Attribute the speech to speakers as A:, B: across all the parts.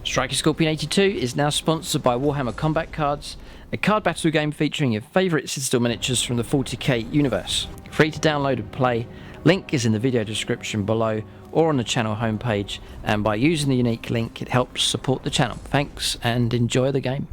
A: Striker Scorpion 82 is now sponsored by Warhammer Combat Cards, a card battle game featuring your favourite Citadel miniatures from the 40k universe. Free to download and play, link is in the video description below or on the channel homepage, and by using the unique link it helps support the channel. Thanks and enjoy the game.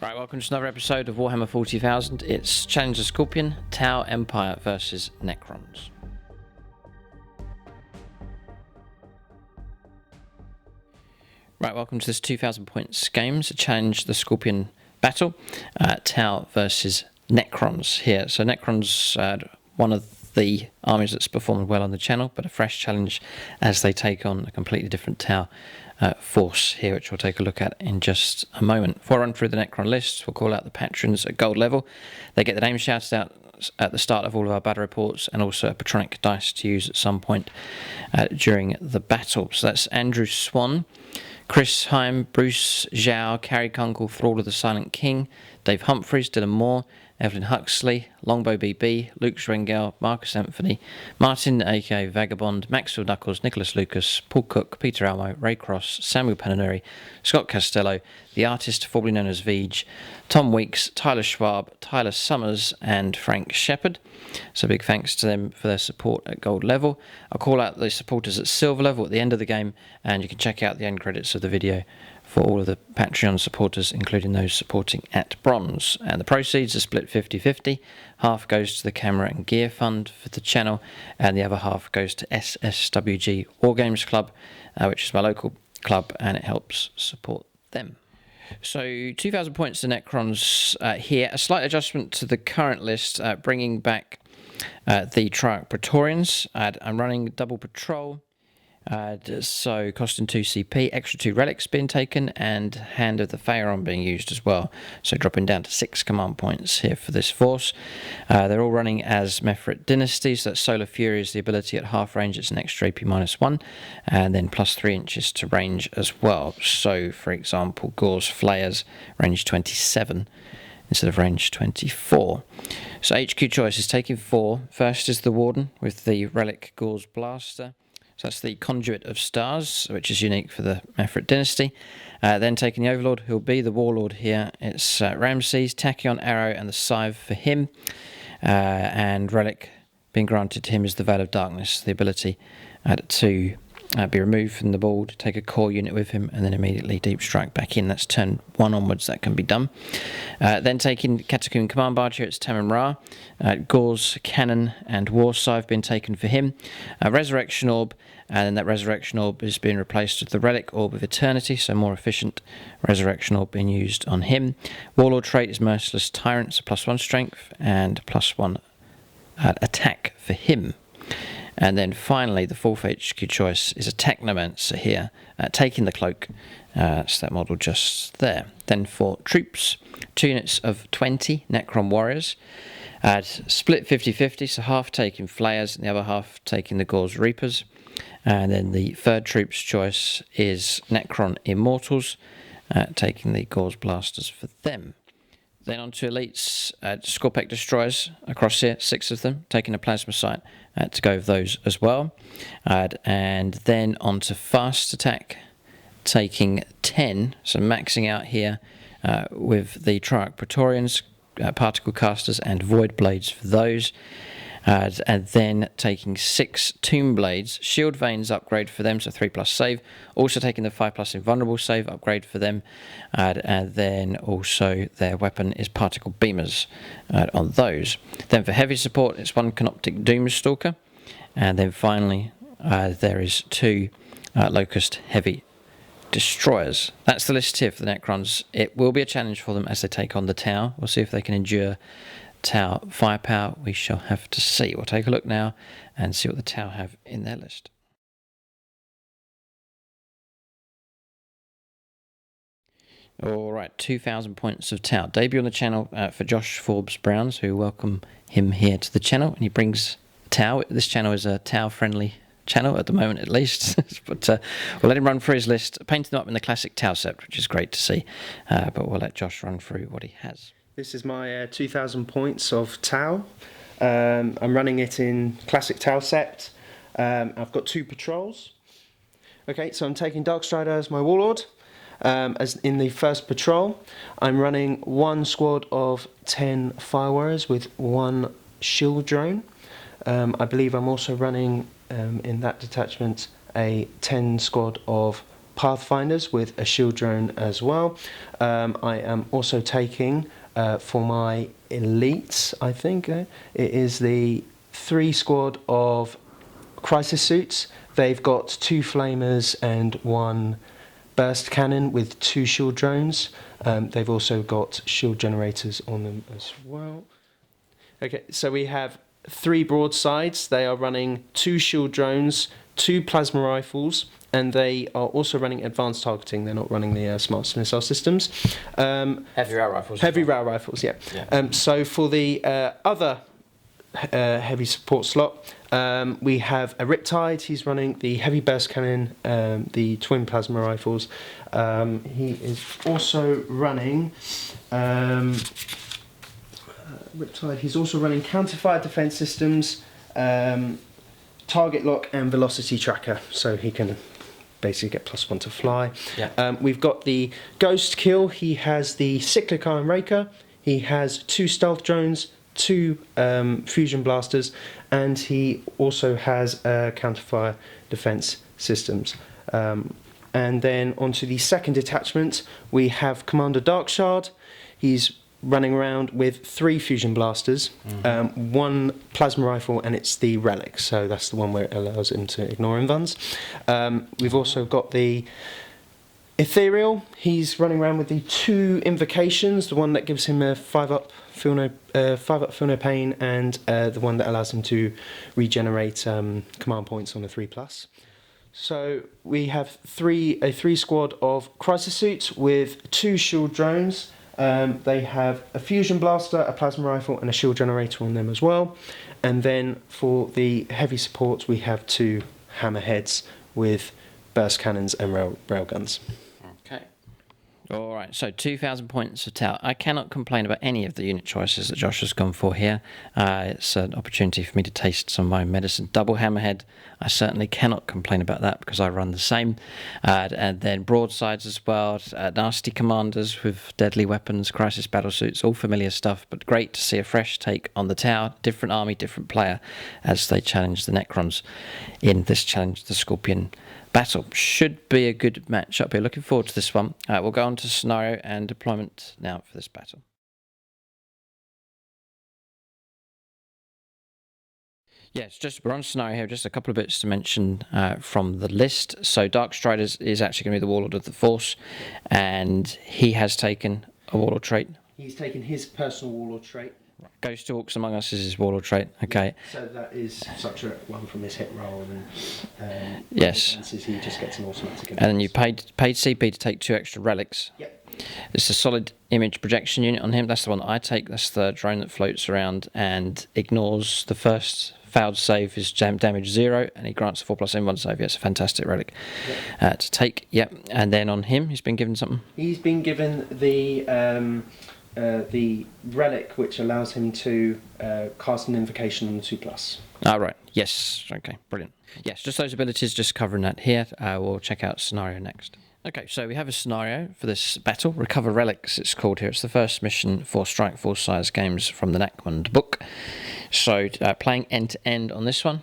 A: Right, welcome to another episode of Warhammer 40,000. It's Challenger Scorpion, Tau Empire versus Necrons. Right, welcome to this 2000 points game. So challenge the Scorpion battle, Tau versus Necrons here. So Necrons, one of the armies that's performed well on the channel, but a fresh challenge as they take on a completely different Tau force here, which we'll take a look at in just a moment. Before I run through the Necron list, we'll call out the patrons at gold level. They get the name shouted out at the start of all of our battle reports, and also a patronic dice to use at some point during the battle. So that's Andrew Swan, Chris Heim, Bruce Zhao, Carrie Kunkel, Thrall of the Silent King, Dave Humphreys, Dylan Moore, Evelyn Huxley, Longbow BB, Luke Schwengel, Marcus Anthony, Martin aka Vagabond, Maxwell Knuckles, Nicholas Lucas, Paul Cook, Peter Almo, Ray Cross, Samuel Pananeri, Scott Costello, the artist formerly known as Veej, Tom Weeks, Tyler Schwab, Tyler Summers and Frank Shepherd. So big thanks to them for their support at gold level. I'll call out the supporters at silver level at the end of the game, and you can check out the end credits of the video for all of the Patreon supporters, including those supporting at bronze. And the proceeds are split 50-50. Half goes to the camera and gear fund for the channel, and the other half goes to SSWG War Games Club, which is my local club, and it helps support them. So 2,000 points to Necrons here. A slight adjustment to the current list, bringing back the Triarch Praetorians. I'm running double patrol. So costing 2 CP, extra 2 relics being taken, and Hand of the Pharaon being used as well. So dropping down to 6 command points here for this force. They're all running as Mefrit Dynasties. So that's Solar Fury is the ability at half range. It's an extra AP -1, and then plus 3 inches to range as well. So for example, Gore's Flayers range 27 instead of range 24. So HQ choice is taking 4. First is the Warden with the relic Gore's Blaster. So that's the Conduit of Stars, which is unique for the Mefrit Dynasty. Then taking the Overlord, who'll be the Warlord here. It's Ramses, Tachyon Arrow, and the Scythe for him. And relic being granted to him is the Veil of Darkness, the ability to be removed from the board, take a core unit with him, and then immediately deep strike back in. That's turn 1 onwards, that can be done. Then taking Catacomb Command Barge here, it's Taman Ra, Gore's Cannon and War Scythe being taken for him. Resurrection Orb, and then that Resurrection Orb is being replaced with the Relic Orb of Eternity, so more efficient Resurrection Orb being used on him. Warlord trait is Merciless Tyrant, so +1 strength and +1 attack for him. And then finally, the 4th HQ choice is a Technomancer here, taking the cloak. So that model just there. Then for troops, 2 units of 20 Necron warriors. Split 50-50, so half taking Flayers and the other half taking the Gore's Reapers. And then the 3rd troops choice is Necron Immortals, taking the Gore's Blasters for them. Then on to elites, Scorpec Destroyers across here, 6 of them, taking a Plasma Sight to go with those as well. And then on to fast attack, taking 10, so maxing out here with the Triarch Praetorians, Particle Casters and Void Blades for those. And then taking 6 Tomb Blades, Shield Veins upgrade for them, so 3+ save. Also taking the 5+ Invulnerable save upgrade for them. And then also their weapon is Particle Beamers on those. Then for heavy support, it's 1 Canoptic Doomstalker. And then finally, there is 2 Locust Heavy Destroyers. That's the list here for the Necrons. It will be a challenge for them as they take on the Tau. We'll see if they can endure Tau firepower. We shall have to see. We'll take a look now and see what the Tau have in their list. Alright, 2,000 points of Tau. Debut on the channel for Josh Forbes Browns, who welcome him here to the channel. And he brings Tau. This channel is a Tau friendly channel at the moment, at least. But we'll let him run through his list. Painted them up in the classic Tau set, which is great to see. But we'll let Josh run through what he has.
B: This is my 2,000 points of Tau. I'm running it in classic Tau set. I've got 2 patrols. Okay, so I'm taking Darkstrider as my warlord. As in the first patrol, I'm running 1 squad of 10 fire warriors with 1 shield drone. I believe I'm also running in that detachment a 10 squad of Pathfinders with a shield drone as well. I am also taking for my elites, I think, it is the 3 squad of crisis suits. They've got 2 flamers and 1 burst cannon with 2 shield drones. They've also got shield generators on them as well. Okay, so we have 3 broadsides. They are running 2 shield drones, 2 plasma rifles, and they are also running advanced targeting. They're not running the smart missile systems.
A: Heavy rail rifles.
B: Heavy rail rifles, yeah. So for the other heavy support slot, we have a Riptide. He's running the heavy burst cannon, the twin plasma rifles. He is also running Riptide. He's also running counter-fire defense systems, target lock and velocity tracker, so he can basically get +1 to fly. Yeah. We've got the Ghost Kill. He has the Cyclic Iron Raker. He has 2 stealth drones, 2 fusion blasters, and he also has counter-fire defense systems. And then onto the second detachment, we have Commander Darkshard. He's running around with 3 fusion blasters, 1 plasma rifle, and it's the relic, so that's the one where it allows him to ignore invuns. We've also got the Ethereal. He's running around with the 2 invocations, the one that gives him a 5-up feel no pain, and the one that allows him to regenerate command points on a 3+. So we have a 3 squad of crisis suits with 2 shield drones. They have a fusion blaster, a plasma rifle, and a shield generator on them as well. And then for the heavy support, we have 2 hammerheads with burst cannons and railguns.
A: Okay. All right, so 2,000 points of Tau. I cannot complain about any of the unit choices that Josh has gone for here. It's an opportunity for me to taste some of my medicine. Double Hammerhead, I certainly cannot complain about that because I run the same. And then broadsides as well, nasty commanders with deadly weapons, crisis battle suits, all familiar stuff, but great to see a fresh take on the Tau. Different army, different player as they challenge the Necrons in this challenge, the Scorpion battle. Should be a good matchup here. Looking forward to this one. We'll go on to scenario and deployment now for this battle. Yes, we're on scenario here. Just a couple of bits to mention from the list. So Darkstrider is actually going to be the Warlord of the Force, and he has taken a Warlord trait.
B: He's taken his personal Warlord trait.
A: Ghost Orcs Among Us is his Warlord trait. Okay.
B: So that is such a one from his hit roll, and
A: yes,
B: he just gets an automatic.
A: And then you paid CP to take 2 extra relics.
B: Yep.
A: It's a solid image projection unit on him. That's the one that I take. That's the drone that floats around and ignores the first failed save is damage 0, and he grants a 4+ invuln save. Yes, a fantastic relic to take. Yep. And then on him, he's been given something.
B: He's been given the relic, which allows him to cast an invocation on the 2+.
A: Right. Yes. Okay. Brilliant. Yes, just those abilities. Just covering that here. We'll check out scenario next. Okay, so we have a scenario for this battle. Recover Relics, it's called here. It's the first mission for Strike Force size games from the Necron book. So playing end to end on this one.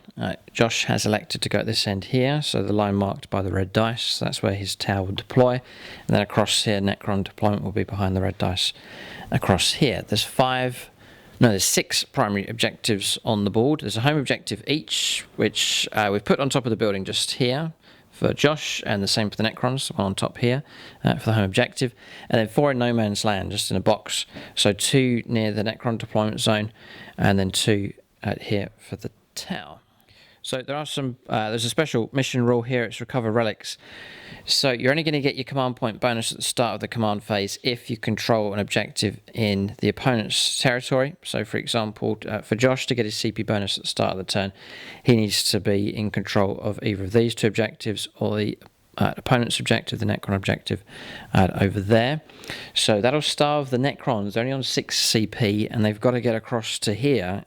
A: Josh has elected to go at this end here, so the line marked by the red dice. So that's where his tower will deploy. And then across here, Necron deployment will be behind the red dice across here. There's 6 primary objectives on the board. There's a home objective each, which we've put on top of the building just here for Josh, and the same for the Necrons, one on top here for the home objective, and then 4 in no man's land, just in a box. So 2 near the Necron deployment zone, and then 2 here for the tower. So there are some. There's a special mission rule here. It's Recover Relics. So you're only going to get your command point bonus at the start of the command phase if you control an objective in the opponent's territory. So, for example, for Josh to get his CP bonus at the start of the turn, he needs to be in control of either of these 2 objectives or the opponent's objective, the Necron objective, over there. So that'll starve the Necrons. They're only on 6 CP, and they've got to get across to here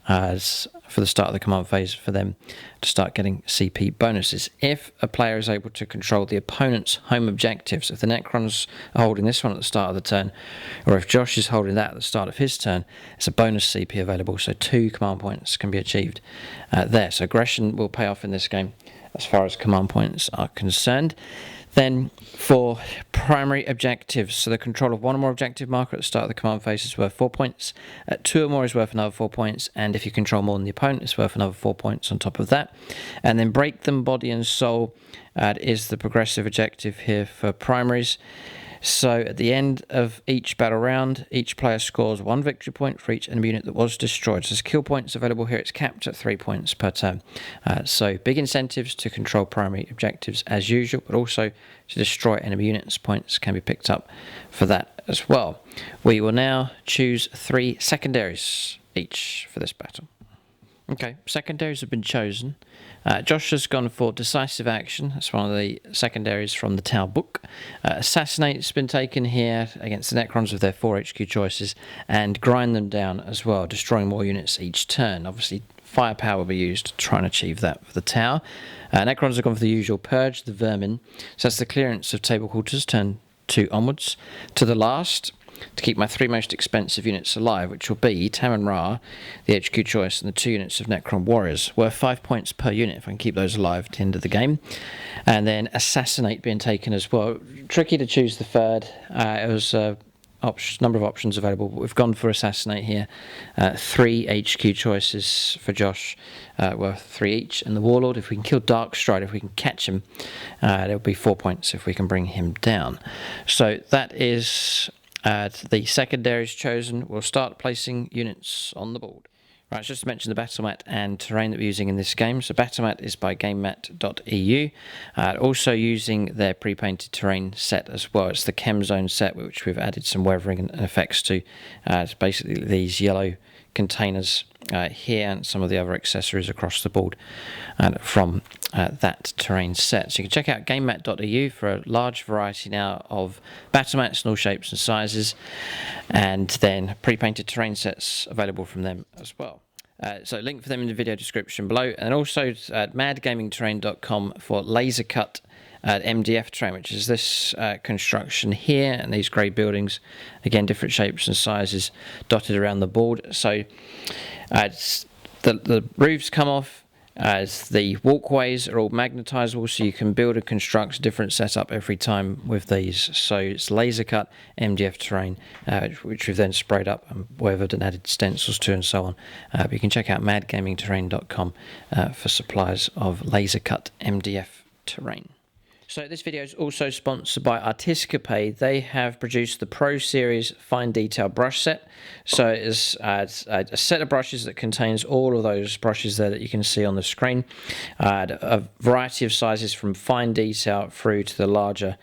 A: as for the start of the command phase for them to start getting CP bonuses. If a player is able to control the opponent's home objectives, if the Necrons are holding this one at the start of the turn, or if Josh is holding that at the start of his turn, it's a bonus CP available, so 2 command points can be achieved there. So aggression will pay off in this game as far as command points are concerned. Then for primary objectives, so the control of 1 or more objective marker at the start of the command phase is worth 4 points, 2 or more is worth another 4 points, and if you control more than the opponent, it's worth another 4 points on top of that. And then break them body and soul is the progressive objective here for primaries. So at the end of each battle round, each player scores 1 victory point for each enemy unit that was destroyed. So there's kill points available here. It's capped at 3 points per turn. So big incentives to control primary objectives as usual, but also to destroy enemy units. Points can be picked up for that as well. We will now choose 3 secondaries each for this battle. Okay, secondaries have been chosen. Josh has gone for Decisive Action. That's one of the secondaries from the Tau book. Assassinate's been taken here against the Necrons with their 4 HQ choices, and grind them down as well, destroying more units each turn. Obviously, firepower will be used to try and achieve that for the Tau. Necrons have gone for the usual Purge the Vermin. So that's the clearance of table quarters, turn 2 onwards. To the last, to keep my 3 most expensive units alive, which will be Tam & Ra, the HQ choice, and the 2 units of Necron Warriors, worth 5 points per unit if I can keep those alive at the end of the game. And then Assassinate being taken as well. Tricky to choose the third. It was a number of options available, but we've gone for Assassinate here. 3 HQ choices for Josh, worth 3 each. And the Warlord, if we can kill Darkstride, if we can catch him, there'll be 4 points if we can bring him down. So that is the secondaries chosen. We'll start placing units on the board. Right, just to mention the battle mat and terrain that we're using in this game. So battle mat is by gamemat.eu. Also using their pre-painted terrain set as well. It's the Chem Zone set, which we've added some weathering and effects to. It's basically these yellow containers here and some of the other accessories across the board from that terrain set. So you can check out gamemat.eu for a large variety now of battle mats in all shapes and sizes, and then pre-painted terrain sets available from them as well. So link for them in the video description below, and also at madgamingterrain.com for laser cut MDF Terrain, which is this construction here, and these grey buildings, again different shapes and sizes dotted around the board. So the roofs come off, as the walkways are all magnetizable, so you can build and construct a different setup every time with these. So it's laser cut MDF Terrain, which we've then sprayed up and weathered and added stencils to and so on. But you can check out madgamingterrain.com for supplies of laser cut MDF Terrain. So this video is also sponsored by Artiscape. They have produced the Pro Series Fine Detail brush set. So it is a set of brushes that contains all of those brushes there that you can see on the screen. A variety of sizes from fine detail through to the larger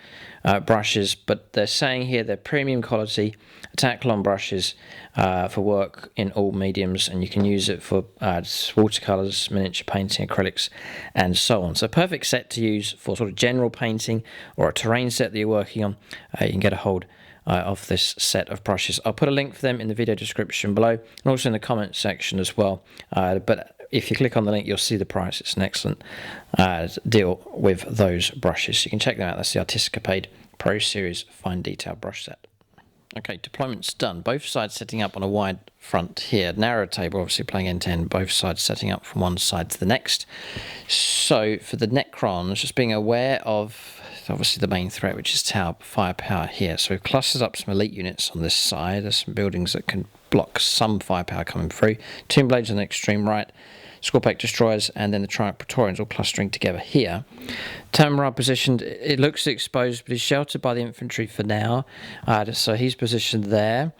A: brushes, but they're saying here they're premium quality Taklon brushes for work in all mediums, and you can use it for watercolors, miniature painting, acrylics, and so on. So perfect set to use for sort of general painting or a terrain set that you're working on. You can get a hold of this set of brushes. I'll put a link for them in the video description below and also in the comments section as well. But if you click on the link, you'll see the price. It's an excellent deal with those brushes. You can check them out. That's the Artiscapade Pro Series Fine Detail brush set. Okay, deployment's done. Both sides setting up on a wide front here. Narrow table, obviously playing end-to-end. Both sides setting up from one side to the next. So for the Necrons, just being aware of obviously the main threat, which is tower firepower here. So we've clustered up some elite units on this side. There's some buildings that can block some firepower coming through. Tomb Blades on the extreme right. Scorpec Destroyers, and then the Triumph Praetorians all clustering together here. Tamara positioned, it looks exposed, but he's sheltered by the infantry for now. So he's positioned there.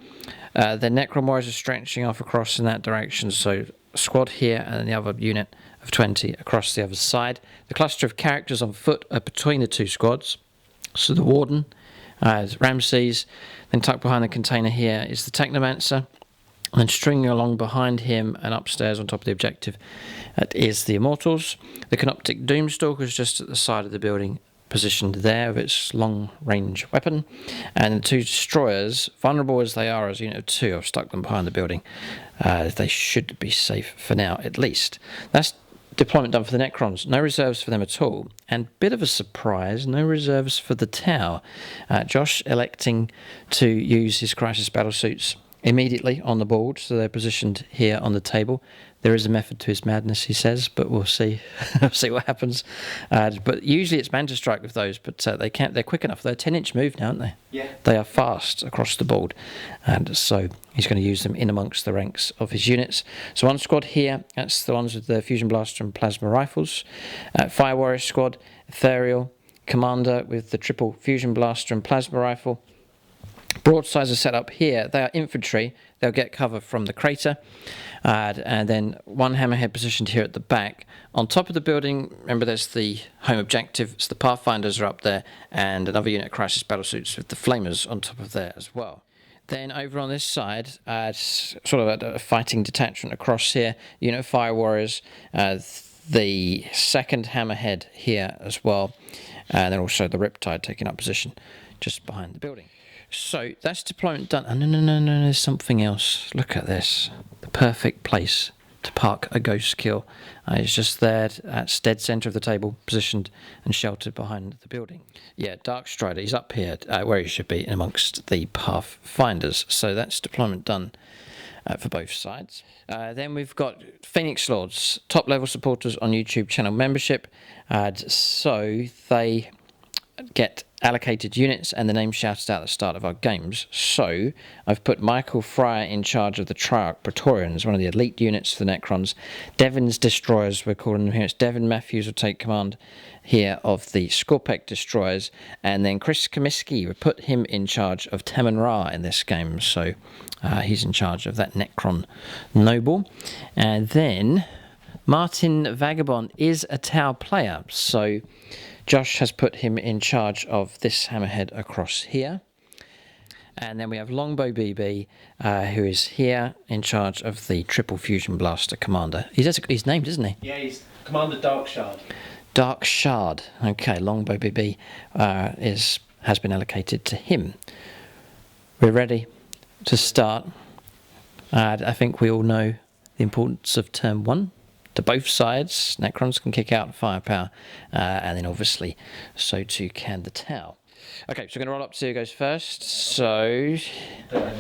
A: The Necron Warriors are stretching off across in that direction, so squad here and the other unit of 20 across the other side. The cluster of characters on foot are between the two squads. So the Warden, Ramses, then tucked behind the container here is the Technomancer. And stringing along behind him and upstairs on top of the objective is the Immortals. The Canoptic Doomstalker is just at the side of the building, positioned there with its long-range weapon. And the two destroyers, vulnerable as they are as Unit of 2, I've stuck them behind the building. They should be safe for now, at least. That's deployment done for the Necrons. No reserves for them at all. And bit of a surprise, no reserves for the Tau. Josh electing to use his Crisis Battlesuits immediately on the board, so they're positioned here on the table. There is a method to his madness, he says, but we'll see. See what happens. But usually it's Manta Strike with those, but they're quick enough. They're a 10-inch move now, aren't they?
B: Yeah.
A: They are fast across the board, and so he's going to use them in amongst the ranks of his units. So one squad here, that's the ones with the Fusion Blaster and Plasma Rifles. Fire Warrior squad, Ethereal, Commander with the triple Fusion Blaster and Plasma Rifle. Broadsides are set up here. They are infantry. They'll get cover from the crater. And then one hammerhead positioned here at the back. On top of the building, remember there's the home objective. So the Pathfinders are up there. And another unit of Crisis Battlesuits with the Flamers on top of there as well. Then over on this side, sort of a fighting detachment across here. Unit of Fire Warriors. The second hammerhead here as well. And then also the Riptide taking up position just behind the building. So that's deployment done. Oh, no, there's something else. Look at this. The perfect place to park a ghost kill. It's just there at dead centre of the table, positioned and sheltered behind the building. Yeah, Dark Strider, he's up here where he should be amongst the Pathfinders. So that's deployment done for both sides. Then we've got Phoenix Lords, top level supporters on YouTube channel membership. So they get allocated units and the name shouted out at the start of our games. So I've put Michael Fryer in charge of the Triarch Praetorians, one of the elite units for the Necrons. Devin's Destroyers, we're calling them here. It's Devin Matthews will take command here of the Scorpec Destroyers. And then Chris Comiskey, we put him in charge of Temen Ra in this game. So he's in charge of that Necron Noble. And then Martin Vagabond is a Tau player. So Josh has put him in charge of this hammerhead across here. And then we have Longbow BB, who is here in charge of the Triple Fusion Blaster Commander. He's named, isn't he?
B: Yeah, he's Commander Dark Shard.
A: Dark Shard. Okay, Longbow BB has been allocated to him. We're ready to start. I think we all know the importance of turn 1. To both sides, Necrons can kick out firepower, and then obviously so too can the Tau. Okay, so we're going to roll up to see who goes first. So,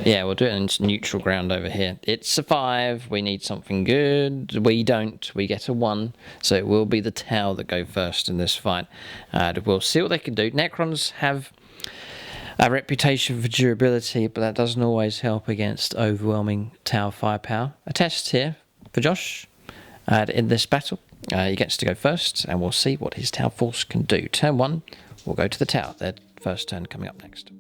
A: yeah, we'll do it in neutral ground over here. It's a 5, we need something good. We don't, we get a 1. So it will be the Tau that go first in this fight. We'll see what they can do. Necrons have a reputation for durability, but that doesn't always help against overwhelming Tau firepower. A test here for Josh. In this battle, he gets to go first, and we'll see what his Tau force can do. Turn 1, we'll go to the Tau. Their first turn coming up next.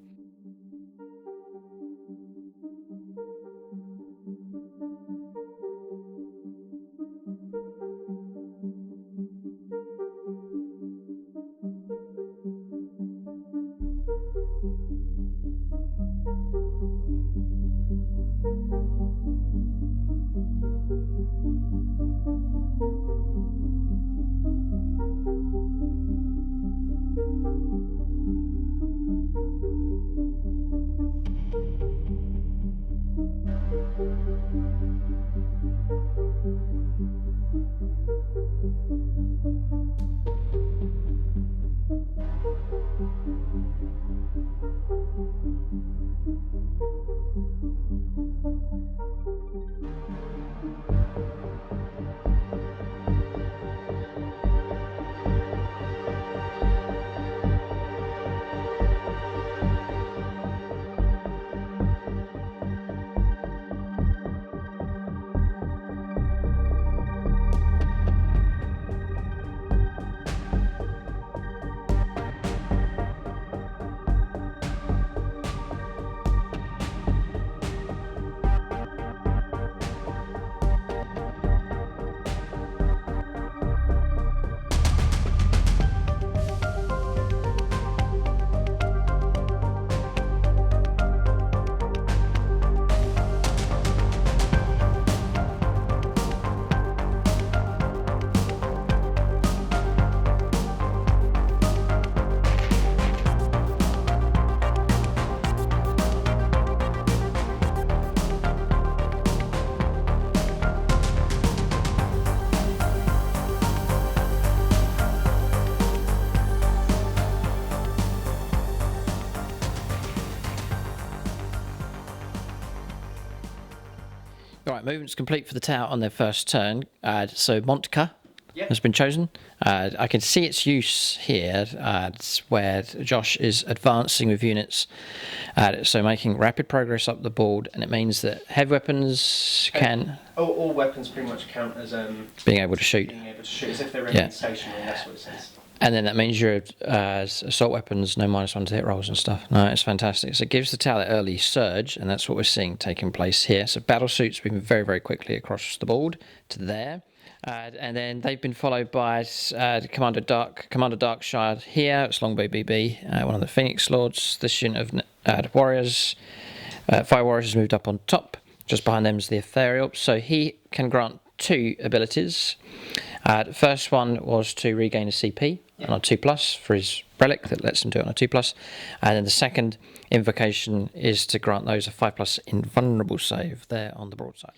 A: All right, movement's complete for the Tau on their first turn. So Montka
B: Yep.
A: has been chosen. I can see its use here, where Josh is advancing with units, so making rapid progress up the board, and it means that heavy weapons can...
B: All weapons pretty much count as
A: being able to shoot.
B: being able to shoot, as if they're remaining stationary, that's what it says.
A: And then that means your assault weapons, no -1 to hit rolls and stuff. No, it's fantastic. So it gives the Tau that early surge, and that's what we're seeing taking place here. So battle suits moving very, very quickly across the board to there. And then they've been followed by Commander Darkshire here. It's Longbow BB, one of the Phoenix Lords. This unit of warriors, Fire Warriors has moved up on top. Just behind them is the Ethereal. So he can grant 2 abilities. The first one was to regain a CP on a 2+ for his relic that lets him do it on a 2+. And then the second invocation is to grant those a 5+ invulnerable save there on the broadside.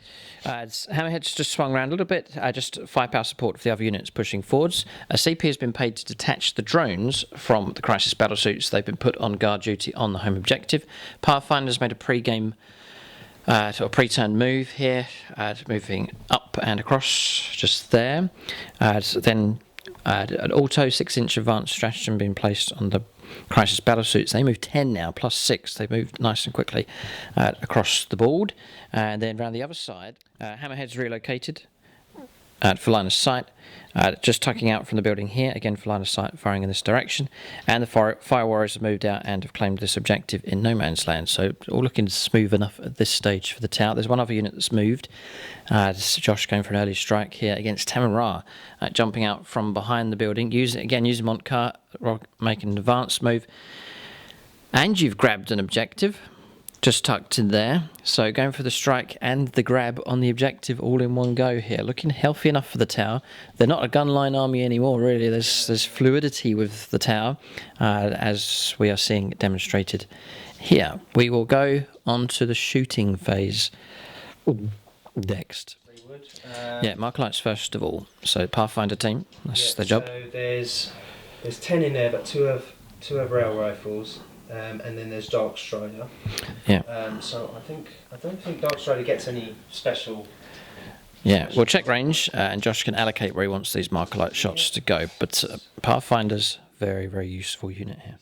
A: Hammerhead's just swung around a little bit, just firepower support for the other units pushing forwards. A CP has been paid to detach the drones from the Crisis battle suits. They've been put on guard duty on the home objective. Pathfinder's made a pre-game sort of pre-turn move here, moving up and across just there. Then an auto 6-inch advanced stratagem being placed on the Crisis battle suits. They move 10 now, +6. They moved nice and quickly across the board. And then around the other side, Hammerhead's relocated for line of sight, just tucking out from the building here, again for line of sight, firing in this direction. And the Fire Warriors have moved out and have claimed this objective in no man's land. So all looking smooth enough at this stage for the Tau. There's one other unit that's moved. This is Josh going for an early strike here against Tamara, jumping out from behind the building, using Montkar, making an advance move. And you've grabbed an objective. Just tucked in there, so going for the strike and the grab on the objective all in one go here. Looking healthy enough for the Tau. They're not a gunline army anymore, really. There's fluidity with the Tau, as we are seeing demonstrated here. We will go on to the shooting phase next. Yeah, Marklights first of all. So Pathfinder team, that's their job.
B: So there's 10 in there, but two have rail rifles. And then there's Darkstrider.
A: Yeah.
B: So I don't think Darkstrider gets any special.
A: Yeah, we'll check range, and Josh can allocate where he wants these Markerlight shots to go. But Pathfinder's very, very useful unit here.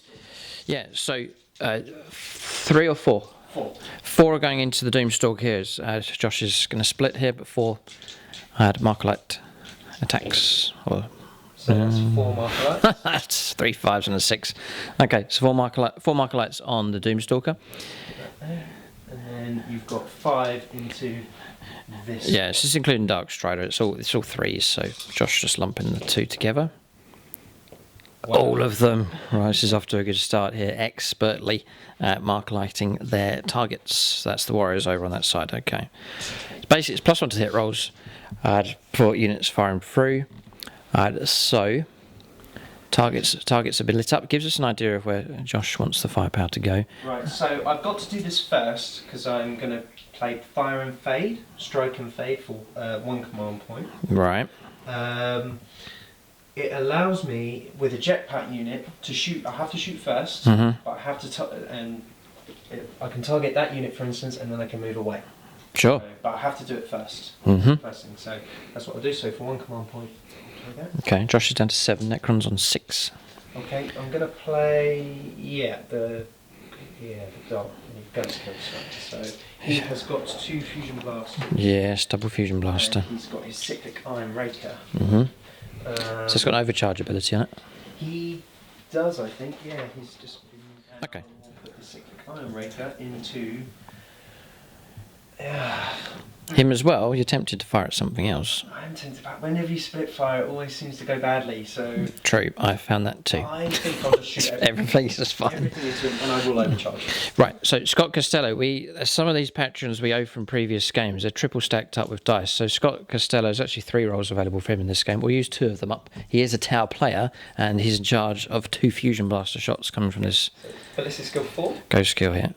A: Yeah. So 3 or 4.
B: 4.
A: 4 are going into the Doomstalk here. Josh is going to split here, but 4 Markerlight attacks.
B: So that's 4 Markerlights.
A: That's 3 5s and a 6. Okay, so 4 Markerlights on the Doomstalker.
B: And then you've got 5 into this.
A: Yeah, it's just including Darkstrider. It's all 3s. So Josh just lumping the 2 together. Wow. All of them. Right, this is off to a good start here. Expertly markerlighting their targets. That's the Warriors over on that side. Okay. Basically, it's +1 to hit rolls for units firing through. So targets have been lit up. Gives us an idea of where Josh wants the firepower to go.
B: Right, so I've got to do this first because I'm going to play fire and fade, strike and fade for 1 command point.
A: Right.
B: It allows me with a jetpack unit to shoot. I have to shoot first, but I have to I can target that unit, for instance, and then I can move away.
A: Sure.
B: So, but I have to do it first. First thing. So that's what I'll do. So for 1 command point.
A: Okay, Josh is down to 7, Necrons on 6.
B: Okay, I'm going to play, the Dark Ghost Killer. So he has got 2 Fusion Blasters.
A: Yes, double Fusion Blaster.
B: And he's got his Cyclic Iron Raker.
A: So it's got an overcharge ability on it?
B: He does, I think, yeah. He's just been...
A: Okay.
B: We'll put the Cyclic Iron Raker into...
A: Him as well, you're tempted to fire at something else.
B: I am tempted, but whenever you split fire, it always seems to go badly, so...
A: True, I found that too.
B: I think I'll just shoot
A: everything's just fine.
B: Everything into him, and I will overcharge.
A: Right, so Scott Costello, some of these patrons we owe from previous games, they're triple stacked up with dice. So Scott Costello, there's actually 3 rolls available for him in this game. We'll use 2 of them up. He is a Tau player, and he's in charge of 2 Fusion Blaster shots coming from this...
B: Ballistic skill 4?
A: Ghost skill here.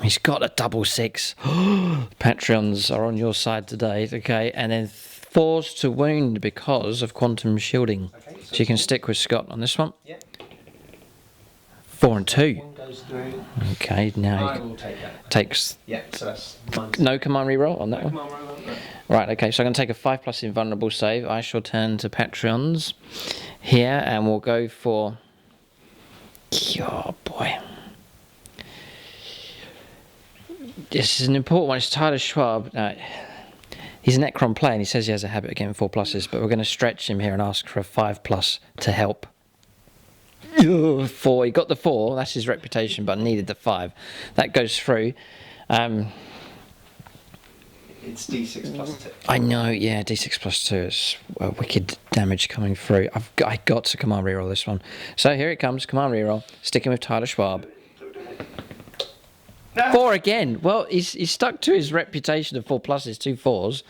A: He's got a double 6. Patreons are on your side today, okay? And then 4s to wound because of quantum shielding. Okay, so you can stick with Scott on this one.
B: Yeah.
A: 4 and 2.
B: One goes through.
A: Okay, now
B: I will take that.
A: Takes
B: Yeah, so that's
A: no command reroll on that one.
B: command roll on that.
A: Right, okay, so I'm going to take a 5+ invulnerable save. I shall turn to Patreons here, and we'll go for... Oh, boy. This is an important one. It's Tyler Schwab. He's a Necron player, and he says he has a habit of getting 4+, but we're going to stretch him here and ask for a 5+ to help. 4. He got the 4. That's his reputation, but needed the 5. That goes through.
B: It's D6 plus 2.
A: I know, yeah, D6 plus 2 is wicked damage coming through. I got to command reroll this one. So here it comes, command reroll, sticking with Tyler Schwab. 4 again. Well, he's stuck to his reputation of 4+, 2 4s,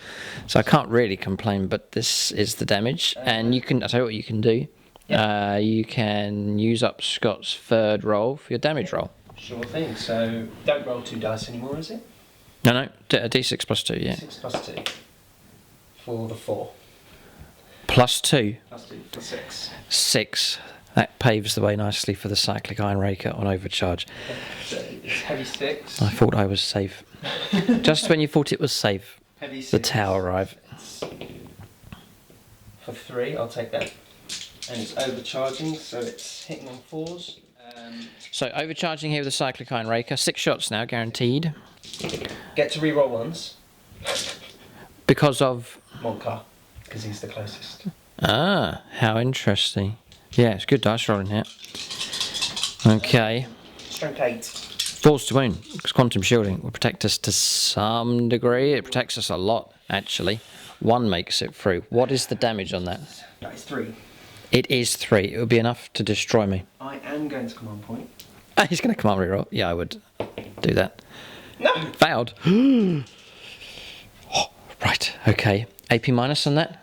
A: so I can't really complain, but this is the damage. And you can, I'll tell you what you can do. Yep. You can use up Scott's 3rd roll for your damage roll.
B: Sure thing, so don't roll 2 dice anymore, is it?
A: No, D6 plus 2, yeah.
B: D6 plus 2 for the 4.
A: Plus 2.
B: Plus 2 for 6.
A: 6. That paves the way nicely for the Cyclic Iron Raker on overcharge.
B: So it's heavy 6.
A: I thought I was safe. Just when you thought it was safe,
B: Heavy 6.
A: the tower arrived.
B: For 3, I'll take that. And it's overcharging, so it's hitting on 4s.
A: So overcharging here with the Cyclic Iron Raker. 6 shots now, guaranteed.
B: Get to reroll ones.
A: Because of...
B: Monka, because he's the closest.
A: Ah, how interesting. Yeah, it's good dice rolling here. Okay.
B: Strength 8.
A: Falls to wound, because quantum shielding will protect us to some degree. It protects us a lot, actually. 1 makes it through. What is the damage on that?
B: That is 3.
A: It is 3. It would be enough to destroy me.
B: I am going to command point.
A: He's going to command reroll. Yeah, I would do that.
B: No!
A: Failed. Oh, right, okay. AP minus on that?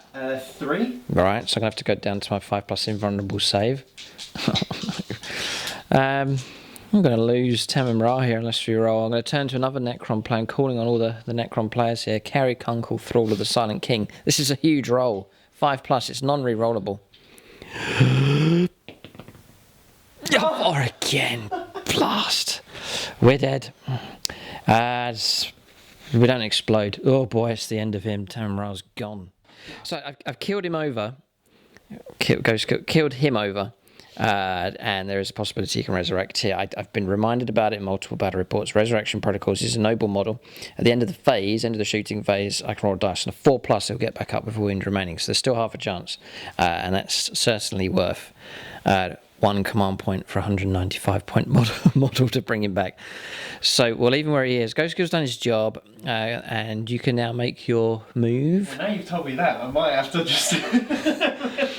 B: 3.
A: Right, so I'm going to have to go down to my 5+ invulnerable save. I'm going to lose Tamim Ra here unless we roll. I'm going to turn to another Necron player. I'm calling on all the Necron players here. Carry Kunkel, Thrall of the Silent King. This is a huge roll. 5+, it's non-rerollable. Or again. Blast. We're dead. We don't explode. Oh boy, it's the end of him. Tamim Ra's gone. So I've killed him over. Killed him over. And there is a possibility he can resurrect here. I've been reminded about it in multiple battle reports. Resurrection Protocols is a noble model. At the end of the phase, end of the shooting phase, I can roll a dice. And a 4+, he'll get back up with a wound remaining. So there's still half a chance. And that's certainly worth 1 command point for a 195-point model to bring him back. So we'll leave him where he is. Ghostskill's done his job, and you can now make your move.
B: Well, now you've told me that, I might have to just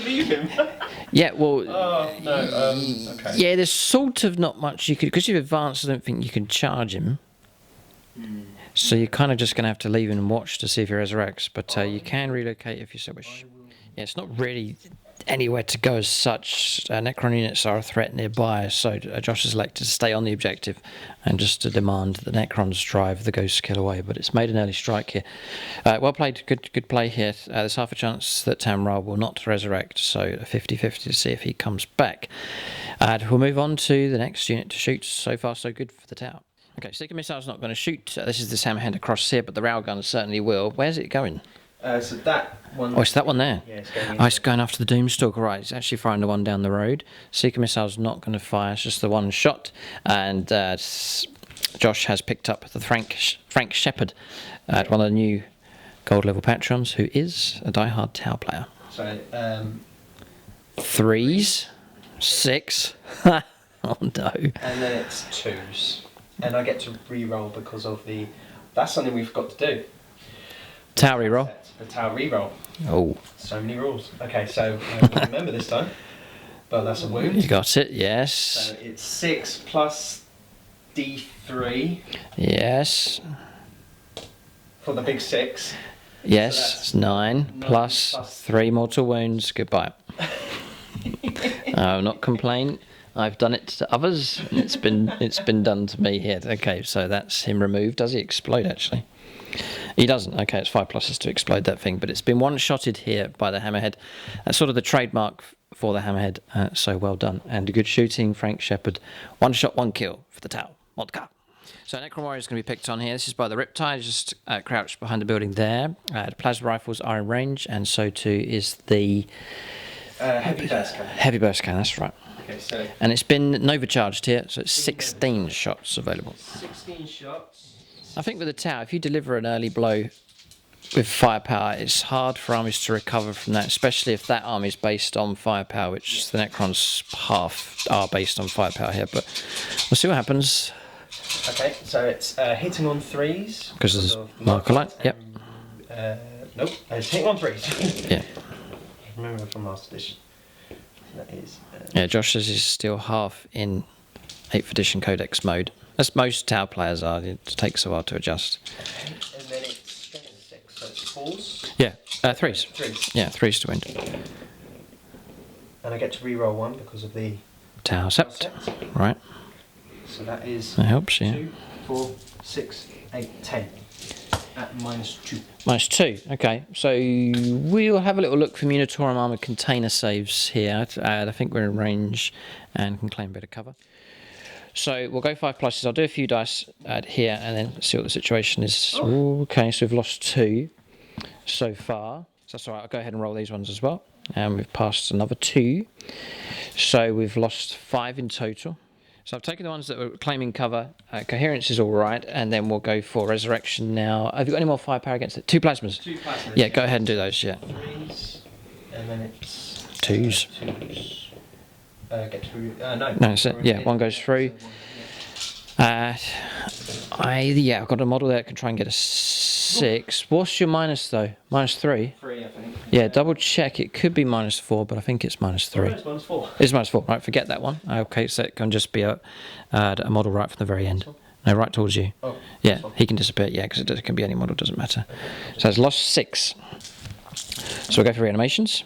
B: leave him.
A: Yeah, well...
B: Oh, no, okay.
A: Yeah, there's sort of not much you could... Because you've advanced, I don't think you can charge him. So you're kind of just going to have to leave him and watch to see if he resurrects. But you can relocate if you so wish. Yeah, it's not really anywhere to go as such. Necron units are a threat nearby, so Josh has elected to stay on the objective and just to demand that the Necrons drive the ghost skill away. But it's made an early strike here. Well played, good play here. There's half a chance that Tamim Ra will not resurrect, so a 50-50 to see if he comes back. We'll move on to the next unit to shoot. So far, so good for the tower. Okay, Seeker Missile's not going to shoot. This is the Hammerhand across here, but the railgun certainly will. Where's it going?
B: So that one...
A: Oh, it's that one there?
B: Yeah, it's going in.
A: Oh, it's going after the Doomstalker. Right, it's actually firing the one down the road. Seeker Missile's not going to fire. It's just the one shot. And Josh has picked up the Frank Shepherd, one of the new gold level patrons, who is a diehard Tau player.
B: So,
A: 3s, 6. Oh no.
B: And then it's 2s. And I get to re-roll because of the... That's something we've got to do.
A: Tau reroll.
B: The Tau reroll.
A: Oh.
B: So many rules. Okay, so I don't remember this time. But that's a wound.
A: You got it, yes.
B: So it's 6 plus D3.
A: Yes.
B: For the big 6.
A: Yes,
B: So
A: it's 9 plus 3 mortal wounds. Goodbye. I'll not complain. I've done it to others, and it's been done to me here. Okay, so that's him removed. Does he explode, actually? He doesn't. Okay, it's 5 pluses to explode that thing, but it's been one-shotted here by the Hammerhead. That's sort of the trademark for the Hammerhead. So well done. And good shooting, Frank Shepherd. 1 shot, 1 kill for the Tau. Modka. So Necron Warrior is going to be picked on here. This is by the Riptide, just crouched behind the building there. The plasma rifles are in range, and so too is the
B: Heavy burst cannon.
A: Heavy burst cannon, that's right.
B: Okay, so
A: And it's been Nova charged here, so it's 16 shots available.
B: 16 shots.
A: I think with the Tau, if you deliver an early blow with firepower, it's hard for armies to recover from that, especially if that army is based on firepower, which the Necrons half are based on firepower here. But we'll see what happens.
B: Okay, so it's hitting on 3s.
A: Because there's marker light, yep.
B: Nope, it's hitting on 3s.
A: Yeah.
B: Remember from last edition. That is.
A: Yeah, Josh says he's still half in 8th edition Codex mode. As most Tau players are, it takes a while to adjust.
B: Okay, and then it's 6, so it's 4s.
A: Yeah, 3s.
B: 3s.
A: Yeah, 3s to win.
B: And I get to re-roll 1 because of the
A: Tau Sept. Right.
B: So that is
A: That helps, yeah.
B: 2, 4, 6, 8, 10 at -2.
A: -2. Okay, so we'll have a little look for Munitorum armor container saves here. I think we're in range and can claim a bit of cover. So we'll go 5 pluses. I'll do a few dice here and then see what the situation is. Ooh, okay, so we've lost 2 so far. So that's all right. I'll go ahead and roll these ones as well. And we've passed another 2. So we've lost 5 in total. So I've taken the ones that were claiming cover. Coherence is all right, and then we'll go for Resurrection now. Have you got any more firepower against it? 2 plasmas.
B: 2 plasmas.
A: Yeah, go ahead and do those. Yeah.
B: 3s, and then it's
A: 2s.
B: 2s. Get through. No.
A: No, that's it. Yeah, 1 goes through. I've got a model there that can try and get a 6. What's your minus though? -3.
B: 3, I think.
A: Yeah, double check. It could be -4, but I think it's -3.
B: It's -4.
A: It's -4. Right, forget that one. Okay, so it can just be a model right from the very end. No, right towards you.
B: Oh,
A: Yeah, he can disappear. Yeah, because it can be any model. Doesn't matter. So it's lost 6. So we'll go for reanimations.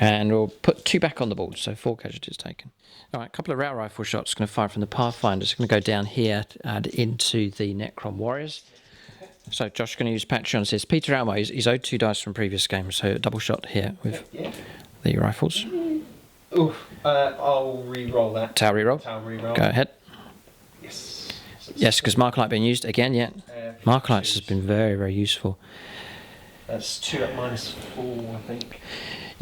A: And we'll put 2 back on the board, so 4 casualties taken. All right, a couple of rail rifle shots going to fire from the Pathfinders. Going to go down here and into the Necron Warriors. So Josh is going to use Patreon. Says Peter Almo, he's owed 2 dice from previous games, so a double shot here with the rifles.
B: Ooh, I'll re-roll that.
A: Tau reroll.
B: Tau re-roll.
A: Go ahead.
B: Yes.
A: Yes, because Marker Light being used again, yeah. Marker Lights has been very, very useful.
B: That's 2 at -4, I think.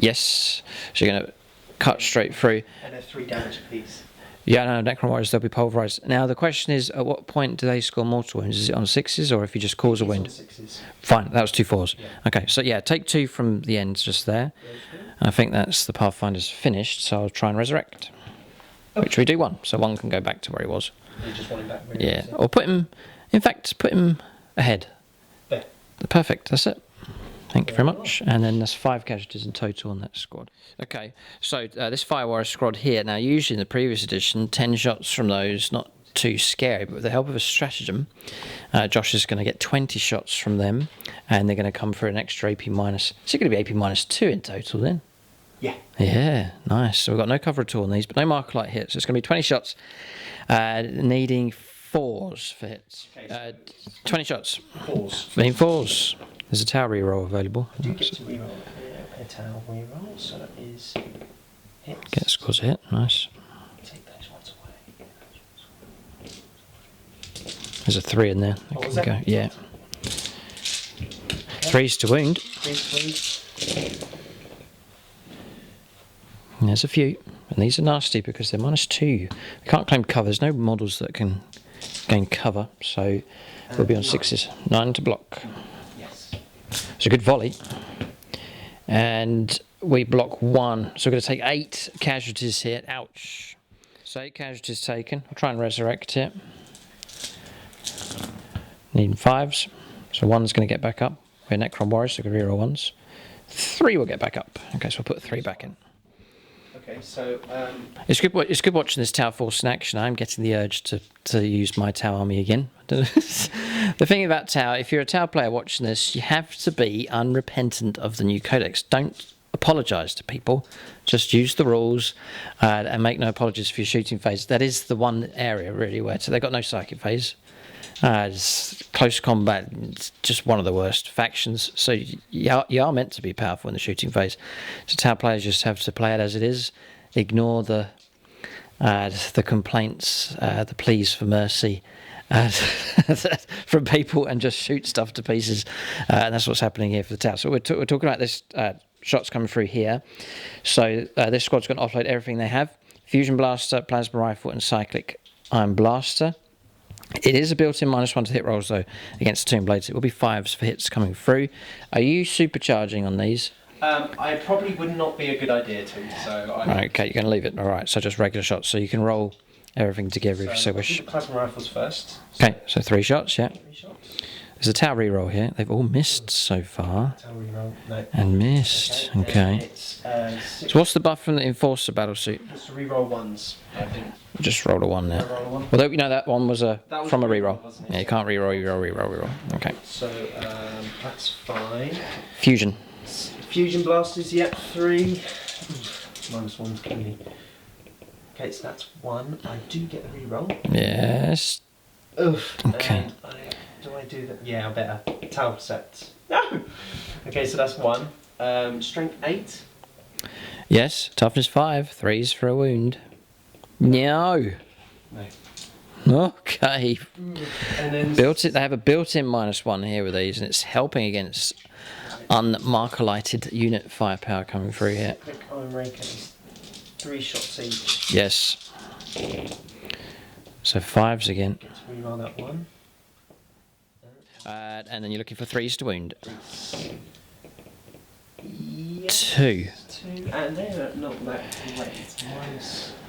A: Yes, so you're going to cut straight through.
B: And a 3 damage apiece.
A: Yeah, no, Necron Warriors, they'll be pulverised. Now, the question is, at what point do they score mortal wounds? Is it on 6s, or if you just cause a wound?
B: On 6s.
A: Fine, that was 2 4s.
B: Yeah.
A: Okay, so yeah, take 2 from the ends just there. And I think that's the Pathfinder's finished, so I'll try and resurrect. Which we do 1, so 1 can go back to where he was.
B: You just want him back. Really,
A: Yeah, or put him, in fact, put him ahead.
B: There.
A: Perfect, that's it. Thank you very much. And then there's 5 casualties in total on that squad. Okay, so this Fire Warrior squad here, now usually in the previous edition, 10 shots from those, not too scary, but with the help of a stratagem, Josh is going to get 20 shots from them, and they're going to come for an extra AP minus. Is it going to be AP -2 in total then?
B: Yeah.
A: Yeah, nice. So we've got no cover at all on these, but no marker light hits. So it's going to be 20 shots, needing 4s for hits.
B: Okay,
A: 20 shots.
B: 4s.
A: Needing 4s. There's a Tau reroll available.
B: I do get to re-roll a Tau re-roll, so that is hits.
A: Get scores a hit, nice.
B: Take those ones away.
A: There's a 3 in there.
B: Oh,
A: That
B: was
A: can
B: that?
A: go. Yeah. 3s to wound.
B: 3.
A: And there's a few. And these are nasty because they're -2. We can't claim cover. There's no models that can gain cover, so we'll be on 6s. 9 to block.
B: Yes.
A: It's a good volley. And we block 1. So we're going to take 8 casualties here. Ouch. So 8 casualties taken. I'll try and resurrect it. Needing 5s. So 1's going to get back up. We're Necron Warriors, so we're going to reroll 1s. 3 will get back up. Okay, so we'll put 3 back in.
B: Okay, so
A: It's good watching this Tau Force in action. I'm getting the urge to use my Tau army again. The thing about Tau, if you're a Tau player watching this, you have to be unrepentant of the new codex. Don't apologise to people. Just use the rules and make no apologies for your shooting phase. That is the one area really where they've got no psychic phase. Close combat, it's just one of the worst factions. So you are meant to be powerful in the shooting phase. So Tau players just have to play it as it is, ignore the complaints, the pleas for mercy from people, and just shoot stuff to pieces. And that's what's happening here for the Tau. So we're talking about this shots coming through here. So this squad's going to offload everything they have: fusion blaster, plasma rifle, and cyclic iron blaster. It is a built-in -1 to hit rolls though against Tomb Blades. It will be 5s for hits coming through. Are you supercharging on these?
B: I probably would not be a good idea to.
A: Okay, you're going to leave it. All right, so just regular shots. So you can roll everything together if you so wish.
B: Do the plasma rifles first.
A: Okay, so 3 shots. Yeah.
B: 3 shots.
A: There's a Tau reroll here. They've all missed so far.
B: Tau reroll. No.
A: And missed. Okay. So what's the buff from the Enforcer battlesuit?
B: Just to reroll 1s. I think.
A: Just roll a 1 now.
B: Roll a 1.
A: Although you know that one was from a reroll.
B: Wasn't it?
A: Yeah, you can't reroll. Okay.
B: So that's fine.
A: Fusion.
B: Fusion blasters, yep, 3. -1's clearly. Okay, so that's 1. I do get the reroll.
A: Yes.
B: Oof.
A: Okay.
B: Do I do that? Yeah, I better. Tau sets. No! Okay, so that's 1. Strength 8.
A: Yes. Toughness 5. 3s for a wound. No.
B: No.
A: Okay.
B: And then
A: They have a built-in -1 here with these, and it's helping against unmarkelighted unit firepower coming through here.
B: Quick iron rakers. 3 shots each.
A: Yes. So 5s again.
B: Get to reroll that 1.
A: And then you're looking for 3s to wound.
B: Yes.
A: 2.
B: 2. And they're not that great.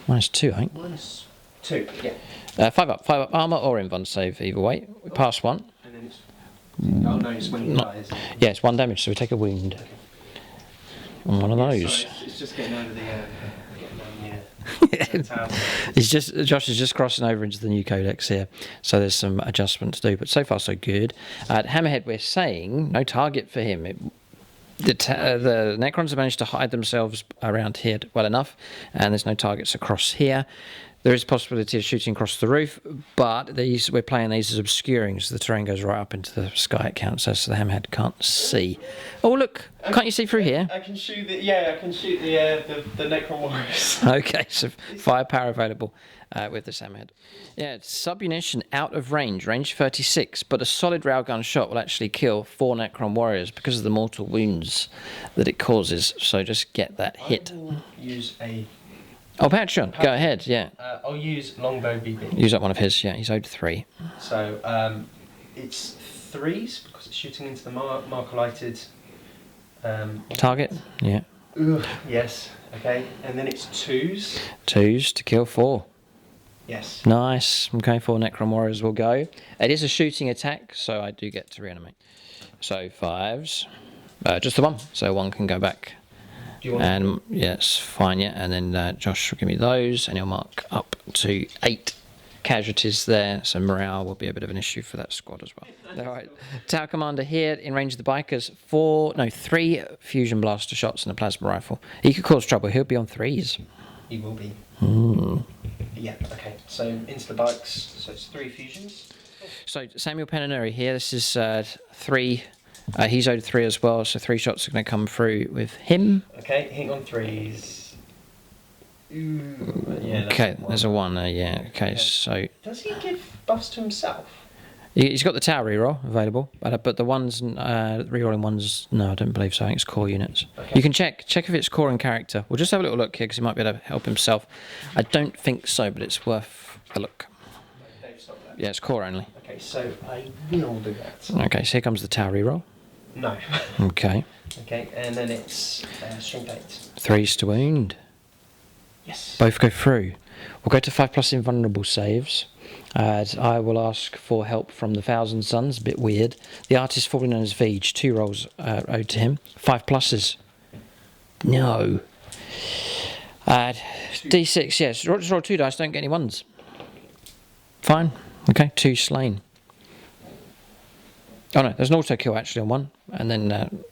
A: -2, I think.
B: -2, yeah.
A: 5 up armor or invuln save either way. We pass 1.
B: And then it's. Oh no, it's when he dies.
A: Yeah, it's 1 damage, so we take a wound.
B: Okay.
A: On one of those.
B: Sorry, it's just getting over the.
A: Josh is just crossing over into the new codex here, so there's some adjustment to do, but so far so good. Hammerhead, we're saying no target for him. The Necrons have managed to hide themselves around here well enough, and there's no targets across here. There is a possibility of shooting across the roof, but we're playing these as obscuring, so the terrain goes right up into the sky, it counts as, so the Hammerhead can't see. Oh look, can't you see through here?
B: I can shoot the Necron Warriors.
A: Okay, so firepower available with this Hammerhead. Yeah, it's submunition out of range 36, but a solid railgun shot will actually kill 4 Necron Warriors because of the mortal wounds that it causes, so just get that hit.
B: I will use a...
A: Oh, Patreon, go ahead, yeah.
B: I'll use Longbow BB.
A: Use up one of his, yeah, he's owed 3.
B: So, it's 3s, because it's shooting into the marker-lighted...
A: target, yeah.
B: Yes, okay, and then it's 2s.
A: 2s to kill 4.
B: Yes.
A: Nice, okay, 4 Necron Warriors will go. It is a shooting attack, so I do get to reanimate. So 5s, just the 1, so 1 can go back.
B: Do you want
A: yes, fine, yeah. And then Josh will give me those, and he'll mark up to 8 casualties there. So morale will be a bit of an issue for that squad as well. All right, Tower Commander here in range of the bikers. 3 fusion blaster shots and a plasma rifle. He could cause trouble. He'll be on 3s.
B: He will be. Yeah. Okay. So into the bikes. So it's 3 fusions.
A: So Samuel Penanuri here. This is 3. He's owed 3 as well, so 3 shots are going to come through with him.
B: Okay, hitting on 3s. Ooh, yeah,
A: okay, there's a 1 there, yeah. Okay, so...
B: Does he give buffs to himself?
A: He's got the Tower reroll available, but the ones, rerolling ones, no, I don't believe so. I think it's core units. Okay. You can check if it's core and character. We'll just have a little look here, because he might be able to help himself. I don't think so, but it's worth a look. Yeah, it's core only.
B: Okay, so I will do that.
A: Okay, so here comes the Tower reroll.
B: No.
A: Okay.
B: Okay, and then it's strength 8.
A: 3s to wound.
B: Yes.
A: Both go through. We'll go to 5+ invulnerable saves. I will ask for help from the Thousand Suns. A bit weird. The artist formerly known as Veej. 2 rolls owed to him. 5+. No. D6, yes. Just roll 2 dice. Don't get any 1s. Fine. Okay, 2 slain. Oh no, there's an auto kill actually on 1, and then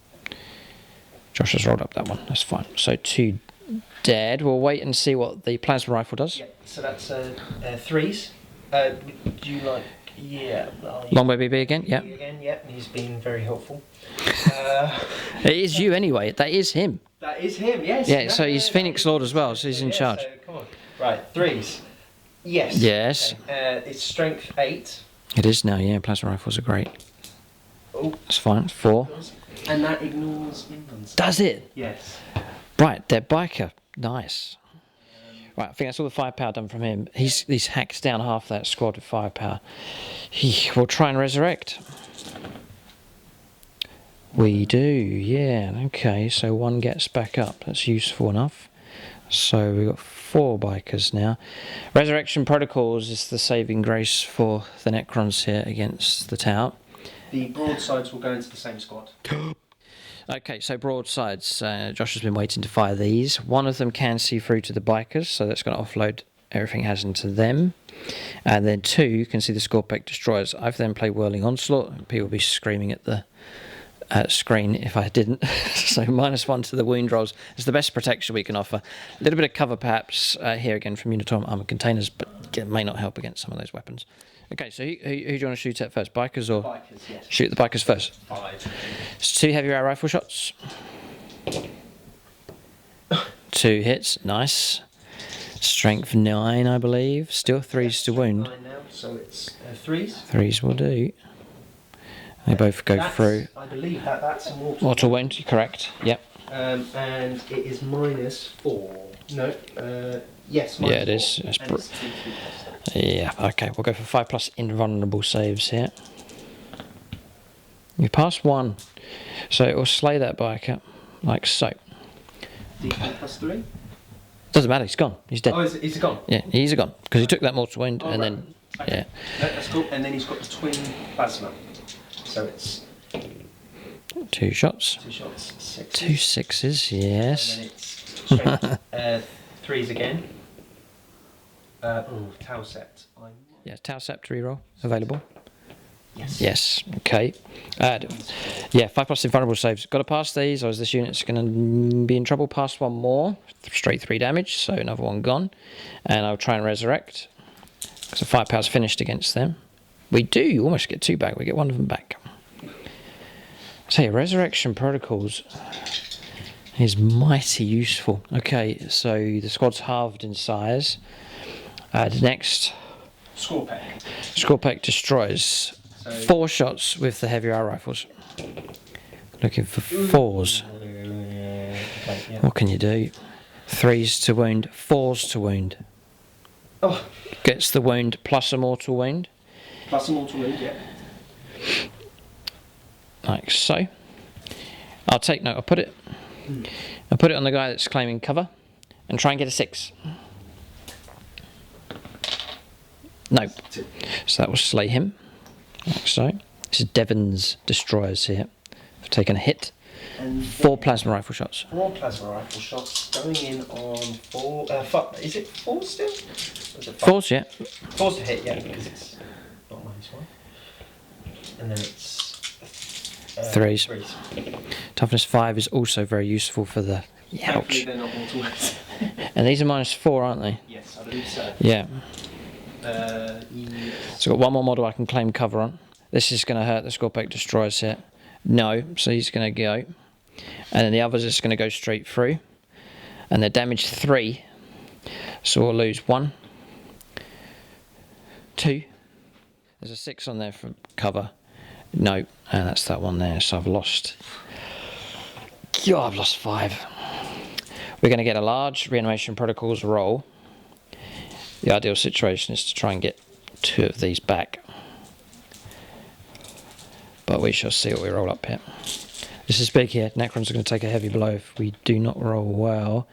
A: Josh has rolled up that one. That's fine. So 2 dead. We'll wait and see what the plasma rifle does.
B: Yeah. So that's 3s. Do you like Yeah.
A: Longbow BB again? Yeah.
B: Again, yep. He's been very helpful.
A: It is you anyway. That is him.
B: That is him, yes.
A: Yeah, so he's Phoenix Lord as well, so he's in charge.
B: So, come on. Right, threes. Yes.
A: Yes.
B: Okay. It's strength 8.
A: It is now, yeah. Plasma rifles are great.
B: Oh.
A: It's fine. It's 4.
B: And that ignores inguns.
A: Does it?
B: Yes.
A: Right, dead biker. Nice. Right, I think that's all the firepower done from him. He's hacked down half that squad with firepower. He will try and resurrect. We do, yeah. Okay, so 1 gets back up. That's useful enough. So we've got 4 bikers now. Resurrection Protocols is the saving grace for the Necrons here against the Tau.
B: The broadsides will go into the same squad.
A: Okay, so broadsides. Josh has been waiting to fire these. 1 of them can see through to the bikers, so that's going to offload everything it has into them. And then 2 can see the Scorpec destroyers. I've then played Whirling Onslaught. People will be screaming at the screen if I didn't. So -1 to the wound rolls is the best protection we can offer. A little bit of cover perhaps here again from Uniform Armour Containers, but it may not help against some of those weapons. Okay, so who do you want to shoot at first? Bikers or?
B: Bikers, yes.
A: Shoot the bikers first.
B: 5.
A: It's 2 heavy rifle shots. 2 hits, nice. Strength 9, I believe. Still 3s to wound.
B: 9 now, so it's 3s.
A: 3s will do. They both go through.
B: I believe that's a
A: Mortal wound, correct. Yep.
B: And it is -4. No, yes,
A: yeah, it is.
B: And it's 2, 3 plus 3.
A: Yeah, okay, we'll go for 5+ invulnerable saves here. You pass 1, so it will slay that biker, like so.
B: D4 plus 3?
A: Doesn't matter, he's gone. He's dead.
B: Oh, is he gone?
A: Yeah, he's gone, because he took that mortal wound and
B: right.
A: then,
B: okay.
A: yeah.
B: No, that's cool, and then he's got the twin plasma. So it's
A: 2 shots.
B: 2 shots, 6.
A: 2 6s, yes.
B: And then it's strength, 3s again. Tau set.
A: Yeah, Tau Sept reroll available.
B: Yes.
A: Yes, okay. Yeah, 5+ invulnerable saves. Got to pass these, or is this unit's going to be in trouble? Pass 1 more, straight 3 damage, so another 1 gone. And I'll try and resurrect, because the firepower's finished against them. We do almost get 2 back, we get 1 of them back. So yeah, Resurrection Protocols is mighty useful. Okay, so the squad's halved in size. The next Scorpec destroys. So 4 shots with the heavy rifles. Looking for 4s.
B: Okay, yeah.
A: What can you do? 3s to wound, 4s to wound.
B: Oh.
A: Gets the wound plus a mortal wound.
B: Plus a mortal wound, yeah.
A: Like so. I'll take note. I'll put it on the guy that's claiming cover, and try and get a 6. No. So that will slay him. Like so. This is Devon's destroyers here. I've taken a hit.
B: And
A: 4 plasma rifle shots.
B: 4 plasma rifle shots going in on 4. Is it 4 still?
A: 4s, yeah.
B: 4's to hit, yeah, because it's not -1. And then it's
A: 3s. Toughness 5 is also very useful for the.
B: Hopefully they're not mortal wounds.
A: And these are -4, aren't they?
B: Yes, I believe so.
A: Yeah.
B: Yes.
A: So I've got 1 more model I can claim cover on. This is going to hurt the Scorpec destroyers here. No, so he's going to go. And then the others are just going to go straight through. And they're damaged 3. So we'll lose 1. 2. There's a 6 on there for cover. No, and that's that one there. So I've lost. God, I've lost 5. We're going to get a large reanimation protocols roll. The ideal situation is to try and get 2 of these back. But we shall see what we roll up here. This is big here. Necrons are going to take a heavy blow if we do not roll well.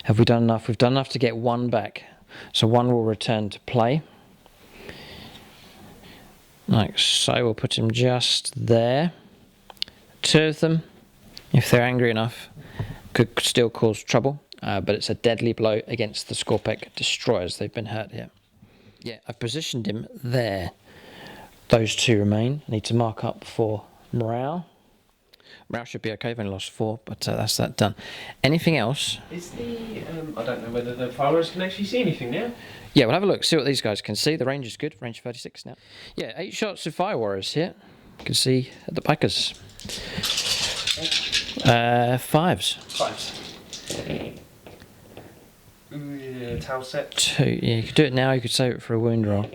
A: Have we done enough? We've done enough to get 1 back. So 1 will return to play. Like so, we'll put him just there. 2 of them, if they're angry enough, could still cause trouble. But it's a deadly blow against the Scorpec destroyers. They've been hurt here. Yeah, I've positioned him there. Those 2 remain. I need to mark up for morale. Morale should be okay. I've only lost 4, but that's that done. Anything else?
B: Is the I don't know whether the followers can actually see anything now.
A: Yeah, we'll have a look. See what these guys can see. The range is good. Range 36 now. Yeah, 8 shots of Fire Warriors here. You can see at the Packers. 5s.
B: 5s. Towel set.
A: 2. Yeah, you could do it now. You could save it for a wound roll.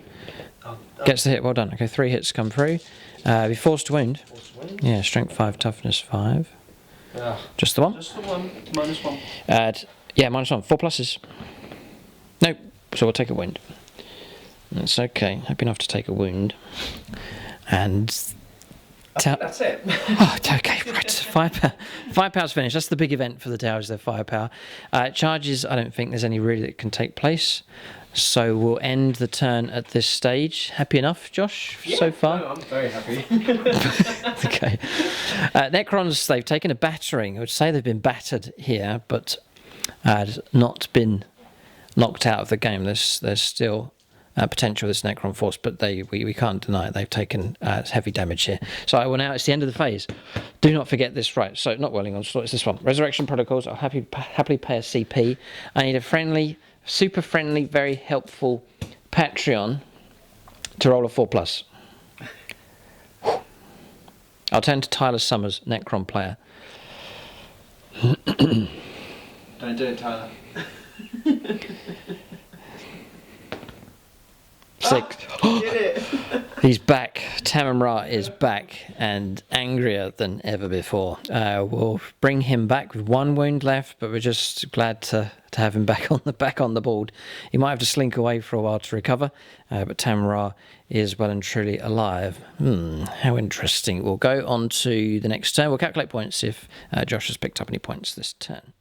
A: Gets the hit. Well done. Okay, 3 hits come through. Be forced to wound. Yeah, strength 5, toughness 5. Just the one?
B: Just the one. -1.
A: Yeah, -1. 4 pluses. Nope. So we'll take a wound. That's okay. Happy enough to take a wound. And
B: that's it.
A: Oh, okay, right. 5 powers finished. That's the big event for the towers, their firepower. Charges, I don't think there's any really that can take place. So we'll end the turn at this stage. Happy enough, Josh, so far?
B: No, I'm very happy.
A: Okay. Necrons, they've taken a battering. I would say they've been battered here, but not been knocked out of the game. There's still potential with this Necron force, but we can't deny it. They've taken heavy damage here. So well, now it's the end of the phase. Do not forget this, right? So not Whirling Onslaught, it's this one. Resurrection Protocols. I'll happily pay a CP. I need a friendly, super friendly, very helpful Patreon to roll a 4+. I'll turn to Tyler Summers, Necron player.
B: Don't do it, Tyler.
A: 6.
B: Did it.
A: He's back. Tamara is back and angrier than ever before. We'll bring him back with 1 wound left, but we're just glad to have him back on the board. He might have to slink away for a while to recover, but Tamara is well and truly alive. How interesting. We'll go on to the next turn. We'll calculate points if Josh has picked up any points this turn.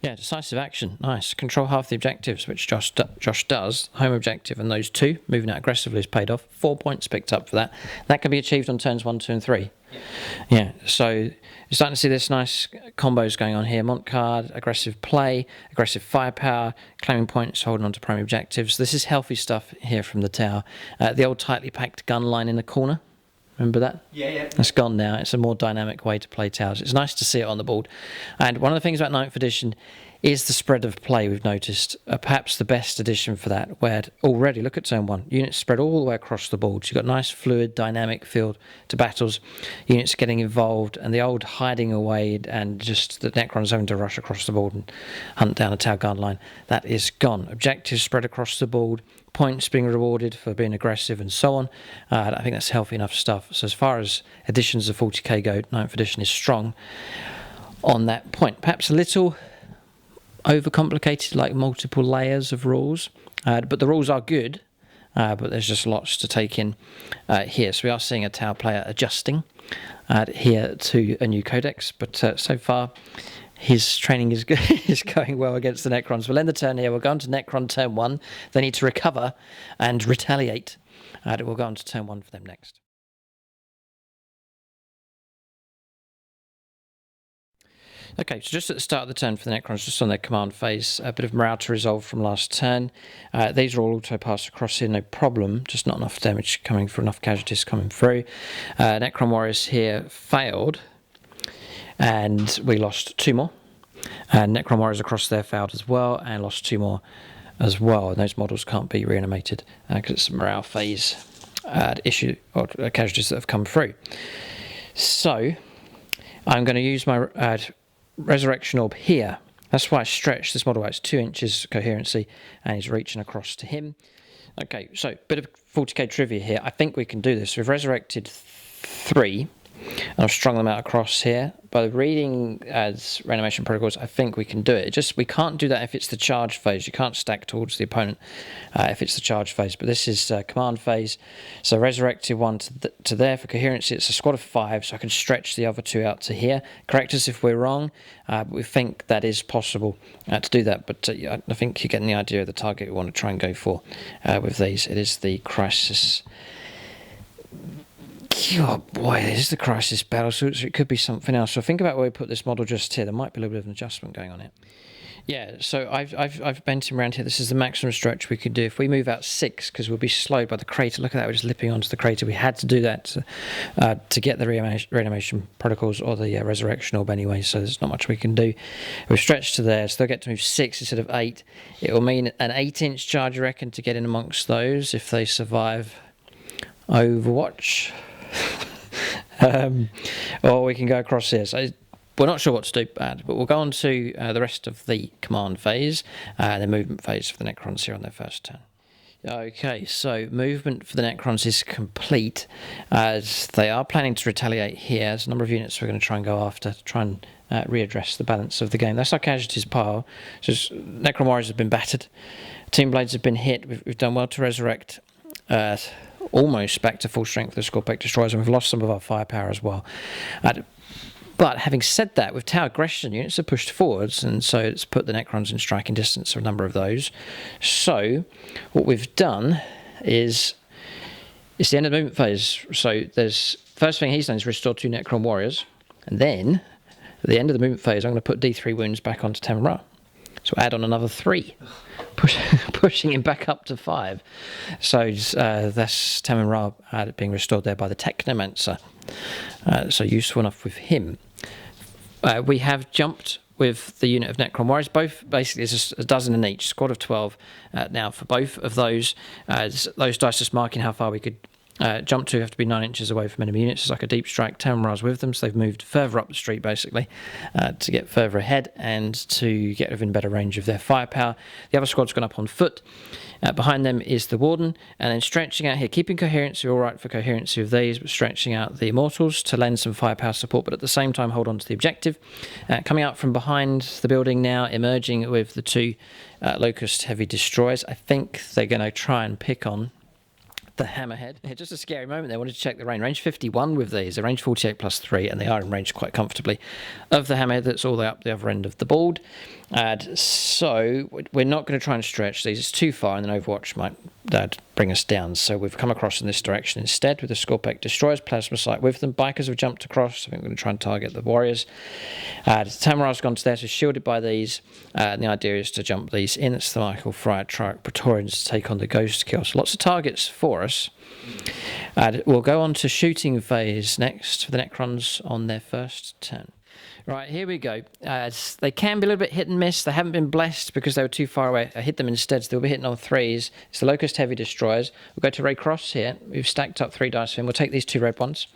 A: Yeah, decisive action. Nice. Control half the objectives, which Josh does. Home objective and those 2, moving out aggressively, is paid off. 4 points picked up for that. That can be achieved on turns 1, 2 and 3. Yeah, so you're starting to see this nice combos going on here. Mont card, aggressive play, aggressive firepower, claiming points, holding on to primary objectives. This is healthy stuff here from the tower. The old tightly packed gun line in the corner. Remember that?
B: Yeah.
A: That's gone now. It's a more dynamic way to play towers. It's nice to see it on the board. And one of the things about 9th edition is the spread of play we've noticed. Perhaps the best edition for that, where already, look at turn 1, units spread all the way across the board. So you've got nice, fluid, dynamic field to battles, units getting involved, and the old hiding away and just the Necrons having to rush across the board and hunt down a tower guard line. That is gone. Objectives spread across the board. Points being rewarded for being aggressive and so on. I think that's healthy enough stuff. So as far as editions of 40k go, 9th edition is strong on that point. Perhaps a little overcomplicated, like multiple layers of rules. But the rules are good, but there's just lots to take in here. So we are seeing a tower player adjusting here to a new codex. But so far, his training is going well against the Necrons. We'll end the turn here. We'll go on to Necron turn 1. They need to recover and retaliate. We'll go on to turn 1 for them next. Okay, so just at the start of the turn for the Necrons, just on their command phase, a bit of morale to resolve from last turn. These are all auto-passed across here, no problem, just not enough damage coming through, enough casualties coming through. Necron Warriors here failed, and we lost 2 more. And Necron Warriors across there failed as well, and lost 2 more as well. And those models can't be reanimated because it's a morale phase issue, or casualties that have come through. So I'm going to use my Resurrection Orb here. That's why I stretched this model out. It's 2 inches coherency, and he's reaching across to him. Okay, so bit of 40k trivia here. I think we can do this. We've resurrected 3, and I've strung them out across here. By reading as reanimation protocols, I think we can do it. We can't do that if it's the charge phase. You can't stack towards the opponent if it's the charge phase. But this is command phase. So resurrected 1 to there. For coherency, it's a squad of 5, so I can stretch the other 2 out to here. Correct us if we're wrong. But we think that is possible to do that. But I think you're getting the idea of the target we want to try and go for with these. It is the Crisis. Oh boy, this is the Crisis battle suit, so it could be something else. So think about where we put this model just here. There might be a little bit of an adjustment going on here. Yeah, so I've bent him around here. This is the maximum stretch we could do. If we move out 6, because we'll be slowed by the crater. Look at that, we're just lipping onto the crater. We had to do that to get the reanimation protocols or the resurrection orb anyway, so there's not much we can do. We've stretched to there, so they'll get to move 6 instead of 8. It will mean an 8-inch charge, I reckon, to get in amongst those if they survive Overwatch. Or we can go across here. So we're not sure what to do, but we'll go on to the rest of the command phase and the movement phase for the Necrons here on their first turn. Okay, so movement for the Necrons is complete, as they are planning to retaliate here. There's a number of units we're going to try and go after to try and readdress the balance of the game. That's our casualties pile. So Necron Warriors have been battered. Team Blades have been hit. We've done well to resurrect almost back to full strength the Scorpion Destroyers, and we've lost some of our firepower as well. But having said that, with tower aggression, units are pushed forwards, and so it's put the Necrons in striking distance of a number of those. So what we've done is it's the end of the movement phase. So there's first thing he's done is restore 2 Necron Warriors, and then at the end of the movement phase, I'm going to put D3 wounds back onto Tamara. So add on another 3, pushing him back up to 5. So that's Tamara being restored there by the Technomancer. So useful enough with him. We have jumped with the unit of Necron Warriors. Both basically is a dozen in each, squad of 12 now for both of those. Those dice just marking how far we could jump to have to be 9 inches away from enemy units. It's like a deep strike. Tamar's with them, so they've moved further up the street basically to get further ahead and to get within better range of their firepower. The other squad's gone up on foot. Behind them is the Warden, and then stretching out here, keeping coherency all right for coherency of these, but stretching out the Immortals to lend some firepower support, but at the same time hold on to the objective. Coming out from behind the building now, emerging with the 2 Locust Heavy Destroyers. I think they're going to try and pick on the Hammerhead. Yeah, just a scary moment there. I wanted to check the range. Range 51 with these. They're range 48 plus 3, and they are in range quite comfortably of the Hammerhead that's all the way up the other end of the board. So we're not going to try and stretch these. It's too far, and then Overwatch might bring us down. So we've come across in this direction instead with the Scorpion Destroyers, Plasma Sight with them. Bikers have jumped across. I think we're going to try and target the Warriors. Tamar's gone to there, so shielded by these. And the idea is to jump these in. It's the Michael Fryer Praetorians to take on the Ghost Kill. So lots of targets for us. We'll go on to shooting phase next for the Necrons on their first turn. Right, here we go. They can be a little bit hit and miss. They haven't been blessed because they were too far away. I hit them instead, so they'll be hitting on 3s. It's the Locust Heavy Destroyers. We'll go to Ray Cross here. We've stacked up 3 dice for him. We'll take these 2 red ones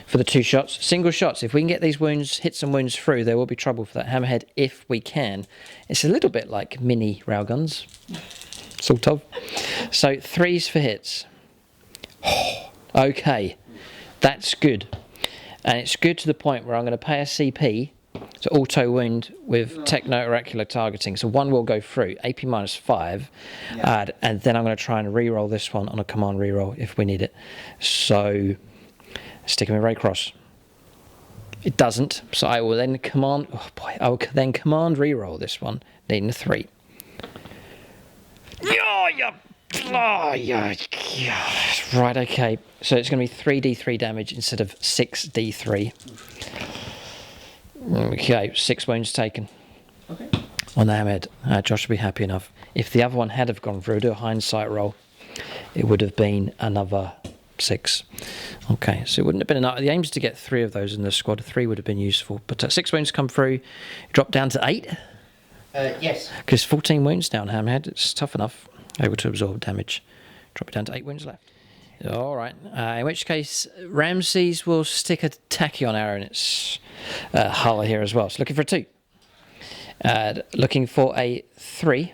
A: for the 2 shots. Single shots. If we can get these wounds, hit some wounds through, there will be trouble for that Hammerhead if we can. It's a little bit like mini railguns, sort of. So 3s for hits. Okay, that's good. And it's good to the point where I'm going to pay a CP to auto wound with techno-oracular targeting. So 1 will go through, AP -5, and then I'm going to try and re-roll this one on a command re-roll if we need it. So stick him in Ray Cross. It doesn't, so I will then command. Oh boy, I will then command re-roll this one, needing a 3. Right, okay. So it's going to be 3d3 damage instead of 6d3. Okay, 6 wounds taken. Okay. On the Hammerhead. Josh will be happy enough. If the other one had have gone through, do a hindsight roll, it would have been another 6. Okay, so it wouldn't have been enough. The aim is to get 3 of those in the squad. 3 would have been useful. But 6 wounds come through. Drop down to 8?
B: Yes.
A: Because 14 wounds down Hammerhead. It's tough enough. Able to absorb damage. Drop it down to 8 wounds left. All right. In which case, Ramses will stick a tachyon arrow in its hull here as well. So looking for a 2. Looking for a 3.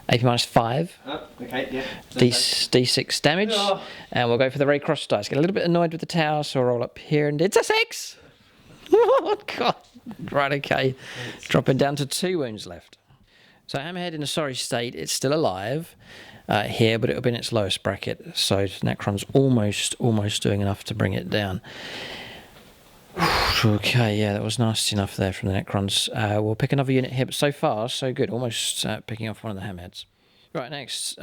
A: AP -5.
B: Oh, okay, yeah.
A: D6 damage. Oh. And we'll go for the Ray Cross dice. Get a little bit annoyed with the tower, so I'll roll up here, and it's a 6! Oh, God. Right, okay. Dropping down to 2 wounds left. So Hammerhead in a sorry state. It's still alive here, but it'll be in its lowest bracket. So Necron's almost doing enough to bring it down. Okay, yeah, that was nasty enough there from the Necrons. We'll pick another unit here, but so far, so good. Almost picking off one of the Hammerheads. Right, next,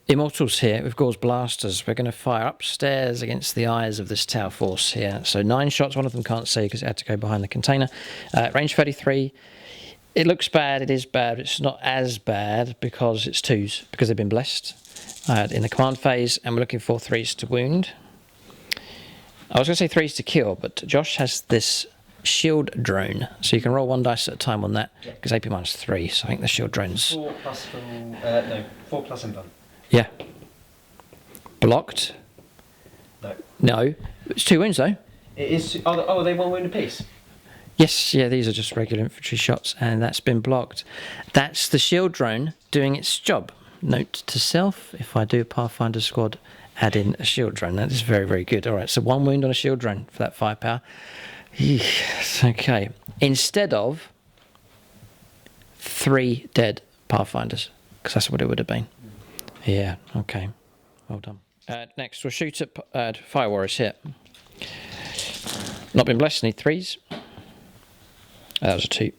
A: Immortals here with Gore's Blasters. We're going to fire upstairs against the eyes of this tower force here. So 9 shots, one of them can't see because it had to go behind the container. Range 33. it looks bad, it is bad, but it's not as bad because it's 2s, because they've been blessed in the command phase, and we're looking for 3s to wound. I was going to say 3s to kill, but Josh has this shield drone, so you can roll 1 dice at a time on that, because AP minus 3, so I think the shield drone's...
B: 4 plus invuln.
A: Yeah. Blocked. No. It's 2 wounds though.
B: It is. Oh, are they 1 wound apiece?
A: Yes, yeah, these are just regular infantry shots, and that's been blocked. That's the shield drone doing its job. Note to self, if I do a Pathfinder squad, add in a shield drone. That is very, very good. Alright, so 1 wound on a shield drone for that 5 power. Yes, okay. Instead of 3 dead Pathfinders, because that's what it would have been. Yeah, okay. Well done. Next, we'll shoot at Fire Warriors here. Not been blessed, need 3s. That was a 2.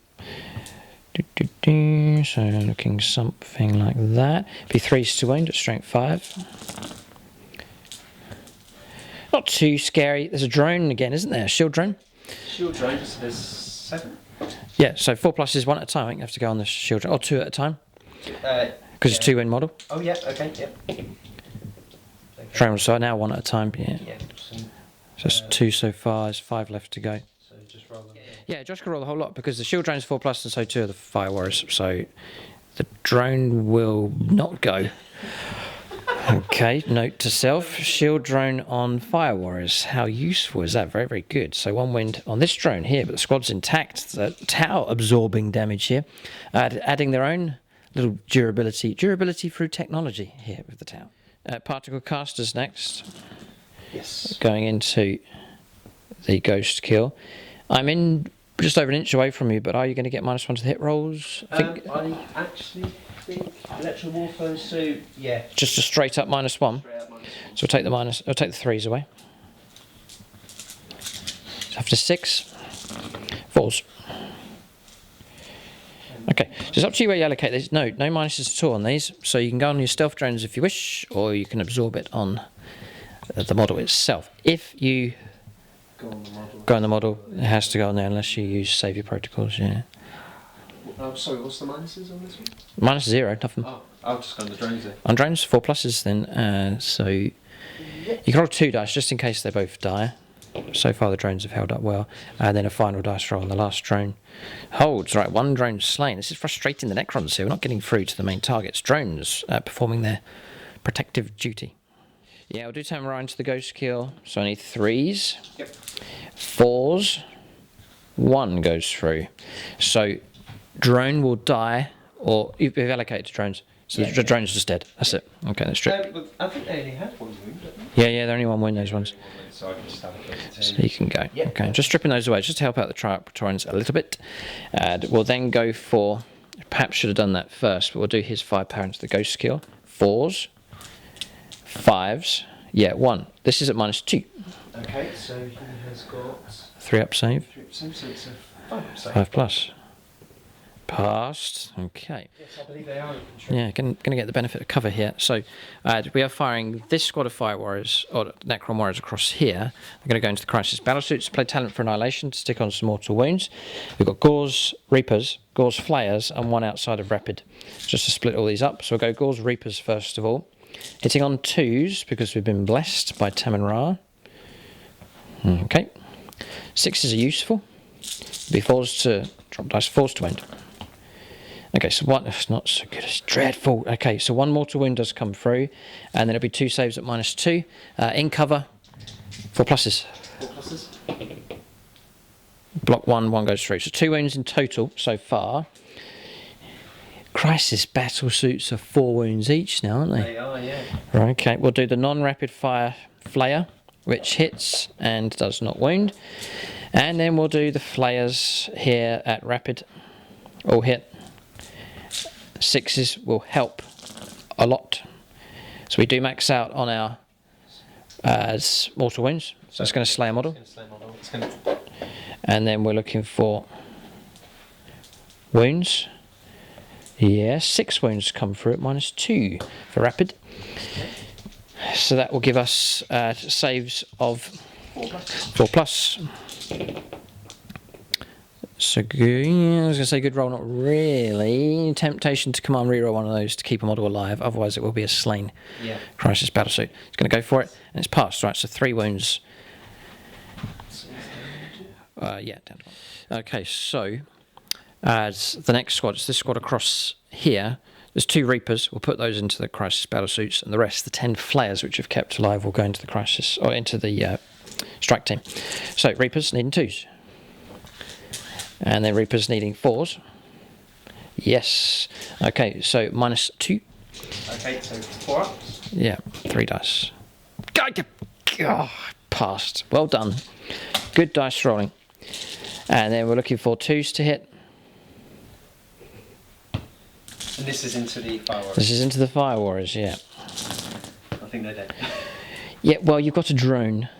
A: So looking something like that. Be 3s to wound at strength 5. Not too scary. There's a drone again, isn't there? A shield drone.
B: Shield drone, so there's 7.
A: Yeah, so 4 pluses 1 at a time. I think you have to go on the shield drone, or 2 at a time. Because it's 2 win model.
B: Oh yeah, okay, yeah.
A: Drone, so now 1 at a time. Yeah.
B: So
A: it's 2 so far. There's 5 left to go.
B: So just roll them.
A: Yeah, Josh can roll the whole lot because the shield drone's 4 plus, and so 2 are the Fire Warriors. So the drone will not go. Okay, note to self, shield drone on Fire Warriors. How useful is that? Very, very good. So 1 wind on this drone here, but the squad's intact. The Tau absorbing damage here. Adding their own little durability through technology here with the Tau. Particle casters next.
B: Yes.
A: Going into the ghost kill. I'm in just over an inch away from you, but are you going to get -1 to the hit rolls?
B: I actually think electro warfare, so yeah.
A: Just a straight up -1.
B: Straight up -1.
A: So we'll take the I'll take the 3s away. So after 6, 4s. Okay, so it's up to you where you allocate these. No minuses at all on these. So you can go on your stealth drones if you wish, or you can absorb it on the model itself. If you go on the model, it has to go on there unless you use save your protocols. Yeah.
B: Sorry, what's the minuses on this one?
A: -0, nothing.
B: Oh, I'll just go on the drones then.
A: On drones, 4 pluses then. So you can roll 2 dice just in case they both die. So far the drones have held up well. And then a final dice roll on the last drone. Holds, right, 1 drone slain. This is frustrating the Necrons here. We're not getting through to the main targets. Drones performing their protective duty. Yeah, we'll do Samurai into the ghost kill. So I need 3s.
B: Yep.
A: 4s. 1 goes through. So drone will die, or you've allocated to drones. So the drone's just dead. That's it. Okay, that's true.
B: But I think they only had 1 wound, don't they?
A: Yeah, they're only 1 wound, those ones.
B: So I can just allocate it to
A: So you can go.
B: Yep.
A: Okay, just stripping those away, just to help out the Praetorians a little bit. And we'll then go for, perhaps should have done that first, but we'll do his 5 power into the ghost kill. 4s, 5s, yeah, 1. This is at -2.
B: Okay, so he has got
A: 3 up save.
B: 3 up save, so it's a 5 up save.
A: 5 plus. Passed. Okay.
B: Yes, I believe they are infantry.
A: Yeah, going to get the benefit of cover here. So we are firing this squad of Fire Warriors, or Necron Warriors across here. They're going to go into the Crisis Battlesuits, play Talent for Annihilation to stick on some mortal wounds. We've got Gauls, Reapers, Gauls Flayers, and 1 outside of Rapid, just to split all these up. So we'll go Gauls Reapers first of all. Hitting on 2s, because we've been blessed by Tam and Ra. Okay. 6s are useful. Be 4s to drop dice, 4s to end. Okay, so 1, it's not so good, it's dreadful. Okay, so 1 mortal wound does come through, and then it'll be 2 saves at -2. In cover, 4 pluses.
B: 4 pluses.
A: Block 1, 1 goes through. So 2 wounds in total so far. Crisis battle suits are 4 wounds each now, aren't they?
B: They are, yeah.
A: Right, okay, we'll do the non-rapid fire flayer, which hits and does not wound. And then we'll do the flayers here at rapid, all hit. 6s will help a lot. So we do max out on our mortal wounds. So it's going to slay a model. And then we're looking for wounds. Yeah, 6 wounds come through at -2 for rapid. So that will give us saves of 4 plus. So good. Yeah, I was going to say good roll, not really. Temptation to command reroll one of those to keep a model alive, otherwise it will be a slain crisis battlesuit. It's going to go for it, and it's passed. Right, so 3 wounds. Yeah, down to 1. Okay, so as the next squad, it's this squad across here. There's 2 Reapers. We'll put those into the crisis battlesuits, and the rest, the 10 Flayers which have kept alive, will go into the crisis or into the strike team. So Reapers needing 2s. And then Reapers needing 4s. Yes. Okay, so -2.
B: Okay, so 4 ups.
A: Yeah, 3 dice. Oh, passed. Well done. Good dice rolling. And then we're looking for 2s to hit.
B: And this is into the Fire Warriors.
A: This is into the Fire Warriors, yeah.
B: I think they're dead.
A: Yeah, well, you've got a drone.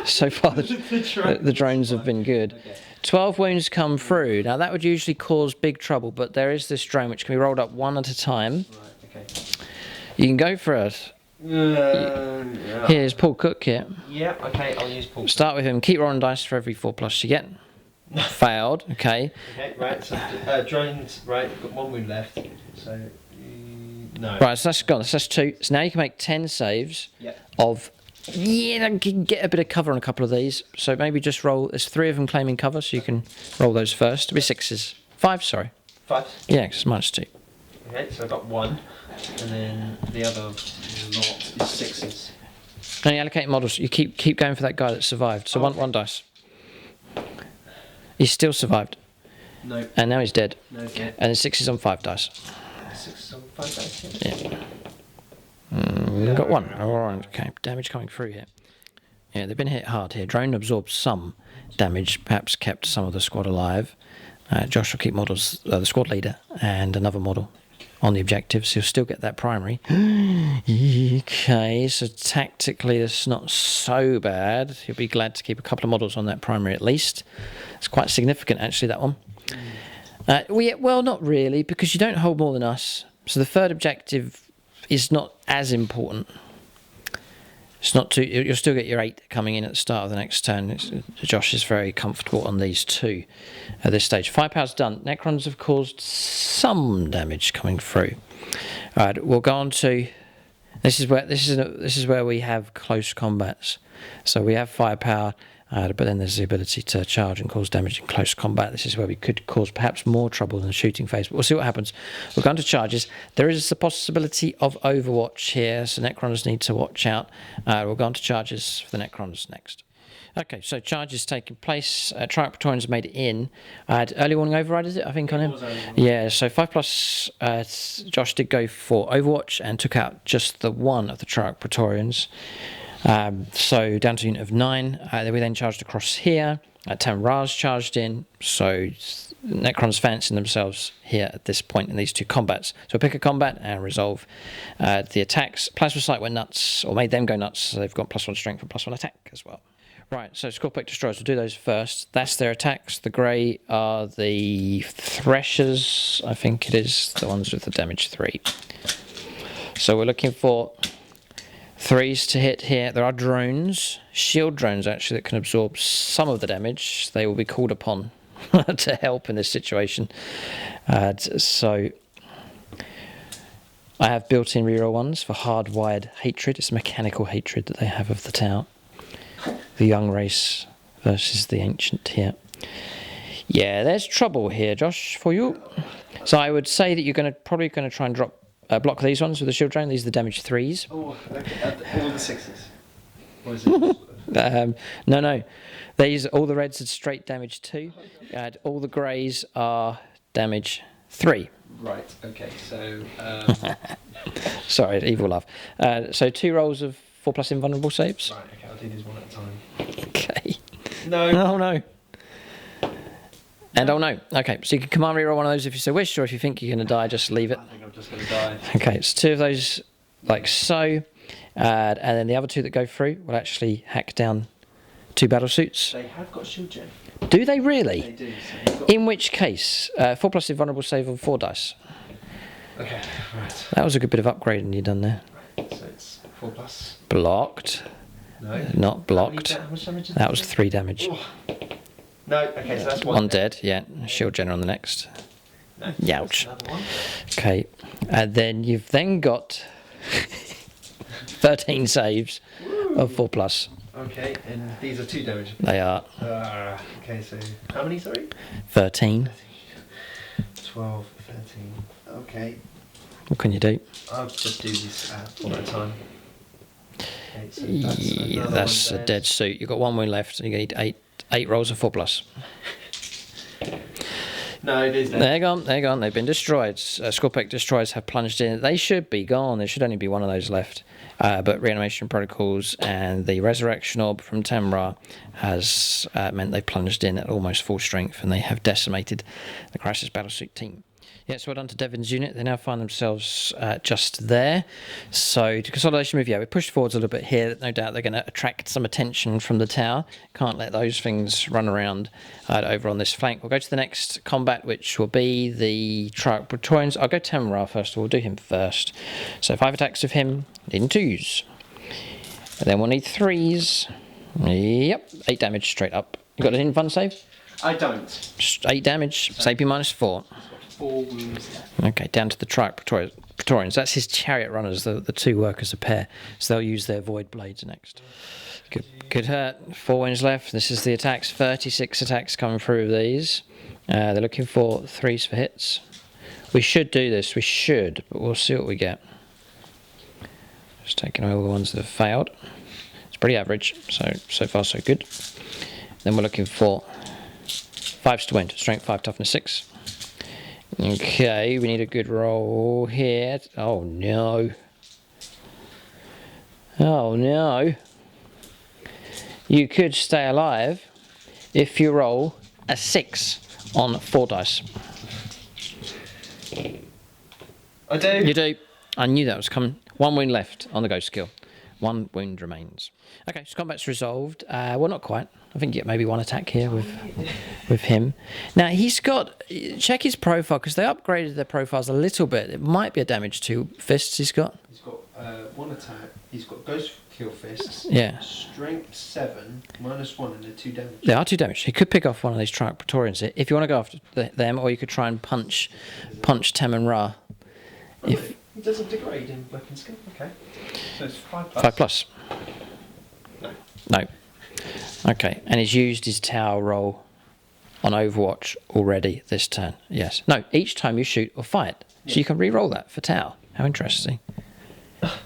A: So far, the drones have been good.
B: Okay.
A: 12 wounds come through. Now, that would usually cause big trouble, but there is this drone which can be rolled up 1 at a time.
B: Right, okay.
A: You can go for it.
B: Yeah.
A: Here's Paul Cook here.
B: Yeah, okay, I'll use Paul.
A: Start with him. Keep rolling dice for every 4+ you get. Failed. Okay.
B: Okay, right, so drones, right, we've got 1 wound left. So, no.
A: Right, so that's gone. So that's 2. So now you can make 10 saves of... Yeah, you can get a bit of cover on a couple of these. So maybe just roll... There's 3 of them claiming cover, so you can roll those first. It'll be 6s. 5, sorry.
B: 5?
A: Yeah, because it's -2.
B: Okay, so I've got 1. And then the other lot is 6s.
A: Now you allocate models. You keep going for that guy that survived. So one dice. He still survived.
B: No.
A: And now he's dead.
B: No, he's dead.
A: And 6 on 5 dice.
B: 6 on 5 dice,
A: Yeah. We've got 1. Alright, okay. Damage coming through here. Yeah, they've been hit hard here. Drone absorbed some damage, perhaps kept some of the squad alive. Josh will keep models, the squad leader, and another model on the objectives. He'll still get that primary. Okay, so tactically it's not so bad. He'll be glad to keep a couple of models on that primary at least. It's quite significant actually, that one. Well, not really, because you don't hold more than us. So the third objective is not as important. It's not too. You'll still get your 8 coming in at the start of the next turn. Josh is very comfortable on these 2 at this stage. Firepower's done. Necrons have caused some damage coming through. All right, we'll go on to. This is where we have close combats. So we have firepower, but then there's the ability to charge and cause damage in close combat. This is where we could cause perhaps more trouble than the shooting phase. But we'll see what happens. We'll go on to charges. There is the possibility of Overwatch here, so Necrons need to watch out. We'll go on to charges for the Necrons next. Okay, so charges taking place. Triumph Praetorians made it in. I had early warning override, is it? I think on him. Yeah, so 5+. Josh did go for Overwatch and took out just the 1 of the Triumph Praetorians. So down to a unit of 9. We then charged across here. 10 Ras charged in. So Necrons fancying themselves here at this point in these 2 combats. So pick a combat and resolve the attacks. Plasma Sight went nuts, or made them go nuts. So they've got +1 strength and +1 attack as well. Right, so Scorpic Destroyers, we'll do those first. That's their attacks. The grey are the Threshers, I think it is, the ones with the damage 3. So we're looking for 3s to hit here. There are drones, shield drones actually, that can absorb some of the damage. They will be called upon to help in this situation. So I have built-in reroll ones for hardwired hatred. It's mechanical hatred that they have of the Tau. The young race versus the ancient here. Yeah, there's trouble here, Josh, for you. So I would say that you're probably going to try and block these ones with the shield drone. These are the damage 3s.
B: Oh, okay. All the 6s. What is it?
A: No. These, all the reds are straight damage 2. All the greys are damage 3.
B: Right, okay, so...
A: Sorry, evil love. So 2 rolls of 4+ invulnerable saves.
B: Right, okay, I'll do these 1 at a time.
A: Okay.
B: No.
A: Oh, no. And oh, no. Okay, so you can command reroll one of those if you so wish, or if you think you're going to die, just leave it.
B: I think I'm just going to die.
A: Okay, it's 2 of those, like so. And then the other 2 that go through will actually hack down 2 battle suits.
B: They have got shield gen.
A: Do they really?
B: They do. So
A: in which case, 4+ invulnerable save on 4 dice.
B: Okay, right.
A: That was a good bit of upgrading you've done there.
B: Right, so it's 4+.
A: Blocked.
B: No.
A: Not blocked.
B: How much damage is
A: that was 3 damage.
B: Oh. No, okay, so that's
A: one dead. Yeah, shield general on the next.
B: No,
A: Youch.
B: another one.
A: Okay, and then you've then got 13 saves of 4+.
B: Okay, and these are 2 damage.
A: They are
B: Okay, so how many, sorry?
A: 13.
B: 12, 13. Okay,
A: What can you do?
B: I'll just do this one at a time. Okay, so
A: That's a dead suit. You've got 1 wound left, and you need 8 rolls of 4+.
B: No, it is.
A: They're gone. They're gone. They've been destroyed. Scorpic destroyers have plunged in. They should be gone. There should only be one of those left. But reanimation protocols and the resurrection orb from Tamra has meant they plunged in at almost full strength, and they have decimated the Crisis Battlesuit team. Yeah, so well done to Devon's unit. They now find themselves just there. So to consolidation move, yeah, we pushed forwards a little bit here. No doubt they're going to attract some attention from the tower. Can't let those things run around over on this flank. We'll go to the next combat, which will be the Triarch Praetorians. I'll go Tamra first. We'll do him first. So 5 attacks of him in 2s. And then we'll need 3s. Yep, 8 damage straight up. You got an invuln save?
B: I don't.
A: 8 damage, save you -4.
B: 4 wounds left.
A: Okay, down to the Triarch Praetorians. That's his chariot runners, the 2 work as a pair. So they'll use their void blades next. Good hurt. 4 wounds left. This is the attacks. 36 attacks coming through with these. They're looking for 3s for hits. We should do this. We should, but we'll see what we get. Just taking away all the ones that have failed. It's pretty average. So far so good. Then we're looking for 5s to win. Strength 5, toughness 6. Okay, we need a good roll here. Oh no. Oh no. You could stay alive if you roll a 6 on 4 dice.
B: I do.
A: You do. I knew that was coming. 1 wound left on the ghost skill. 1 wound remains. Okay, so combat's resolved. Well, not quite. I think you get maybe 1 attack here with him. Now, he's got... Check his profile, because they upgraded their profiles a little bit. It might be a damage 2 fists he's got.
B: He's got 1 attack. He's got ghost kill fists.
A: Yeah.
B: Strength 7, -1, and they're 2 damage.
A: They are 2 damage. He could pick off one of these Triarch Praetorians here, if you want to go after them, or you could try and punch Tem and Ra.
B: If he doesn't degrade in weapon skill. Okay. So it's 5+.
A: 5+. No. Okay, and he's used his tower roll on Overwatch already this turn. Yes. No, each time you shoot or fight. So you can re-roll that for tower. How interesting.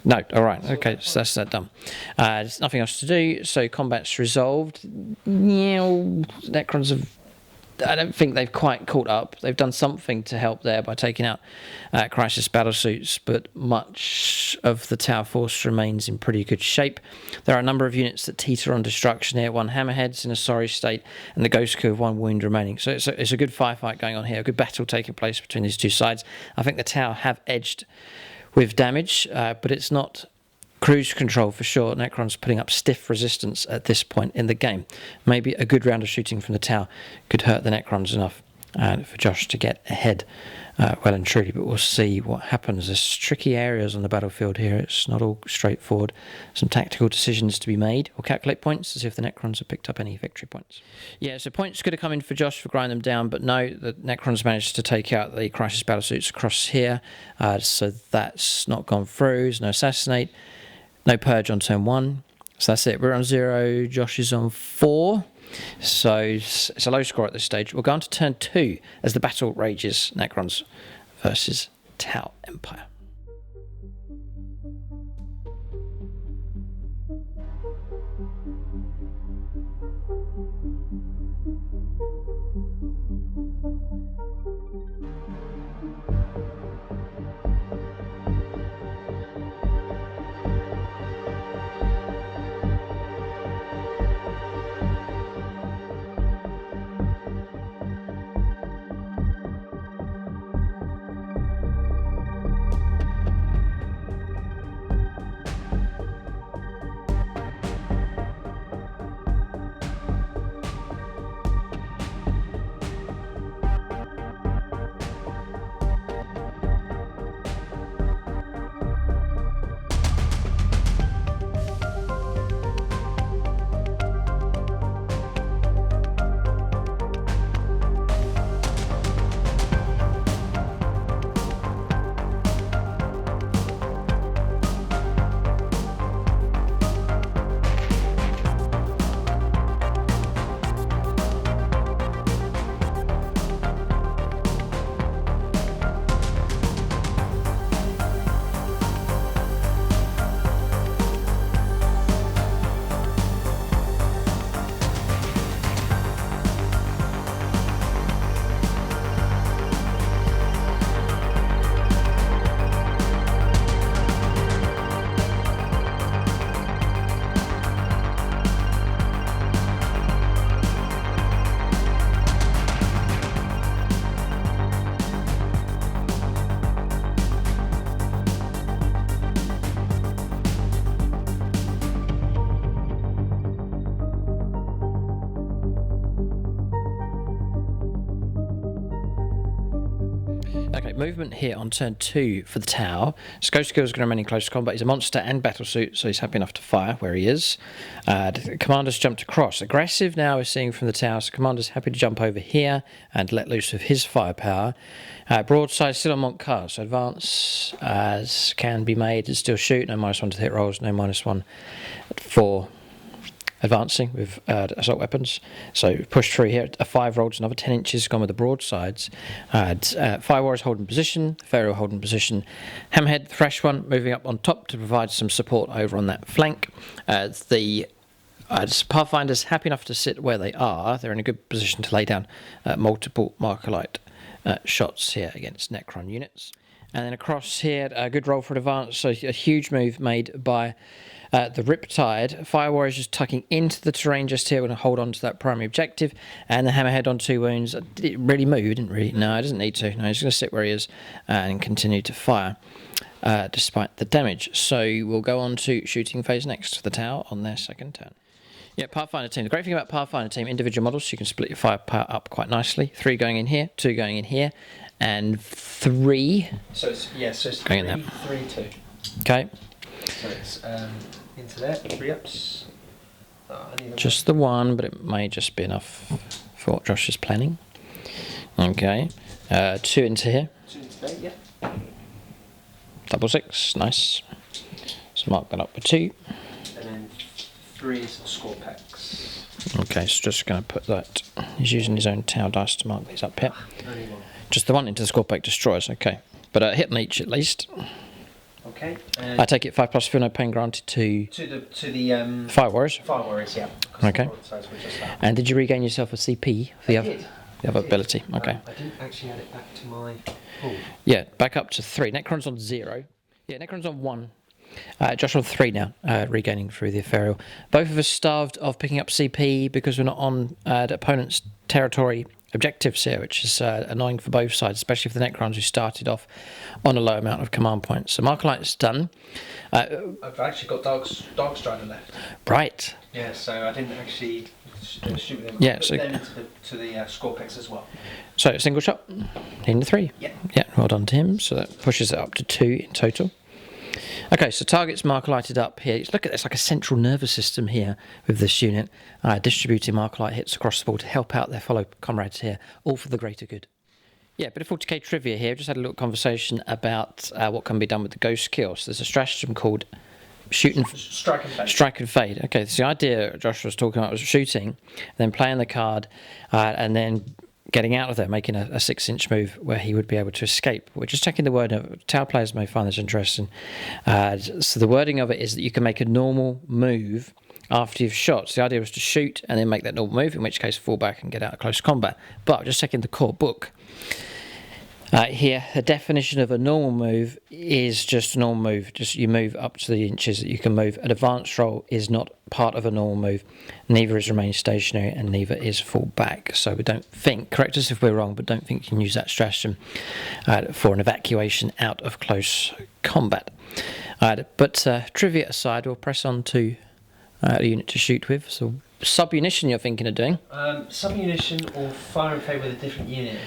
A: No, alright, okay, so that's that done. There's nothing else to do, so combat's resolved. Necrons have... I don't think they've quite caught up. They've done something to help there by taking out Crisis Battlesuits, but much of the tower force remains in pretty good shape. There are a number of units that teeter on destruction here. 1 Hammerhead's in a sorry state, and the Ghost Crew have 1 wound remaining. So it's a good firefight going on here, a good battle taking place between these 2 sides. I think the tower have edged with damage, but it's not cruise control for sure. Necron's putting up stiff resistance at this point in the game. Maybe a good round of shooting from the tower could hurt the Necrons enough for Josh to get ahead well and truly, but we'll see what happens. There's tricky areas on the battlefield here. It's not all straightforward. Some tactical decisions to be made. We'll calculate points to see if the Necrons have picked up any victory points. Yeah, so points could have come in for Josh for grinding them down, but no, the Necrons managed to take out the Crisis Battlesuits across here, so that's not gone through. There's no assassinate. No purge on turn 1. So that's it. We're on 0. Josh is on 4. So it's a low score at this stage. We'll go on to turn 2 as the battle rages. Necrons versus Tau Empire. Okay, movement here on turn 2 for the Tau. Ghost Skill is going to remain in close combat. He's a monster and battlesuit, so he's happy enough to fire where he is. The Commander's jumped across. Aggressive now we're seeing from the Tau, so Commander's happy to jump over here and let loose of his firepower. Broadside still on Monk Car, so advance as can be made and still shoot. No -1 to hit rolls, no -1 for advancing with assault weapons. So push through here. A 5 rolled, another 10 inches, gone with the broadsides. Fire Warriors holding position, Pharaoh holding position. Hammerhead, the fresh one, moving up on top to provide some support over on that flank. The Pathfinders happy enough to sit where they are. They're in a good position to lay down multiple Markerlight shots here against Necron units. And then across here, a good roll for advance. So a huge move made by the Riptide. Fire Warriors just tucking into the terrain just here. We're going to hold on to that primary objective. And the Hammerhead on 2 wounds. Did it really move? Didn't really? No, it doesn't need to. No, he's going to sit where he is and continue to fire despite the damage. So we'll go on to shooting phase next for the Tau on their second turn. Yeah, Pathfinder team. The great thing about Pathfinder team, individual models, you can split your firepower up quite nicely. 3 going in here, 2 going in here, and 3.
B: So it's
A: going in there.
B: 3, 2.
A: Okay.
B: So it's into there, 3 ups.
A: Just the 1, but it may just be enough for what Josh is planning. Okay. 2 into here.
B: 2 into there, yeah.
A: Double 6, nice. So mark that up with 2.
B: And then 3 is the score packs.
A: Okay, so just going to put that. He's using his own Tau dice to mark these up here.
B: Only 1.
A: Just the 1 into the score pack destroys, okay. But hit on each at least.
B: Okay.
A: I take it 5+ feel no pain granted to
B: the
A: Fire Warriors.
B: Fire Warriors, yeah.
A: Okay. And did you regain yourself a CP for the other ability? Okay.
B: I didn't actually add it back to my pool.
A: Yeah, back up to 3. Necron's on 0. Yeah, Necron's on 1. Josh on 3 now, regaining through the Ethereal. Both of us starved of picking up CP because we're not on the opponent's territory objectives here, which is annoying for both sides, especially for the Necrons who started off on a low amount of command points. So Markerlight's done.
B: I've actually got Dark Strider left.
A: Right.
B: Yeah, so I didn't actually shoot them.
A: Yeah,
B: Put
A: so
B: them into the score picks as well.
A: So a single shot into 3.
B: Yeah.
A: Yeah, well done to him. So that pushes it up to 2 in total. Okay, so targets Markerlighted up here. Look at this, like a central nervous system here with this unit, distributing Markerlight hits across the board to help out their fellow comrades here, all for the greater good. Yeah, bit of 40k trivia here. Just had a little conversation about what can be done with the ghost kill. So there's a stratagem called
B: Strike and Fade.
A: Strike and Fade. Okay, so the idea Josh was talking about was shooting, then playing the card, and then getting out of there, making a 6-inch move where he would be able to escape. We're just checking the word of Tau players may find this interesting. So the wording of it is that you can make a normal move after you've shot. So the idea was to shoot and then make that normal move, in which case fall back and get out of close combat. But just checking the core book. Here, the definition of a normal move is just a normal move. Just you move up to the inches that you can move. An advanced roll is not part of a normal move. Neither is remain stationary and neither is fall back. So we don't think, correct us if we're wrong, but don't think you can use that stratagem for an evacuation out of close combat. But trivia aside, we'll press on to a unit to shoot with. So submunition you're thinking of doing?
B: Submunition or Fire and Fade with a different unit.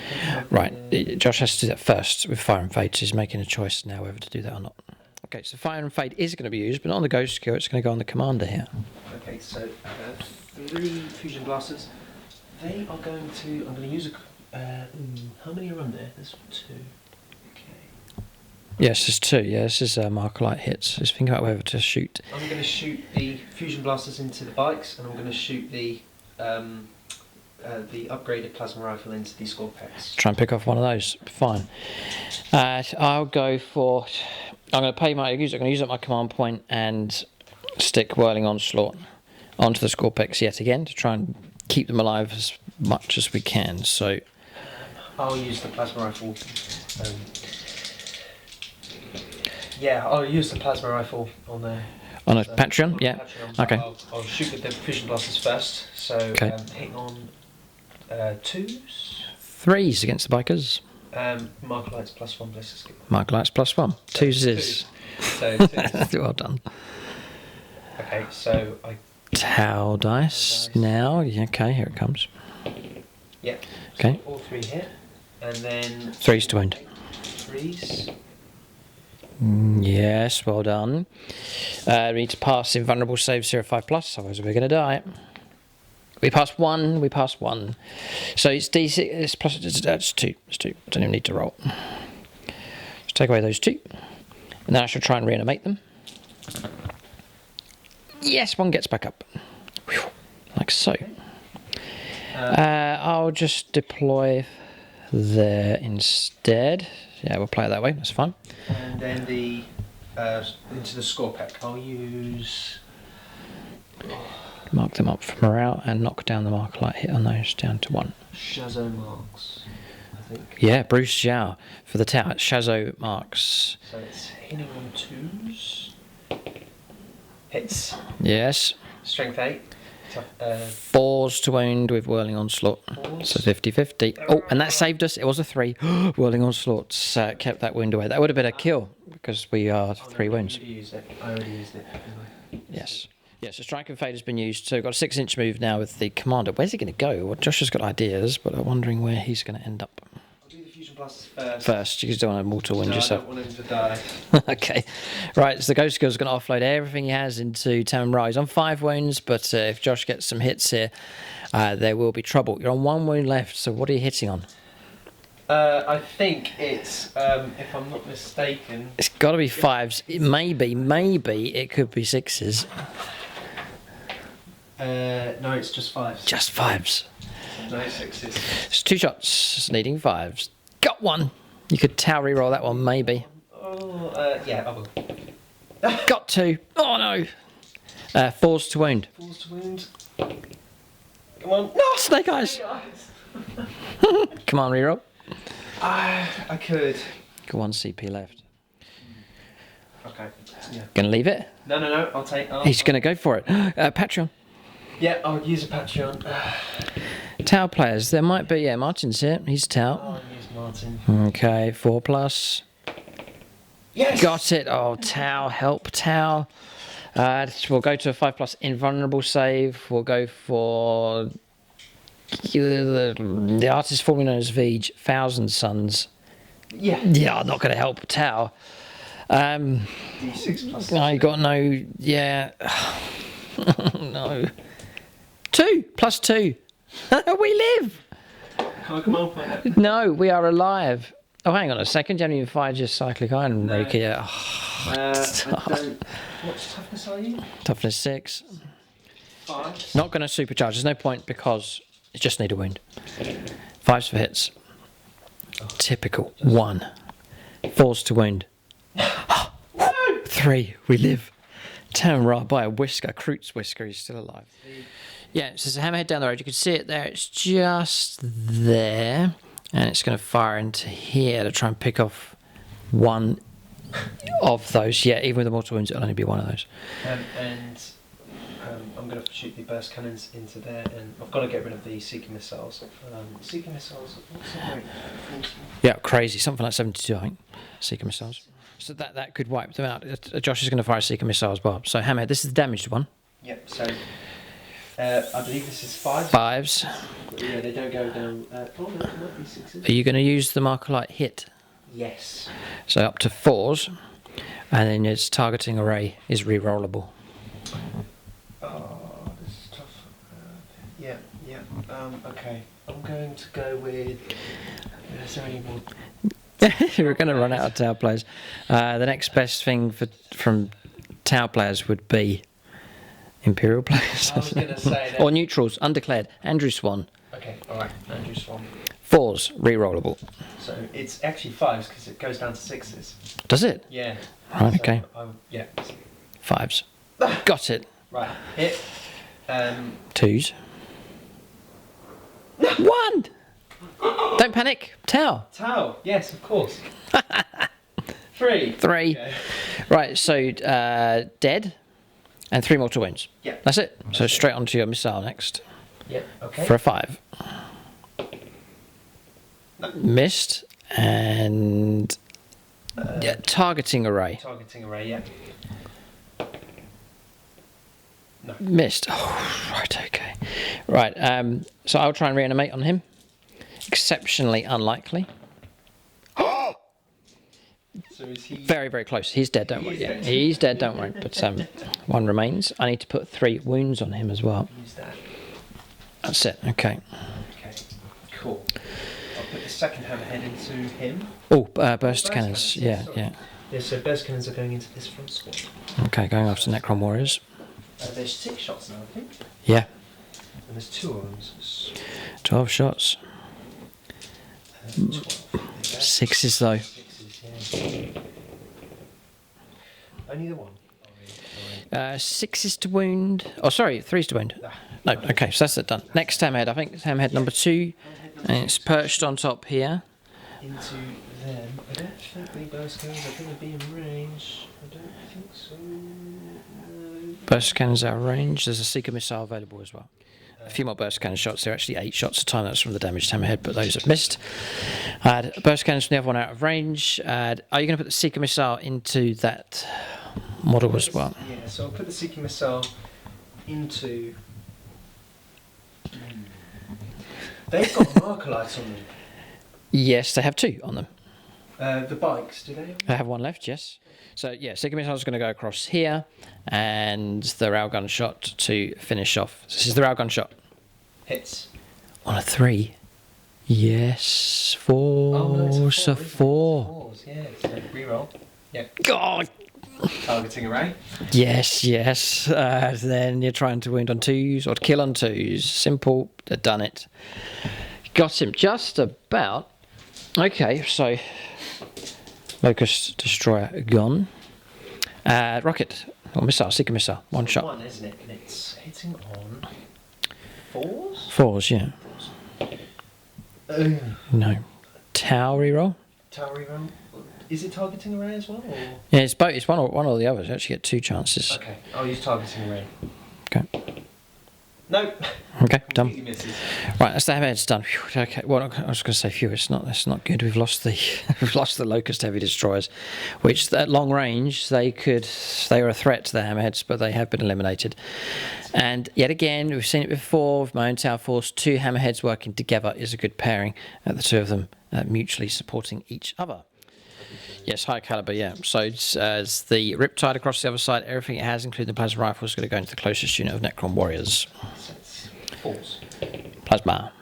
A: Right, Josh has to do that first with Fire and Fade, so he's making a choice now whether to do that or not. Okay, so Fire and Fade is going to be used, but not on the Ghost skill, it's going to go on the Commander here.
B: Okay, so 3 Fusion Blasters. They are going to, I'm going to use how many are on there? There's 2.
A: Yes, there's 2. Yeah, this is Markerlight hits. Just think about whether to shoot.
B: I'm going to shoot the Fusion Blasters into the bikes, and I'm going to shoot the upgraded plasma rifle into the score packs.
A: Try and pick off one of those. Fine. I'll go for. I'm going to pay my. I'm going to use up my command point and stick Whirling Onslaught onto the score packs yet again to try and keep them alive as much as we can. So
B: I'll use the plasma rifle. Yeah, I'll use the plasma rifle on there.
A: On a Patreon? Yeah.
B: Patreon,
A: okay.
B: I'll shoot with the Fusion Blasters first. So hitting on 2s.
A: 3s against the bikers.
B: Markerlight's +1 blessed.
A: Markerlight's +1. 2s is.
B: So 2s.
A: Well done.
B: Okay, so I.
A: Tau dice now. Okay, here it comes.
B: Yeah.
A: Okay.
B: So all 3 hit, and then
A: 3s to wound.
B: Freeze.
A: Yes, well done. We need to pass invulnerable save 05+, otherwise we're going to die. We passed one. So it's D6. It's plus. That's two. It's two. Don't even need to roll. Just take away those two, and then I shall try and reanimate them. Yes, one gets back up. Whew, like so. I'll just deploy there instead. Yeah, we'll play it that way. That's fine.
B: And then the into the score pack, I'll use.
A: Mark them up for morale and knock down the marker light hit on those down to 1.
B: Shazo marks, I think.
A: Yeah, Bruce Zhao for the tower. Shazo marks.
B: So it's hitting on 2s. Hits.
A: Yes.
B: Strength 8.
A: 4s to wound with Whirling Onslaught. So 50-50. Oh, and that saved us. It was a 3. Whirling Onslaught kept that wound away. That would have been a kill because we are 3 wounds.
B: I already used it. Anyway.
A: Yes. Yeah, so Strike and Fade has been used. So we've got a 6-inch move now with the Commander. Where's he going to go? Well, Josh has got ideas, but I'm wondering where he's going to end up.
B: I'll do the Fusion Blasters first.
A: First, you don't want to mortal wound yourself.
B: I don't want him to die.
A: Okay. Right, so the Ghost Skill's going to offload everything he has into Tamron Ra. He's on 5 wounds, but if Josh gets some hits here, there will be trouble. You're on 1 wound left, so what are you hitting on?
B: I think it's, if I'm not mistaken...
A: It's got to be 5s. Maybe it could be 6s.
B: No, it's just 5s.
A: Just 5s.
B: No 6s.
A: It's 2 shots, needing 5s. Got 1. You could tower reroll that one, maybe.
B: Oh, yeah, I will.
A: Got 2. Oh no. 4s to wound.
B: 4s to wound. Come on.
A: No, Snake Eyes. Come on, reroll.
B: I could.
A: Got 1 CP left.
B: Okay. Yeah.
A: Gonna leave it?
B: No. I'll take.
A: He's gonna go for it. Patreon.
B: Yeah, I'll use a Patreon.
A: Tau players. There might be. Yeah, Martin's here. He's Tau.
B: I'll use Martin.
A: Okay, 4+.
B: Yes.
A: Got it. Oh, Tau. Help, Tau. We'll go to a 5+ invulnerable save. We'll go for the artist formerly known as Vij, Thousand Suns.
B: Yeah.
A: Yeah, I'm not going to help Tau.
B: D6 plus.
A: No, you got no. Yeah. No. 2 + 2. We live.
B: Come on.
A: No, we are alive. Oh, hang on a second. You haven't even fired your cyclic iron
B: No.
A: raker yet.
B: I don't. What's toughness are you?
A: Toughness 6.
B: 5.
A: Not going to supercharge. There's no point because you just need a wound. 5s for hits. Typical. 1. 4s to wound. 3. We live. Tamron Ra by a whisker. Kroot's whisker. He's still alive. Yeah, so it's a hammerhead down the road. You can see it there. It's just there. And it's going to fire into here to try and pick off one of those. Yeah, even with the mortal wounds, it'll only be one of those.
B: I'm going to shoot the burst cannons into there, and I've got to get rid of the Seeker missiles. Seeker missiles, what's the rate?
A: Yeah, crazy. Something like 72, I think. Seeker missiles. So that could wipe them out. Josh is going to fire a Seeker missile as well. So, Hammerhead, this is the damaged one.
B: Yep, so I believe this is 5.
A: 5s.
B: Yeah, they don't go down. No, it might be 6s.
A: Are you going to use the marker light hit?
B: Yes.
A: So up to 4s, and then its targeting array is re-rollable.
B: Oh, this is tough. Yeah. Okay. I'm going to go with. Is there any more?
A: We're going to run out of Tau players. The next best thing from Tau players would be Imperial players.
B: I was going to say that.
A: Or neutrals, undeclared. Andrew Swan.
B: Okay, alright, Andrew Swan.
A: 4s, re-rollable.
B: So it's actually 5s because it goes down to 6s.
A: Does it?
B: Yeah.
A: Right,
B: So
A: okay.
B: Yeah.
A: 5s. Got it.
B: Right, hit.
A: 2s. 1! Don't panic. Tau.
B: Tau, yes, of course. 3.
A: 3.
B: Okay.
A: Right, so dead and 3 mortal wounds.
B: Yeah.
A: That's it. So straight onto your missile next.
B: Yep, okay.
A: For a 5.
B: No.
A: Missed and yeah, targeting array.
B: Targeting array, yeah. No.
A: Missed. Oh, right, okay. Right, so I'll try and reanimate on him. Exceptionally unlikely.
B: So is he...
A: Very, very close. He's dead, don't worry. Yeah, he's dead, don't worry. But one remains. I need to put 3 wounds on him as well.
B: Use that.
A: That's it, okay.
B: Okay, cool. I'll put the second hammerhead into him.
A: Oh, burst cannons. Yeah, yeah.
B: Yeah, so burst cannons are going into this front squad.
A: Okay, going after Necron warriors.
B: There's 6 shots now, I think.
A: Yeah.
B: And there's 2 of them. So
A: 12 shots.
B: 12.
A: 6s though.
B: 6s, yeah. Only the one.
A: 6s to wound. Oh, sorry, 3s to wound. No, okay, so that's it done. Next hammerhead, I think it's hammerhead number 2. And it's perched on top here.
B: Into them. I don't think the burst cannons are going to be in range. I don't think so. No.
A: Burst cannons out of range. There's a seeker missile available as well. A few more burst cannon shots. They're actually 8 shots a time. That's from the damaged hammerhead, but those have missed. Burst cannons from the other one out of range. Are you going to put the seeker missile into that model as well?
B: Yeah, so I'll put the seeker missile into... They've got marker lights on them.
A: Yes, they have 2 on them.
B: The bikes, do they?
A: They have 1 left, yes. So, yeah, seeker missile is going to go across here, and the railgun shot to finish off. This is the railgun shot.
B: Hits.
A: On a 3. Yes, 4.
B: Oh, no, it's a 4.
A: So 4.
B: Fours, yeah. So reroll. Yeah.
A: God.
B: Targeting array.
A: Yes, yes. Then you're trying to wound on 2s or to kill on 2s. Simple. They've done it. Got him just about. Okay, so Locust Destroyer gone. Rocket or missile, seeker missile, 1 shot.
B: 1, isn't it? And it's hitting on 4s?
A: 4s, yeah. No. Tower reroll.
B: Tower reroll. Is it targeting array as well? Or?
A: Yeah, it's both. It's one or the other. You actually get 2 chances.
B: Okay, I'll use targeting array.
A: Okay.
B: No.
A: Okay, done.
B: Completely misses.
A: Right, that's the hammerhead's done. Phew, okay. Well, I was going to say, phew. It's not good. We've lost the Locust heavy destroyers, which at long range they were a threat to the hammerheads, but they have been eliminated. And yet again, we've seen it before with my own tower force. 2 hammerheads working together is a good pairing. The 2 of them mutually supporting each other. Yes, high caliber, yeah. So it's the Riptide across the other side. Everything it has, including the plasma rifle, is going to go into the closest unit of Necron warriors.
B: So it's 4s.
A: Plasma.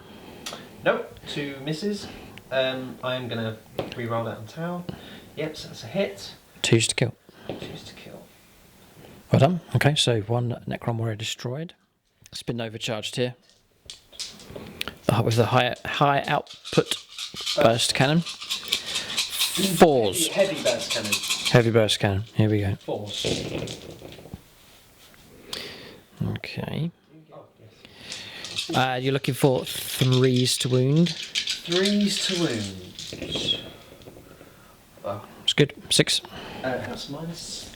B: Nope, 2 misses. I am going to re-roll that on tower. Yep, so that's a hit.
A: 2s to kill.
B: 2s to kill.
A: Well done. Okay, so 1 Necron warrior destroyed. Spin overcharged here. With the high output burst cannon. 4s.
B: Heavy burst cannon.
A: Heavy burst cannon. Here we go.
B: 4s.
A: Okay. You're looking for 3s to wound.
B: 3s to wound. Oh.
A: It's good. 6.
B: That's minus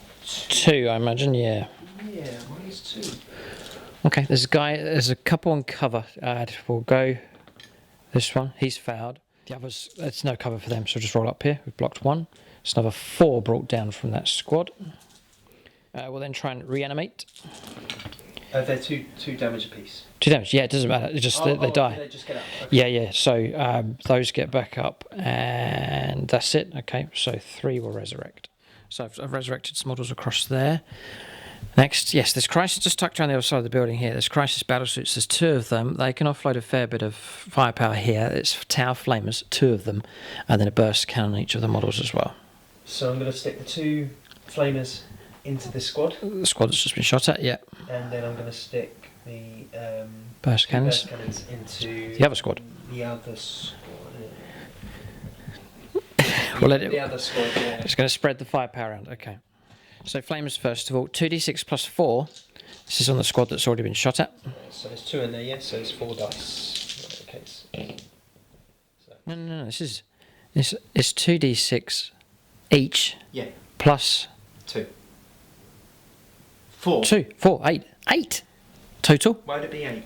A: 2, I imagine. Yeah.
B: Yeah, minus 2.
A: Okay. There's a couple on cover. We'll go this one. He's fouled. The others, it's no cover for them, so just roll up here. We've blocked 1. There's another 4 brought down from that squad. We'll then try and reanimate.
B: They're 2 damage apiece.
A: 2 damage, yeah, it doesn't matter. It's just they die.
B: They just get up. Okay.
A: Yeah. So those get back up, and that's it. Okay, so 3 will resurrect. So I've resurrected some models across there. Next, yes, there's Crisis just tucked around the other side of the building here. There's Crisis battlesuits. There's 2 of them. They can offload a fair bit of firepower here. It's Tower Flamers, 2 of them, and then a burst cannon on each of the models as well.
B: So I'm going to stick the 2 Flamers into this squad.
A: The squad that's just been shot at, yeah.
B: And then I'm going to stick the
A: burst cannons
B: into
A: the other squad.
B: The other squad.
A: We'll
B: The other squad, yeah.
A: It's going to spread the firepower around. Okay. So Flamers first of all, 2d6 plus 4. This is on the squad that's already been shot at.
B: So there's 2 in there, yes. So it's 4 dice. Okay. So.
A: No. This is 2d6 each.
B: Yeah.
A: Plus
B: 2. 4.
A: 2, 4, 8. 8 total.
B: Why would it be 8?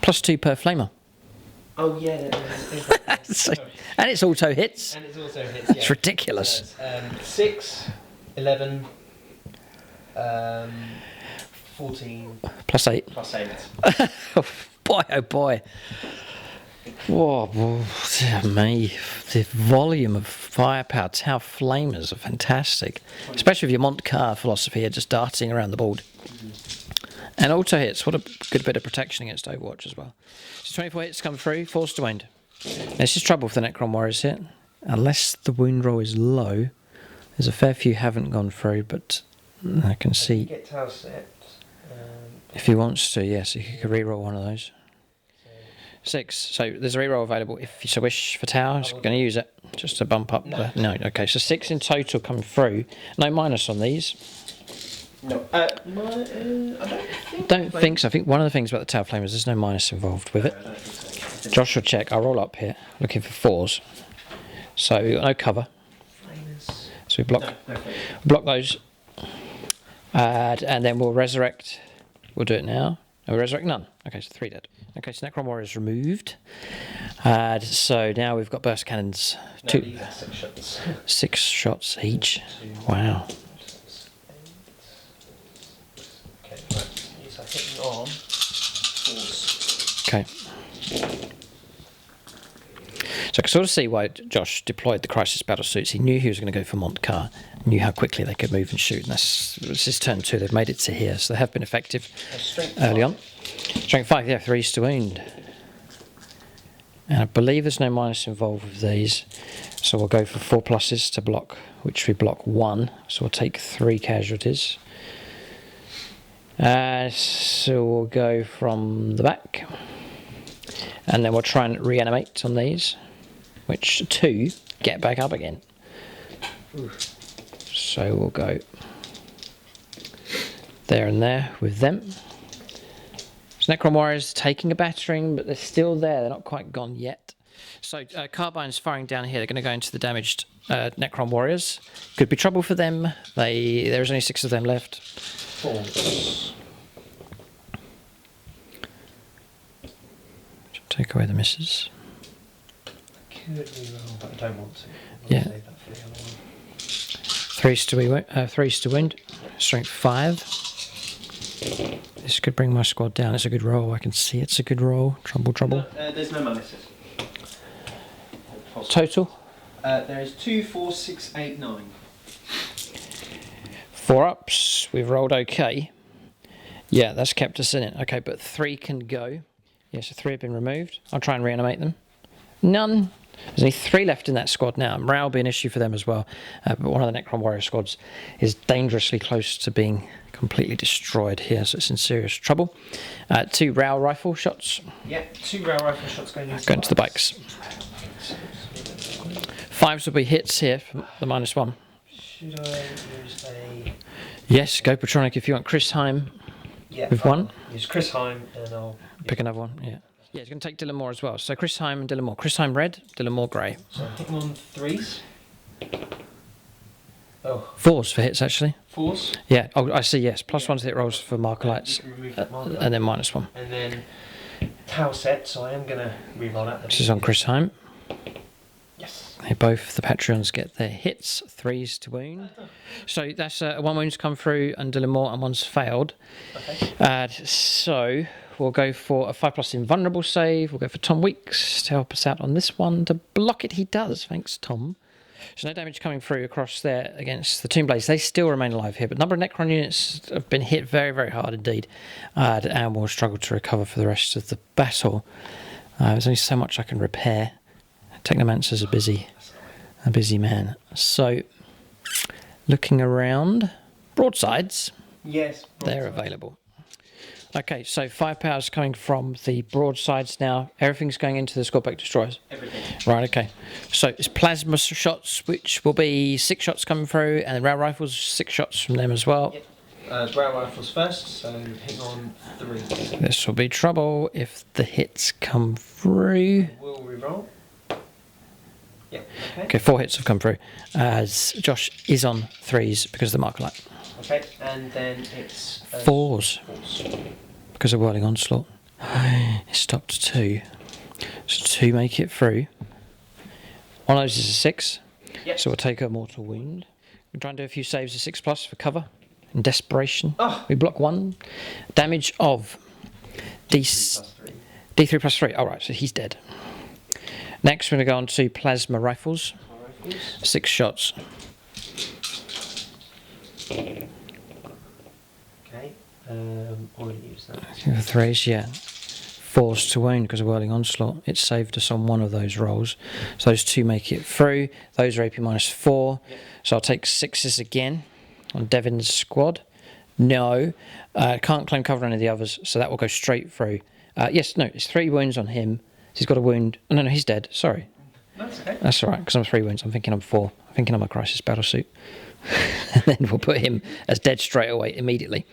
A: Plus 2 per flamer.
B: Oh yeah.
A: So, and it's auto hits.
B: And it's also hits. Yeah.
A: It's ridiculous.
B: So 6, 11, 14.
A: Plus 8.
B: Plus 8.
A: Boy, oh boy. Whoa, dear me. The volume of firepower. Tau flamers are fantastic. Especially with your Montcar philosophy here, just darting around the board. And auto hits. What a good bit of protection against Overwatch as well. So 24 hits come through, forced to wound. This is trouble for the Necron Warriors here. Unless the wound roll is low. There's a fair few haven't gone through, but I can see.
B: Get Tau set.
A: If he wants to, yes, he could re-roll one of those. 6. So there's a reroll available if you so wish for Tau. I'm going to use it just to bump up. No. Okay, so 6 in total coming through. No minus on these.
B: No. I
A: don't think so. I think one of the things about the Tau Flamers, there's no minus involved with it. Josh will check. I'll roll up here looking for 4s. So we've got no cover. So we block those. And then we'll resurrect. We'll do it now. No, we'll resurrect none. Okay, so 3 dead. Okay, so Necron Warriors removed. So now we've got burst cannons.
B: No, these are 6 shots.
A: 6 shots each. Wow.
B: Okay, right. These are hitting on 4s.
A: Okay. So I can sort of see why Josh deployed the crisis battle suits. He knew he was going to go for Montcar, knew how quickly they could move and shoot. And this is turn 2. They've made it to here, so they have been effective early on. Strength 5, yeah, 3s to wound. And I believe there's no minus involved with these. So we'll go for 4 pluses to block, which we block 1. So we'll take 3 casualties. So we'll go from the back. And then we'll try and reanimate on these, which 2 get back up again. So we'll go there and there with them. So Necron Warriors taking a battering, but they're still there. They're not quite gone yet. So Carbine's firing down here. They're going to go into the damaged Necron Warriors. Could be trouble for them. There's only 6 of them left.
B: 4.
A: Take away the misses.
B: I could reroll, but I don't want to.
A: Yeah.
B: Save that for the other one.
A: 3s to wound. Strength 5. This could bring my squad down. It's a good roll. I can see it's a good roll. Trouble.
B: No, there's no minuses.
A: Total?
B: There is 2, 4, 6, 8, 9.
A: 4 ups. We've rolled okay. Yeah, that's kept us in it. Okay, but 3 can go. Yeah, so 3 have been removed. I'll try and reanimate them. None. There's only 3 left in that squad now. Morale will be an issue for them as well. But one of the Necron Warrior squads is dangerously close to being completely destroyed here, so it's in serious trouble. 2 rail rifle shots.
B: Yeah, 2 rail rifle shots going
A: into the bikes. 5s will be hits here for the -1.
B: Should I use a...
A: Yes, go Patronic if you want. Chris Heim with 1.
B: Use Chris Heim and I'll...
A: Pick another one, yeah. Yeah, it's going to take Dylan Moore as well. So Chris Heim and Dylan Moore. Chris Heim red, Dylan Moore grey.
B: So I'm hitting on 3s. Oh.
A: 4s for hits, actually.
B: 4s?
A: Yeah, oh, I see, yes. +1 to hit rolls for marker lights. And then -1.
B: And then Tau set, so I am going to reroll that.
A: This is on Chris Heim.
B: Yes.
A: They both, the Patreons, get their hits, 3s to wound. So that's 1 wound's come through and Dylan Moore and 1's failed.
B: Okay.
A: So we'll go for a 5+ invulnerable save. We'll go for Tom Weeks to help us out on this one. To block it, he does. Thanks, Tom. So no damage coming through across there against the Tomb Blades. They still remain alive here, but a number of Necron units have been hit very, very hard indeed, and will struggle to recover for the rest of the battle. There's only so much I can repair. Technomancer's a busy man. So, looking around, broadsides.
B: Yes.
A: They're available. Okay, so 5 powers coming from the broadsides now. Everything's going into the Scorpion Destroyers.
B: Everything.
A: Right, okay. So it's plasma shots, which will be 6 shots coming through, and the rail rifles, 6 shots from them as well.
B: Yep. Rail rifles first, so hitting on 3.
A: This will be trouble if the hits come through.
B: We'll reroll. Yeah, okay.
A: Okay, 4 hits have come through, as Josh is on 3s because of the marker light.
B: Okay, and then it's...
A: 4s. Because of Whirling Onslaught. It stopped 2. So 2 make it through. One of those is a 6.
B: Yep.
A: So we'll take a mortal wound. We'll try and do a few saves of 6+ for cover. In desperation.
B: Oh.
A: We block 1. Damage of D3+3. Alright, so he's dead. Next, we're going to go on to plasma rifles. 6 shots.
B: Okay. Already used that.
A: 3s, yeah. 4s to wound because of whirling onslaught. It saved us on one of those rolls. So those 2 make it through. Those are AP -4.
B: Yep.
A: So I'll take 6s again on Devin's squad. No, can't claim cover on any of the others, so that will go straight through. Yes, no, it's 3 wounds on him. He's got a wound. Oh, no, he's dead. Sorry.
B: That's okay.
A: That's all right, because I'm 3 wounds. I'm thinking I'm 4. I'm thinking I'm a crisis battle suit. And then we'll put him as dead straight away, immediately.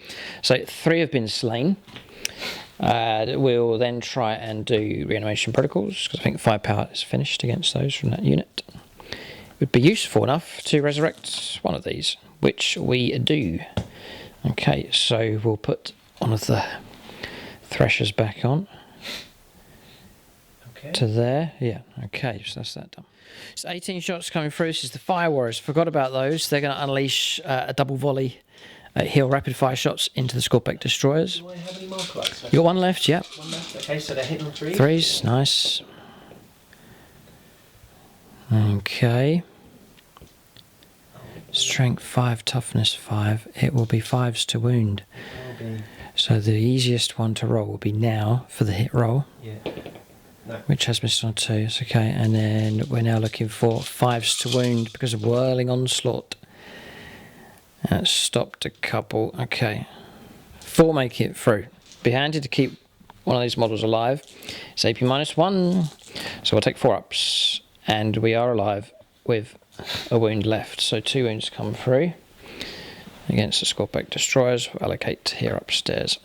A: So 3 have been slain. We'll then try and do reanimation protocols, because I think firepower is finished against those from that unit. It would be useful enough to resurrect one of these, which we do. Okay, so we'll put one of the threshers back on.
B: Okay.
A: To there, yeah, okay, so that's that done. It's 18 shots coming through. This is the Fire Warriors. Forgot about those. They're going to unleash a double volley heal rapid fire shots into the Scorpec destroyers.
B: Do I have any marker lights left?
A: You got 1 left, yeah.
B: 1 left. Okay, so they're hitting on 3.
A: 3s, nice. Okay. Strength 5, toughness 5. It will be 5s to wound.
B: Okay.
A: So the easiest one to roll will be now for the hit roll.
B: Yeah. No.
A: Which has missed on 2s, okay, and then we're now looking for 5s to wound because of whirling onslaught. That stopped a couple, okay. 4 make it through. Be handy to keep one of these models alive. It's AP -1, so we'll take 4 ups, and we are alive with a wound left. So 2 wounds come through against the Scorpec destroyers. We'll allocate here upstairs.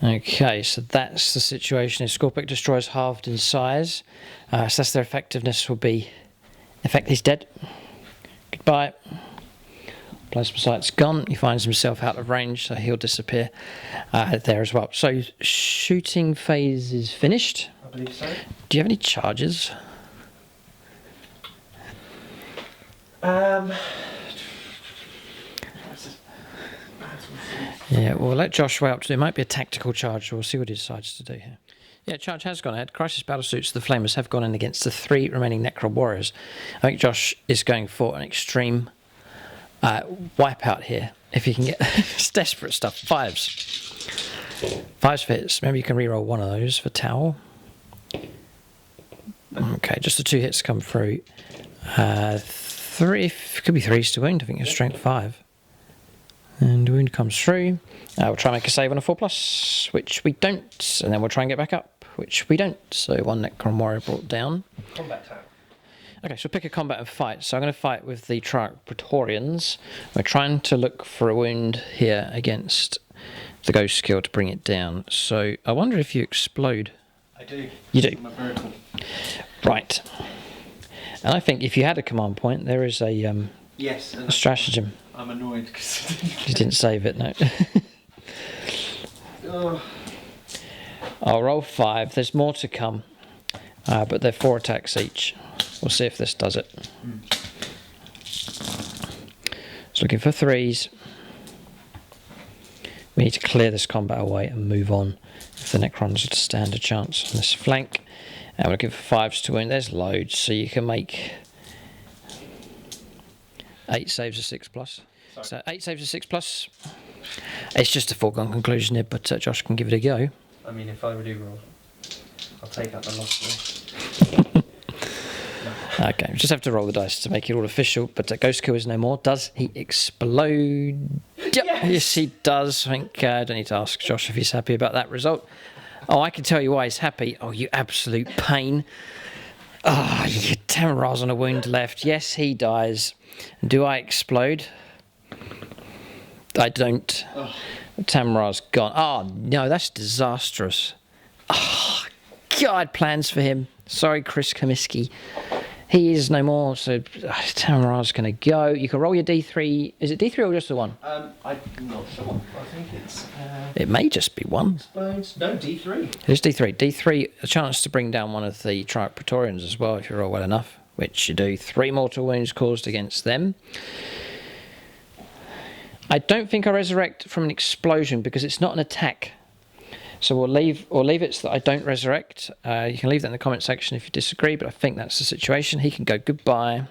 A: Okay, so that's the situation. If Scorpec destroyers halved in size, so that's their effectiveness will be. Effect, he's dead. Goodbye. Plasma sight's gone. He finds himself out of range, so he'll disappear there as well. So shooting phase is finished.
B: I believe so.
A: Do you have any charges? Yeah, we'll let Josh weigh up to do. It might be a tactical charge, so we'll see what he decides to do here. Yeah, charge has gone ahead. Crisis battle suits, the Flamers have gone in against the 3 remaining Necron warriors. I think Josh is going for an extreme wipeout here. If you can get it's desperate stuff. 5s. 5s fits. Maybe you can reroll one of those for towel. Okay, just the 2 hits come through. 3 could be 3s to wound. I think you're strength 5. And the wound comes through. We'll try and make a save on a 4+, which we don't. And then we'll try and get back up, which we don't. So 1 Necron warrior brought down.
B: Combat time.
A: Okay, so pick a combat and fight. So I'm going to fight with the Triarch Praetorians. We're trying to look for a wound here against the Ghost skill to bring it down. So I wonder if you explode.
B: I do.
A: You do?
B: I'm a vertical.
A: Right. And I think if you had a command point, there is a
B: Yes.
A: a stratagem.
B: I'm annoyed because
A: You didn't save it, no.
B: Oh.
A: I'll roll 5. There's more to come, but they're 4 attacks each. We'll see if this does it. It's looking for 3s. We need to clear this combat away and move on if the Necrons are to stand a chance on this flank. And we're looking for 5s to win. There's loads, so you can make 8 saves of 6+. So 8 saves of 6+. It's just a foregone conclusion here, but Josh can give it a go.
B: I mean, if I do roll, I'll take out the loss.
A: Okay, we just have to roll the dice to make it all official, but Ghost Kill is no more. Does he explode? Yep. Yes, he does. I think I don't need to ask Josh if he's happy about that result. Oh, I can tell you why he's happy. Oh, you absolute pain. Ah, oh, Tamaral's on a wound left. Yes, he dies. Do I explode? I don't. Oh. Tamaral's gone. Oh, no, that's disastrous. Oh, God, plans for him. Sorry, Chris Comiskey. He is no more, so Tamaral's going to go. You can roll your D3. Is it D3 or just the 1?
B: I'm not sure. I think it's...
A: It may just be 1.
B: Explodes. No, D3.
A: It is D3. D3, a chance to bring down one of the Triarch Praetorians as well, if you roll well enough, which you do. 3 mortal wounds caused against them. I don't think I resurrect from an explosion because it's not an attack. So we'll leave it so that I don't resurrect. You can leave that in the comment section if you disagree, but I think that's the situation. He can go goodbye.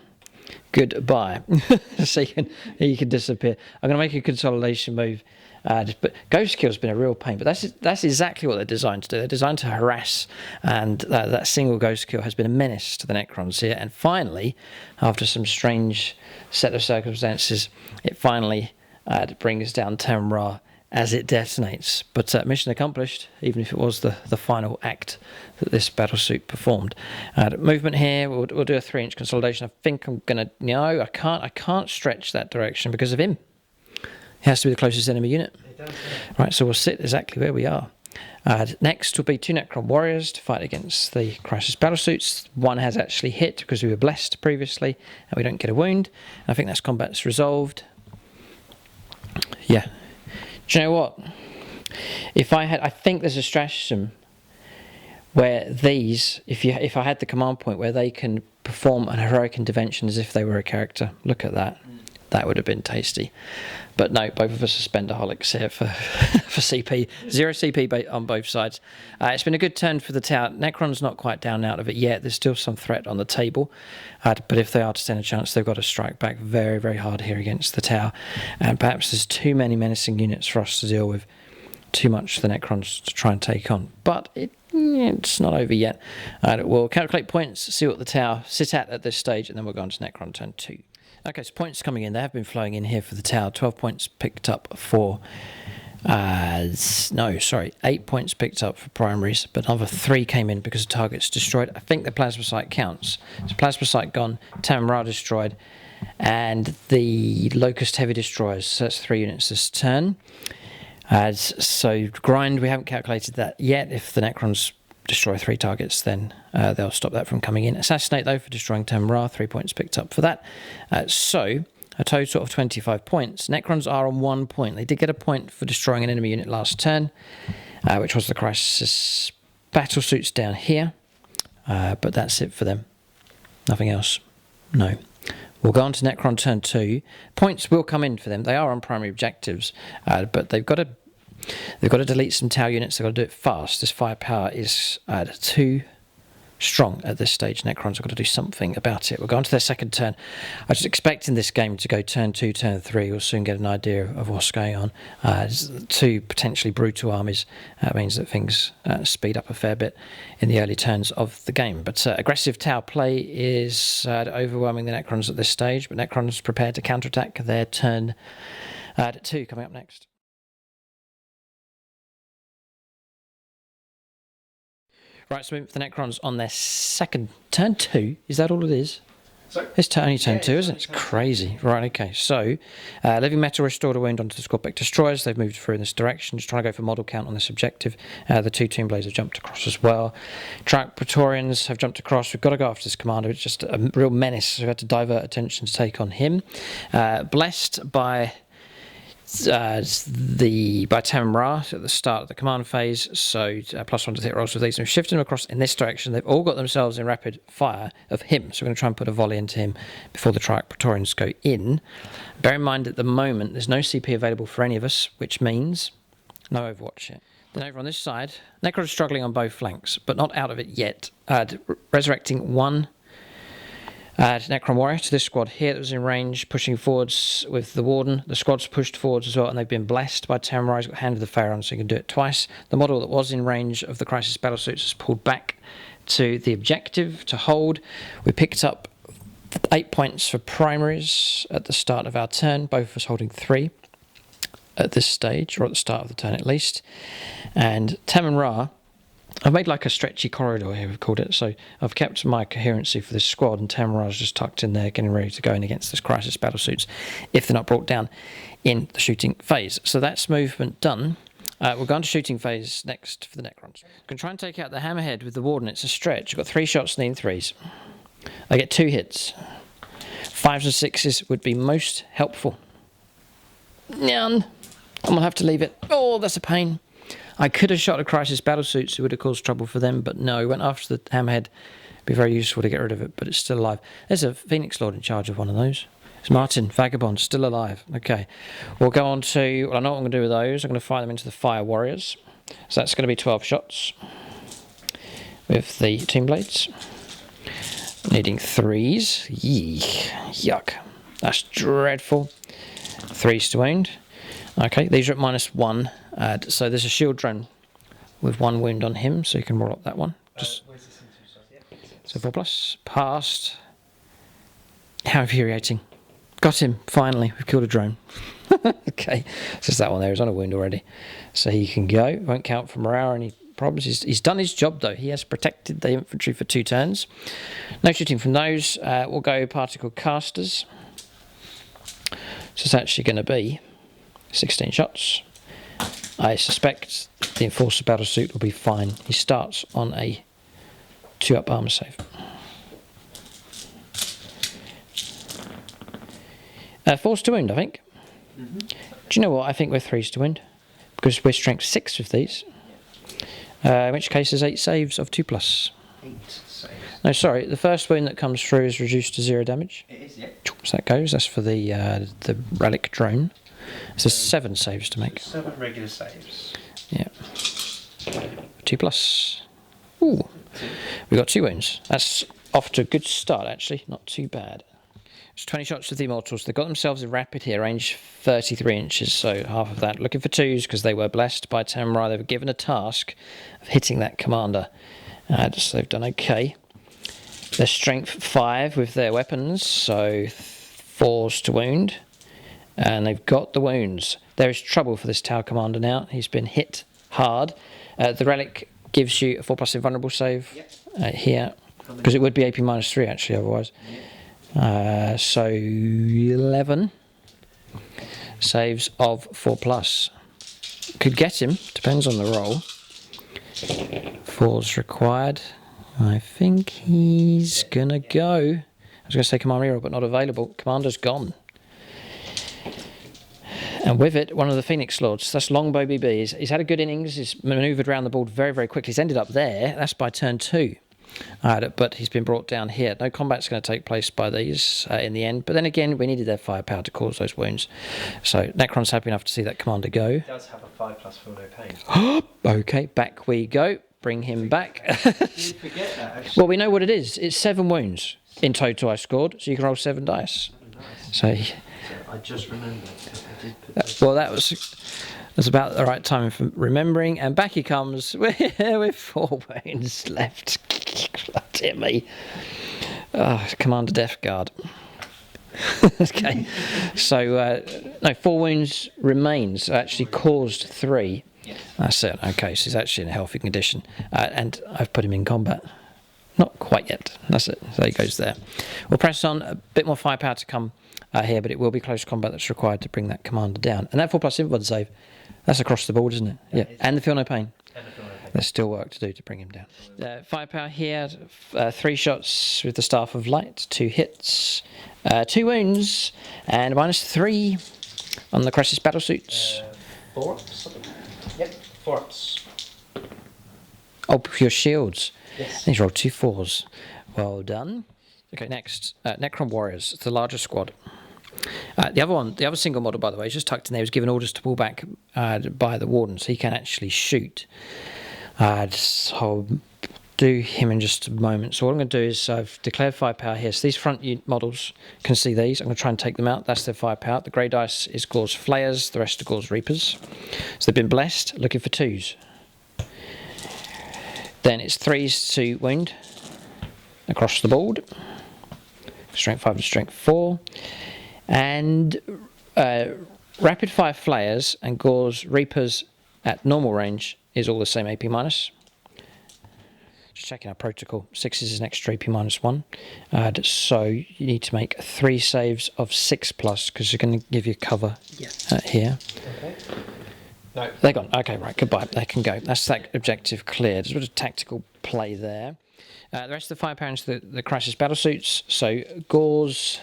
A: Goodbye. So he can disappear. I'm going to make a consolidation move. But Ghost Kill's been a real pain, but that's exactly what they're designed to do. They're designed to harass, and that single Ghost Kill has been a menace to the Necrons here. And finally, after some strange set of circumstances, it finally brings down Tamra as it detonates. But mission accomplished, even if it was the final act that this battlesuit performed. Movement here, we'll do a 3-inch consolidation. I think I'm gonna no, I can't stretch that direction because of him. He has to be the closest enemy unit. Right, so we'll sit exactly where we are. Next will be 2 Necron warriors to fight against the Crisis battlesuits. One has actually hit because we were blessed previously, and we don't get a wound. I think that's combat's resolved. Yeah. Do you know what? I think there's a stratagem where these, if I had the command point where they can perform an heroic intervention as if they were a character. Look at that. That would have been tasty. But no, both of us are spendaholics here for CP. 0 CP on both sides. It's been a good turn for the tower. Necron's not quite down out of it yet. There's still some threat on the table. But if they are to stand a chance, they've got to strike back very, very hard here against the tower. And perhaps there's too many menacing units for us to deal with. Too much for the Necrons to try and take on. But it's not over yet. We'll calculate points, see what the tower sit at this stage, and then we'll go on to Necron turn 2. Okay, so points coming in. They have been flowing in here for the tower. 12 points picked up for... 8 points picked up for primaries, but another 3 came in because the target's destroyed. I think the plasma site counts. So plasma site gone, Tamra destroyed, and the Locust Heavy Destroyers. So that's 3 units this turn. So grind, we haven't calculated that yet. If the Necrons destroy 3 targets, then they'll stop that from coming in. Assassinate, though, for destroying Tamra. 3 points picked up for that. So a total of 25 points. Necrons are on 1 point. They did get a point for destroying an enemy unit last turn, which was the Crisis battlesuits down here. But that's it for them. Nothing else. No. We'll go on to Necron turn 2. Points will come in for them. They are on primary objectives, but they've got to delete some tower units. They've got to do it fast. This firepower is too strong at this stage. Necrons have got to do something about it. We'll go on to their second turn. I was expecting this game to go turn 2, turn 3. We'll soon get an idea of what's going on. 2 potentially brutal armies means that things speed up a fair bit in the early turns of the game. But aggressive tower play is overwhelming the Necrons at this stage, but Necrons prepared to counterattack their turn 2 coming up next. Right, so moving for the Necrons on their second turn 2. Is that all it is?
B: Sorry?
A: It's only turn 2, isn't it? It's crazy. Right, okay. So, Living Metal restored a wound onto the Squadback Destroyers. They've moved through in this direction, just trying to go for model count on this objective. The 2 Tomb Blades have jumped across as well. Track Praetorians have jumped across. We've got to go after this commander. It's just a real menace. So we've had to divert attention to take on him. Blessed by Tamra at the start of the command phase, so +1 to hit rolls with these, and we've shifted them across in this direction. They've all got themselves in rapid fire of him, so we're going to try and put a volley into him before the Triarch Praetorians go in. Bear in mind at the moment there's no CP available for any of us, which means no Overwatch yet. Then over on this side, Necron is struggling on both flanks, but not out of it yet. Resurrecting 1 Necron Warrior to this squad here that was in range, pushing forwards with the Warden. The squad's pushed forwards as well, and they've been blessed by Tamra. He's got Hand of the Pharaoh, so he can do it twice. The model that was in range of the Crisis battlesuits has pulled back to the objective to hold. We picked up 8 points for primaries at the start of our turn, both of us holding 3 at this stage, or at the start of the turn at least. And Tamra, I've made like a stretchy corridor here, we've called it, so I've kept my coherency for this squad, and Tamara's just tucked in there, getting ready to go in against this Crisis battlesuits, if they're not brought down in the shooting phase. So that's movement done. We'll go on to shooting phase next for the Necrons. I'm going to try and take out the Hammerhead with the Warden. It's a stretch. I've got 3 shots needing 3s. I get 2 hits. 5s and 6s would be most helpful. Nyan. I'm going to have to leave it. Oh, that's a pain. I could have shot a Crisis battlesuits, it would have caused trouble for them, but no, we went after the Hammerhead. It'd be very useful to get rid of it, but it's still alive. There's a Phoenix Lord in charge of one of those. It's Martin, Vagabond, still alive. Okay, we'll go on to, well, I know what I'm going to do with those. I'm going to fire them into the Fire Warriors. So that's going to be 12 shots with the Tomb Blades. Needing 3s. Yee, yuck. That's dreadful. 3s to wound. Okay, these are at -1. So there's a shield drone with 1 wound on him, so you can roll up that one. Just so 4+. Passed. How infuriating. Got him, finally. We've killed a drone. Okay, it's just that one there. He's on a wound already. So he can go. Won't count for morale or any problems. He's done his job, though. He has protected the infantry for 2 turns. No shooting from those. We'll go particle casters. So it's actually going to be 16 shots. I suspect the Enforcer Battlesuit will be fine. He starts on a 2-up armor save. Force to wound, I think. Do you know what? I think we're 3s to wound because we're strength 6 with these. In which case, there's 8 saves of 2+.
B: 8 saves.
A: No, sorry. The first wound that comes through is reduced to 0 damage.
B: It is, yeah.
A: So that goes. That's for the relic drone. So 7 saves to make.
B: 7 regular saves.
A: Yeah. 2+. Ooh. We got 2 wounds. That's off to a good start, actually. Not too bad. It's 20 shots with the Immortals. They've got themselves a rapid here, range 33 inches, so half of that. Looking for 2s because they were blessed by Tamurai. They were given a task of hitting that commander. So they've done okay. They're strength 5 with their weapons, so 4s to wound. And they've got the wounds. There is trouble for this tower commander now. He's been hit hard. The relic gives you a 4+ invulnerable save here, because it would be AP -3 actually otherwise. So 11 saves of 4+. Could get him, depends on the roll. 4's required. I think he's gonna go. I was gonna say Command Reroll, but not available. Commander's gone. And with it, one of the Phoenix Lords. That's Longbow BB. He's had a good innings. He's manoeuvred around the board very, very quickly. He's ended up there. That's by turn 2. But he's been brought down here. No combat's going to take place by these in the end. But then again, we needed their firepower to cause those wounds. So Necron's happy enough to see that commander go.
B: He does have a 5+ for no pain.
A: Okay, back we go. Bring him back.
B: You forget that, actually.
A: Well, we know what it is. It's 7 wounds in total I scored. So you can roll 7 dice. So
B: I just remembered.
A: well, that's about the right time for remembering. And back he comes with 4 wounds left. Bloody me. Commander Death Guard. Okay. So, no, 4 wounds remains. So actually caused 3. Yes. That's it. Okay, so he's actually in a healthy condition. And I've put him in combat. Not quite yet. That's it. So he goes there. We'll press on. A bit more firepower to come here, but it will be close combat that's required to bring that commander down. And that 4+ invuln save, that's across the board, isn't it? Yeah. And the Feel No Pain. There's still work to do to bring him down. Firepower here, 3 shots with the Staff of Light, 2 hits, 2 wounds, and -3 on the Crisis Battlesuits.
B: 4 ups? Yep, 4 ups.
A: Oh, pure shields.
B: Yes.
A: He's rolled 2 4s. Well done. Okay, next, Necron Warriors. It's the larger squad. The other single model, by the way, is just tucked in there. He was given orders to pull back by the Warden, so he can actually shoot. So I'll do him in just a moment. So what I'm going to do is I've declared firepower here. So these front models can see these. I'm going to try and take them out. That's their firepower. The grey dice is Gore's Flayers. The rest are Gore's Reapers. So they've been blessed, looking for 2s. Then it's 3s to wound across the board. Strength 5 to strength 4. And rapid fire Flayers and Gore's Reapers at normal range is all the same AP minus. Just checking our protocol. 6 is an extra AP -1. So you need to make 3 saves of 6+, because they're going to give you cover here.
B: Okay. No.
A: They're gone. Okay, right, goodbye. They can go. That's that objective cleared. There's a bit of tactical play there. The rest of the firepower is the Crisis Battlesuits. So Gore's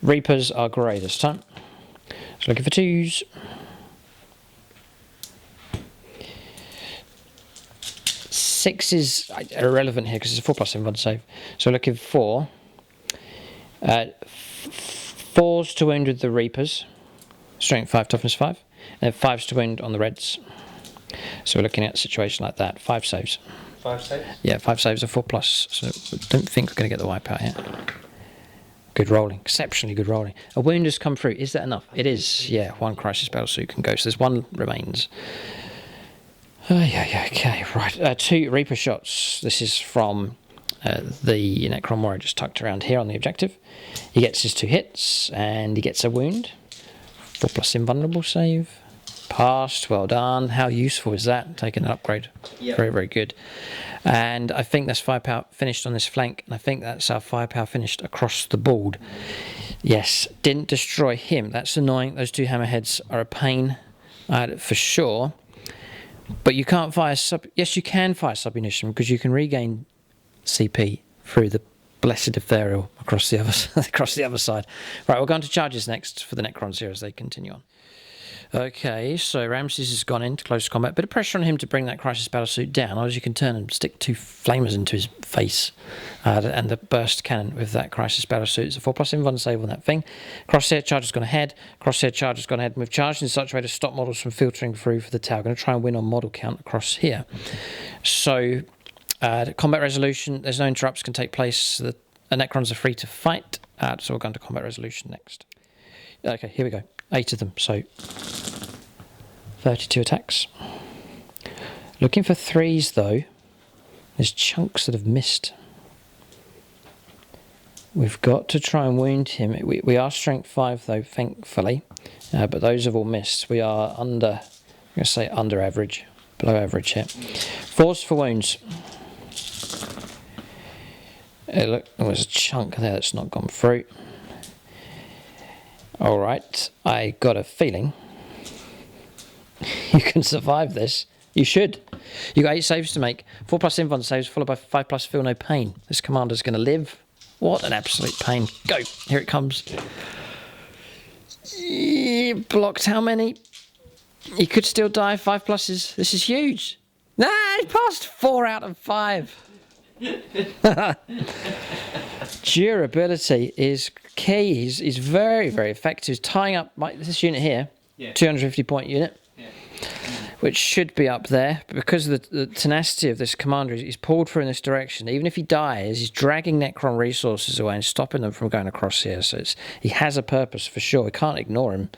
A: Reapers are grey this time. So looking for 2s. Six is irrelevant here because it's a 4+ invuln save. So looking for 4s to wound with the Reapers. Strength 5, toughness 5. And 5s to wound on the Reds. So we're looking at a situation like that. 5 saves.
B: 5 saves?
A: Yeah, 5 saves are 4+. So I don't think we're going to get the wipeout yet. Good rolling. Exceptionally good rolling. A wound has come through. Is that enough? It is. Yeah, 1 crisis battle suit can go. So there's 1 remains. Yeah, okay, right. 2 Reaper shots. This is from the Necron warrior just tucked around here on the objective. He gets his 2 hits and he gets a wound. 4+ invulnerable save. Passed. Well done. How useful is that? Taking an upgrade. Yep. Very, very good. And I think that's firepower finished on this flank, and I think that's our firepower finished across the board. Yes, didn't destroy him. That's annoying. Those 2 hammerheads are a pain for sure. But you can't fire sub. Yes, you can fire submunition because you can regain CP through the blessed ethereal across the other side. Right, we're going to charges next for the Necrons here as they continue on. Okay, so Ramses has gone into close combat. Bit of pressure on him to bring that crisis battle suit down. Otherwise, you can turn and stick 2 flamers into his face, and the burst cannon with that crisis battle suit. It's a 4+ invuln save on that thing. Crosshair charge has gone ahead. Crosshair charge has gone ahead. And we've charged in such a way to stop models from filtering through for the tower. We're going to try and win on model count across here. So, combat resolution. There's no interrupts can take place. The Necrons are free to fight. So we're going to combat resolution next. Okay, here we go. 8 of them. So 32 attacks. Looking for 3s though. There's chunks that have missed. We've got to try and wound him. We are strength 5 though, thankfully. But those have all missed. We are under, I'm going to say under average. Below average here. 4s for wounds. Look, there's a chunk there that's not gone through. Alright, I got a feeling you can survive this. You should. You got 8 saves to make. 4+ invuln saves followed by 5+ feel no pain. This commander's going to live. What an absolute pain. Go. Here it comes. Blocked how many? He could still die. 5+. This is huge. Nah, he passed 4 out of 5. Durability is key. He's very, very effective. He's tying up this unit here, 250 point unit, which should be up there. But because of the tenacity of this commander, he's pulled through in this direction. Even if he dies, he's dragging Necron resources away and stopping them from going across here. So he has a purpose for sure. We can't ignore him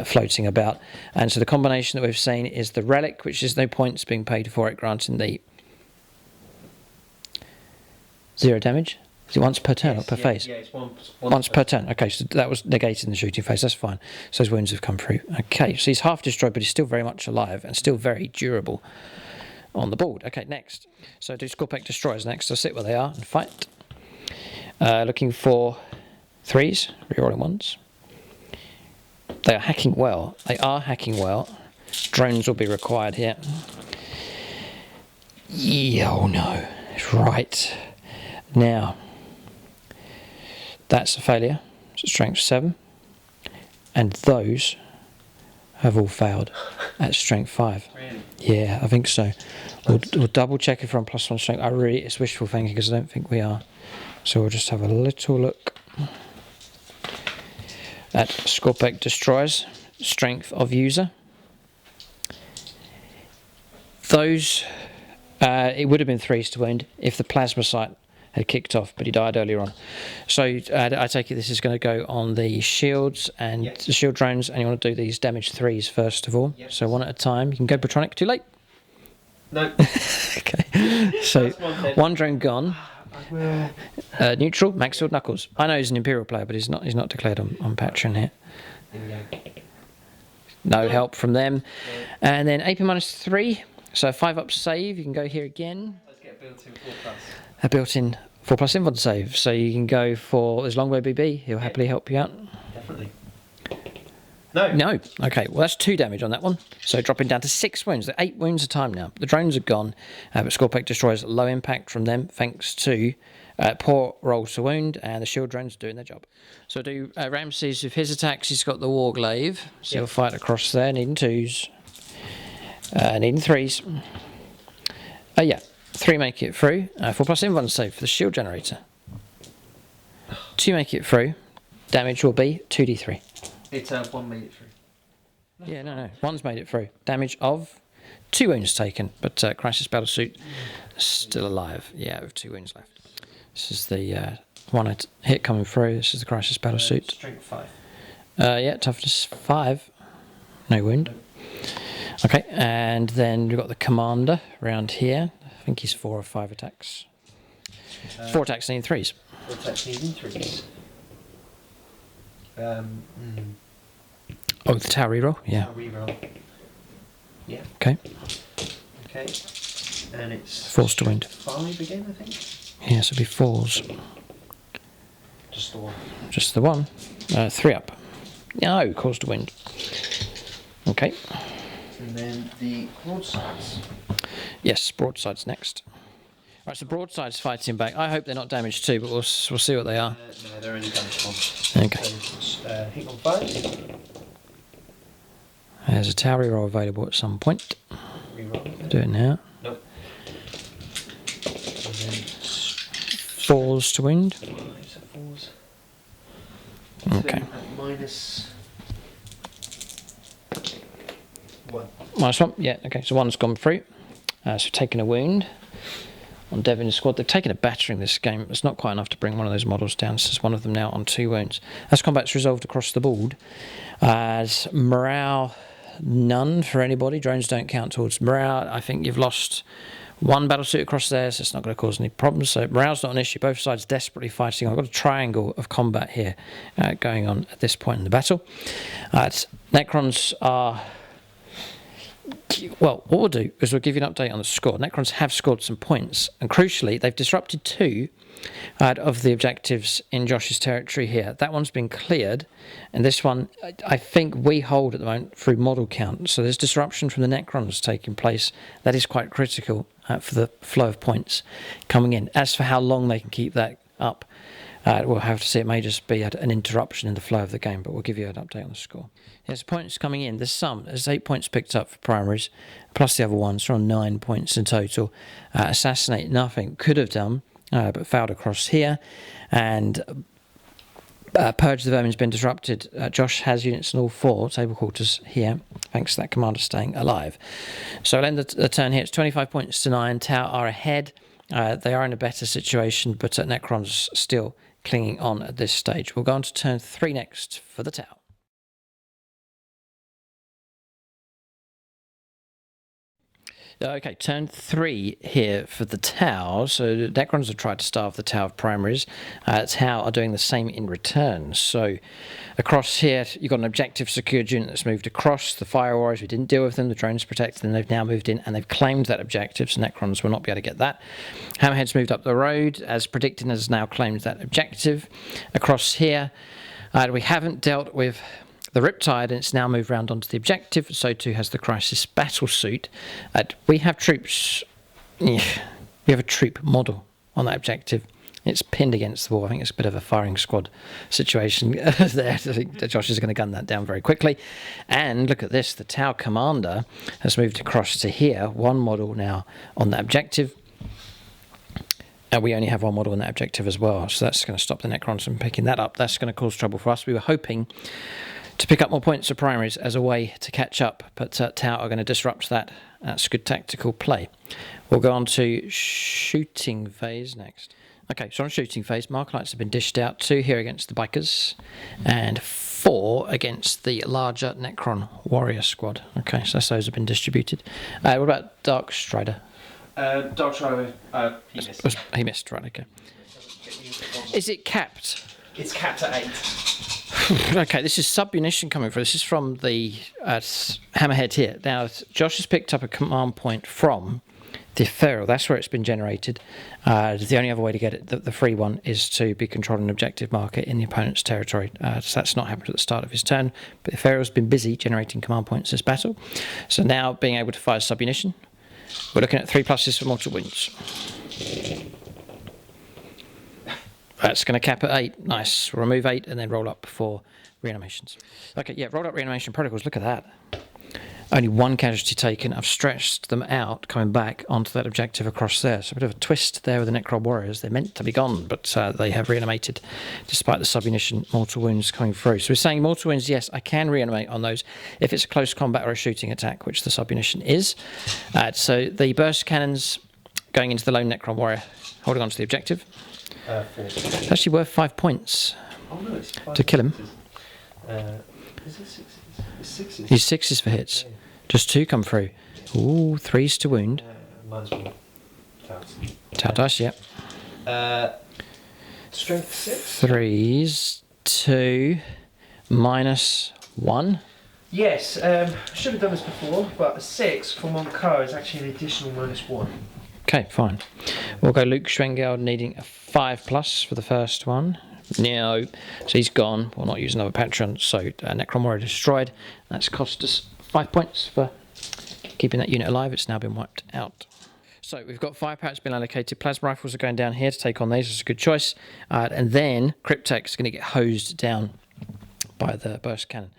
A: floating about. And so the combination that we've seen is the relic, which is no points being paid for it, granting the 0 damage. Is it once per turn or per phase? Yeah, it's once per turn. Okay, so that was negated in the shooting phase. That's fine. So those wounds have come through. Okay, so he's half destroyed, but he's still very much alive and still very durable on the board. Okay, next. So do Scorpec destroyers next. So sit where they are and fight. Looking for 3s, rerolling 1s. They are hacking well. They are hacking well. Drones will be required here. Yeah, oh no. Right. Now, that's a failure. It's a strength 7. And those have all failed at strength 5. Really? Yeah, I think so. We'll double check if we're on +1 strength. It's wishful thinking because I don't think we are. So we'll just have a little look at Scorpec destroyers, strength of user. Those, it would have been 3s to wound if the plasma sight had kicked off, but he died earlier on. So I take it this is going to go on the shields and the shield drones, and you want to do these damage 3s first of all. Yep. So 1 at a time. You can go Patronic. Too late. No. Okay. So 1 drone gone. Neutral. Maxfield Knuckles. I know he's an Imperial player, but he's not declared on Patreon here. No help from them. No. And then AP -3. So 5+ save. You can go here again. Let's get a built-in 4+. A built-in 4+ invuln save. So you can go for his Longbow BB. He'll happily help you out.
B: Definitely.
A: No. Okay, well that's 2 damage on that one. So dropping down to 6 wounds. They're 8 wounds a time now. The drones are gone, but Scorpec destroys low impact from them thanks to poor rolls to wound, and the shield drones are doing their job. So do Ramses with his attacks. He's got the Warglaive, so he'll fight across there, needing 2s, needing 3s. 3 make it through. 4+ invuln save for the shield generator. 2 make it through. Damage will be 2d3.
B: It's 1 made it through.
A: Yeah, no. 1's made it through. Damage of 2 wounds taken, but Crisis Battlesuit still alive. Yeah, with 2 wounds left. This is the one hit coming through. This is the Crisis Battlesuit.
B: Strength 5.
A: Yeah, toughness 5. No wound. Okay, and then we've got the Commander around here. I think he's 4 or 5 attacks. 4 attacks needing 3s.
B: 4 attacks needing 3s.
A: Oh, the tower reroll? Yeah.
B: Tower reroll. Yeah.
A: Okay.
B: Okay. And it's
A: Forced to wound.
B: 5 again, I think.
A: Yeah, so it'll be 4s.
B: Just the one.
A: Just the one. 3 up. No, cause to wound. Okay.
B: And then the broadsides.
A: Yes, broadside's next. Right, so broadside's fighting back. I hope they're not damaged too, but we'll see what they are.
B: No, they're only damaged ones.
A: Okay.
B: So, hit on 5.
A: There's a tower reroll available at some point.
B: Reroll.
A: Do it now.
B: Nope. And then
A: 4s to wound.
B: 4s.
A: Okay.
B: At minus 1.
A: -1. Yeah. Okay. So 1's gone through. So taking a wound on Devin's squad. They've taken a battering this game. It's not quite enough to bring one of those models down. So there's one of them now on 2 wounds. As combat's resolved across the board, as morale none for anybody. Drones don't count towards morale. I think you've lost 1 battlesuit across there, so it's not going to cause any problems. So morale's not an issue. Both sides desperately fighting. I've got a triangle of combat here going on at this point in the battle. Necrons are... Well, what we'll do is we'll give you an update on the score. Necrons have scored some points, and crucially, they've disrupted 2 of the objectives in Josh's territory here. That one's been cleared, and this one, I think we hold at the moment through model count. So there's disruption from the Necrons taking place. That is quite critical for the flow of points coming in. As for how long they can keep that up, we'll have to see. It may just be an interruption in the flow of the game, but we'll give you an update on the score. Yes, points coming in. There's 8 points picked up for primaries, plus the other ones. We're on 9 points in total. Assassinate nothing. Could have done, but failed across here. And Purge the Vermin's been disrupted. Josh has units in all 4 table quarters here, thanks to that commander staying alive. So I'll end the turn here. It's 25 points to 9. Tau are ahead. They are in a better situation, but Necron's still clinging on at this stage. We'll go on to turn 3 next for the Tau. Okay, turn 3 here for the Tau. So Necrons have tried to starve the Tau of primaries. Tau are doing the same in return. So across here, you've got an objective secured unit that's moved across. The Fire Warriors, we didn't deal with them. The drones protected them. They've now moved in and they've claimed that objective. So Necrons will not be able to get that. Hammerhead's moved up the road, as predicted, and has now claimed that objective. Across here, we haven't dealt with the Riptide, and it's now moved round onto the objective. So too has the Crisis Battlesuit. We have troops. We have a troop model on that objective. It's pinned against the wall. I think it's a bit of a firing squad situation there. I think Josh is going to gun that down very quickly. And look at this. The Tau Commander has moved across to here. 1 model now on that objective. And we only have 1 model on that objective as well. So that's going to stop the Necrons from picking that up. That's going to cause trouble for us. We were hoping to pick up more points for primaries as a way to catch up, but Tau are going to disrupt that. That's good tactical play. We'll go on to shooting phase next. Okay, so on shooting phase, Marklights have been dished out. 2 here against the Bikers, and 4 against the larger Necron Warrior Squad. Okay, so those have been distributed. What about Dark Strider?
B: Dark Strider, he missed.
A: He missed, right, okay. Is it capped?
B: It's capped at 8.
A: Okay, this is submunition coming through. This is from the Hammerhead here. Now, Josh has picked up a command point from the Feral. That's where it's been generated. The only other way to get it, the free one, is to be controlling an objective marker in the opponent's territory. So that's not happened at the start of his turn. But the Feral's been busy generating command points this battle. So now, being able to fire submunition, we're looking at 3 pluses for mortal wounds. That's going to cap at 8. Nice. Remove 8 and then roll up for reanimations. Okay, yeah, roll up reanimation protocols. Look at that. Only one casualty taken. I've stretched them out, coming back onto that objective across there. So a bit of a twist there with the Necron Warriors. They're meant to be gone, but they have reanimated despite the submunition mortal wounds coming through. So we're saying mortal wounds, yes, I can reanimate on those if it's a close combat or a shooting attack, which the submunition is. So the burst cannons going into the lone Necron Warrior, holding on to the objective.
B: 4.
A: It's actually worth 5 points to kill him.
B: Is it 6s? It's 6s.
A: He's 6s for hits. Yeah. Just 2 come through. Ooh, 3s to wound.
B: Minus 1.
A: Tau dice, yep.
B: Strength 6?
A: 3s, 2, minus 1.
B: Yes, I should have done this before, but a 6 for Moncar is actually an additional minus 1.
A: Okay, fine. We'll go Luke Schwengeld needing a 5+ for the first one. No, so he's gone. We'll not use another Patron, so Necron Warrior destroyed. That's cost us 5 points for keeping that unit alive. It's now been wiped out. So we've got firepower that's been allocated. Plasma rifles are going down here to take on these. It's a good choice. And then Cryptek is going to get hosed down by the burst cannon.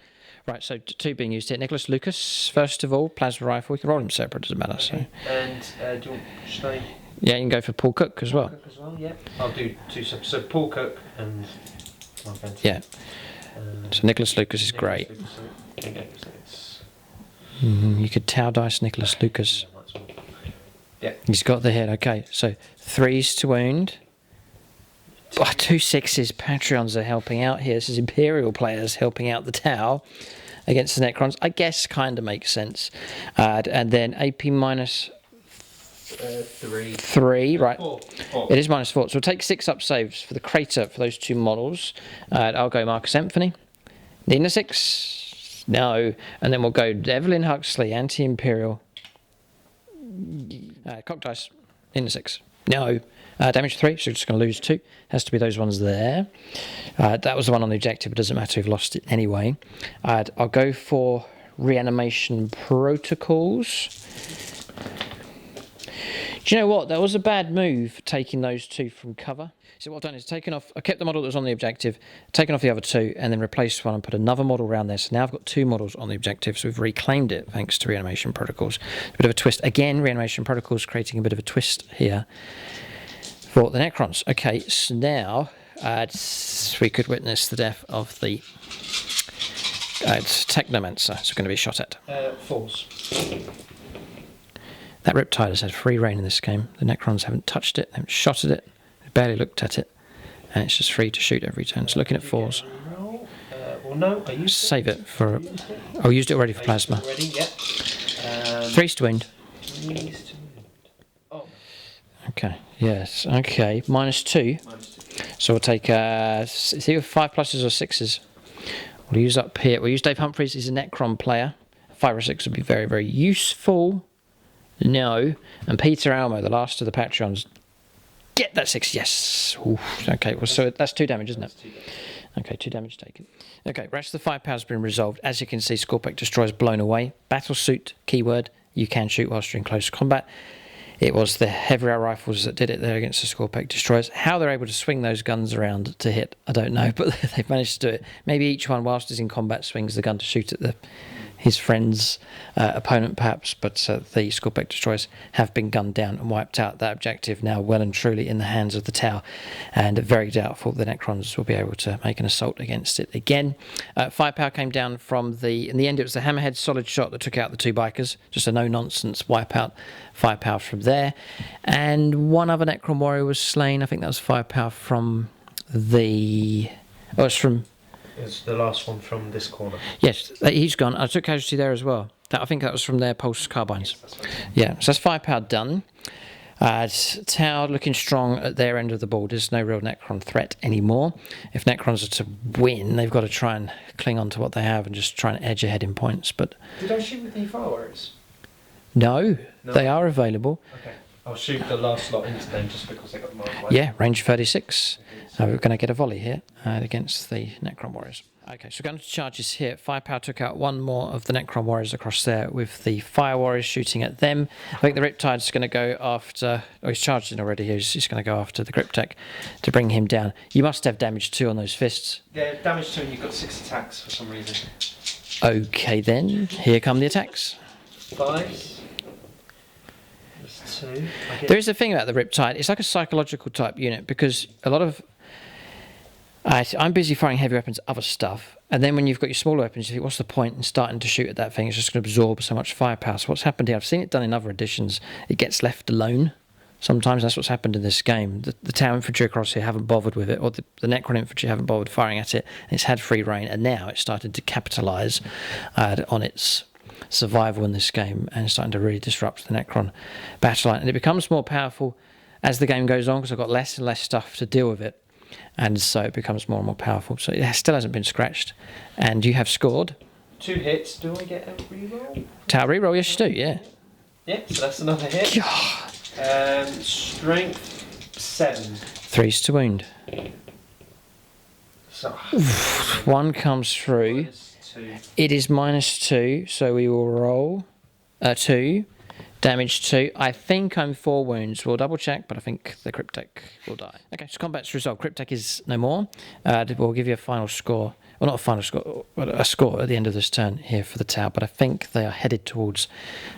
A: Right, so 2 being used here. Nicholas Lucas, first of all, plasma rifle. We can roll them separate, doesn't matter. Okay.
B: So. And do you want, should I...
A: Yeah, you can go for Paul Cook as well.
B: Paul Cook as well, yeah. I'll do 2 subs. So Paul Cook and...
A: Yeah. So Nicholas Lucas is great. You could Tau dice Nicholas Lucas.
B: Yeah.
A: He's got the hit, okay. So 3s to wound. 2 6s. Patreons are helping out here. This is Imperial players helping out the Tau against the Necrons. I guess kind of makes sense. And then AP minus 3, right.
B: 4.
A: It is minus 4. So we'll take 6 up saves for the crater for those 2 models. I'll go Marcus Anthony. Nina 6. No. And then we'll go Evelyn Huxley, anti-Imperial. Cock dice. Nina 6. No. Damage 3, so we're just going to lose 2. Has to be those ones there. That was the one on the objective. It doesn't matter, we've lost it anyway. I'll go for reanimation protocols. Do you know what? That was a bad move, taking those 2 from cover. So what I've done is I kept the model that was on the objective, taken off the other 2, and then replaced one and put another model around there. So now I've got 2 models on the objective, so we've reclaimed it thanks to reanimation protocols. A bit of a twist. Again, reanimation protocols creating a bit of a twist here for the Necrons. Okay, so now we could witness the death of the Technomancer. It's going to be shot at.
B: 4s.
A: That Riptide has had free reign in this game. The Necrons haven't touched it, they haven't shot at it, they barely looked at it, and it's just free to shoot every turn. It's looking at 4s.
B: Well, no, I used
A: Save it for... I used it already for plasma.
B: Already, yeah.
A: 3s to wound.
B: 3s to wound. Oh.
A: Okay, yes, okay. Minus 2. So we'll take... it's either 5 pluses or 6s. We'll use up here. We'll use Dave Humphries. He's a Necron player. 5 or 6 would be very, very useful. No. And Peter Almo, the last of the Patrons. Get that 6. Yes. Oof. Okay, well, so that's 2 damage, isn't it? Okay, 2 damage taken. Okay, rest of the firepower has been resolved. As you can see, Scorpec Destroyer's blown away. Battlesuit, keyword. You can shoot whilst you're in close combat. It was the heavy rail rifles that did it there against the Scorpec Destroyers. How they're able to swing those guns around to hit, I don't know, but they've managed to do it. Maybe each one, whilst he's in combat, swings the gun to shoot at his friend's opponent, perhaps, but the Scorpec Destroyers have been gunned down and wiped out. That objective now well and truly in the hands of the Tau, and very doubtful the Necrons will be able to make an assault against it again. Firepower came down from in the end it was the Hammerhead solid shot that took out the 2 bikers, just a no-nonsense wipeout. Firepower from there, and one other Necron warrior was slain. I think that was firepower from the... Oh, it's from...
B: It's the last one from this corner.
A: Yes, he's gone. I took casualty there as well. I think that was from their pulse carbines.
B: Yes, that's right.
A: Yeah, so that's firepower done. Tau looking strong at their end of the board. There's no real Necron threat anymore. If Necrons are to win, they've got to try and cling on to what they have and just try and edge ahead in points. But
B: did I shoot with the fire warriors?
A: No, they are available.
B: Okay, I'll shoot the last slot into them just because they got the mark.
A: Yeah, range 36. We're going to get a volley here against the Necron warriors. Okay, so going to charges here. Firepower took out 1 more of the Necron warriors across there with the fire warriors shooting at them. I think the Riptide's going to go after... Oh, he's charged in already. He's going to go after the Cryptek to bring him down. You must have damage 2 on those fists.
B: Yeah, damage 2 and you've got 6 attacks for some reason.
A: Okay then, here come the attacks.
B: 5s. There's 2.
A: There is a thing about the Riptide. It's like a psychological type unit because a lot of... I'm busy firing heavy weapons, other stuff, and then when you've got your smaller weapons, you think, what's the point in starting to shoot at that thing? It's just going to absorb so much firepower. So what's happened here, I've seen it done in other editions, it gets left alone. Sometimes that's what's happened in this game. The tower infantry across here haven't bothered with it, or the Necron infantry haven't bothered firing at it, and it's had free reign, and now it's started to capitalise on its survival in this game, and it's starting to really disrupt the Necron battle line. And it becomes more powerful as the game goes on, because I've got less and less stuff to deal with it. And so it becomes more and more powerful. So it still hasn't been scratched. And you have scored
B: 2 hits. Do I get a reroll?
A: Tower reroll, yes you do, yeah.
B: Yeah, so that's another hit. Strength 7.
A: 3s to wound.
B: So
A: 1 comes through.
B: -2.
A: It is -2, so we will roll 2. Damage 2. I think I'm 4 wounds. We'll double check, but I think the Cryptek will die. Okay, so combat's resolved. Cryptek is no more. We'll give you a final score. Well, not a final score, but a score at the end of this turn here for the tower. But I think they are headed towards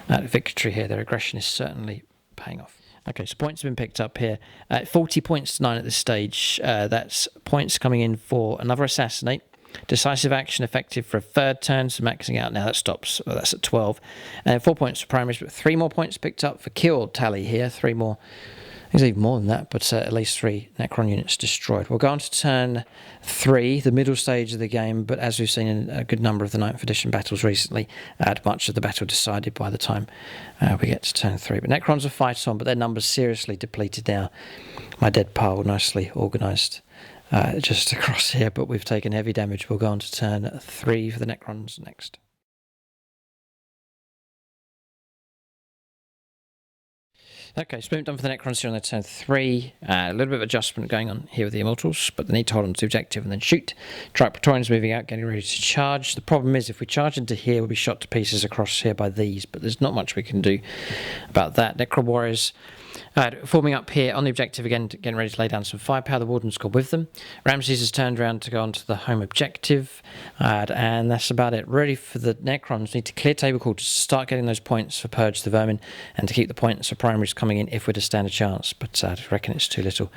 A: victory here. Their aggression is certainly paying off. Okay, so points have been picked up here. 40 points to 9 at this stage. That's points coming in for another assassinate. Decisive action effective for a 3rd turn, so maxing out now, that stops. Well, that's at 12. And 4 points for primaries, but 3 more points picked up for kill tally here. 3 more. I think it's even more than that, but at least 3 Necron units destroyed. We'll go on to turn 3, the middle stage of the game, but as we've seen in a good number of the 9th edition battles recently, much of the battle decided by the time we get to turn 3. But Necrons are fight on, but their numbers seriously depleted now. My dead pile nicely organised. Just across here, but we've taken heavy damage. We'll go on to turn 3 for the Necrons next. Okay, so we've done for the Necrons here on their turn 3. A little bit of adjustment going on here with the Immortals, but they need to hold on to the objective and then shoot. Praetorians moving out, getting ready to charge. The problem is if we charge into here, we'll be shot to pieces across here by these, but there's not much we can do about that. Necron Warriors forming up here on the objective again, getting ready to lay down some firepower. The Warden's gone with them. Ramses has turned around to go onto the home objective, and that's about it. Ready for the Necrons. Need to clear table quarters to start getting those points for Purge the Vermin, and to keep the points for primaries coming in if we're to stand a chance. But I reckon it's too little,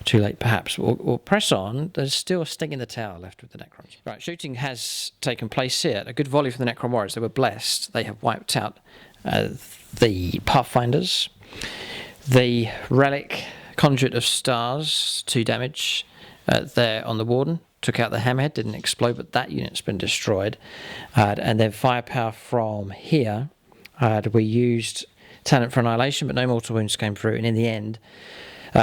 A: too late perhaps. We'll press on. There's still a sting in the tower left with the Necrons. Right, shooting has taken place here. A good volley from the Necron Warriors. They were blessed. They have wiped out the Pathfinders. The Relic Conduit of Stars, 2 damage there on the Warden. Took out the Hammerhead, didn't explode, but that unit's been destroyed. And then firepower from here. We used Talent for Annihilation, but no mortal wounds came through. And in the end,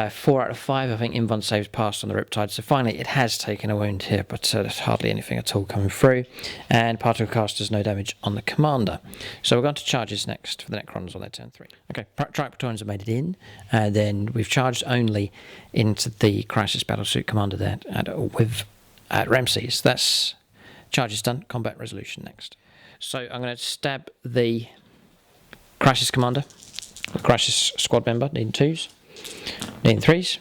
A: 4 out of 5, I think, Invon saves passed on the Riptide. So finally, it has taken a wound here, but there's hardly anything at all coming through. And Particle Casters, no damage on the Commander. So we're going to charges next for the Necrons on their turn 3. Okay, Praetorians have made it in. And then we've charged only into the Crisis Battlesuit Commander there with Ramses. That's charges done. Combat Resolution next. So I'm going to stab the Crisis Commander, the Crisis Squad member, needing 2s. Needing 3s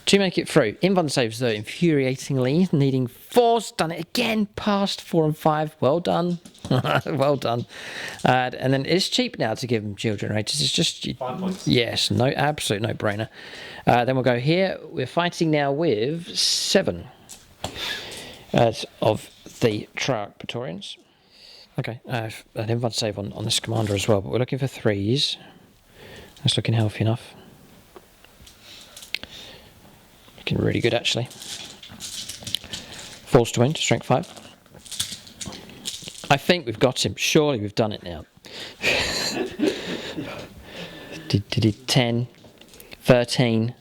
A: to make it through. Invon saves though infuriatingly, needing 4s. Done it again. Passed 4 and 5. Well done. Well done. And then it's cheap now to give them shield generators. It's just
B: 5 points.
A: Yes, no, absolute no brainer. Then we'll go here. We're fighting now with 7 of the Praetorians. Okay, an Invon save on this commander as well, but we're looking for 3s. That's looking healthy enough. Looking really good, actually. 4s to win, strength 5. I think we've got him. Surely we've done it now. did 10, 13.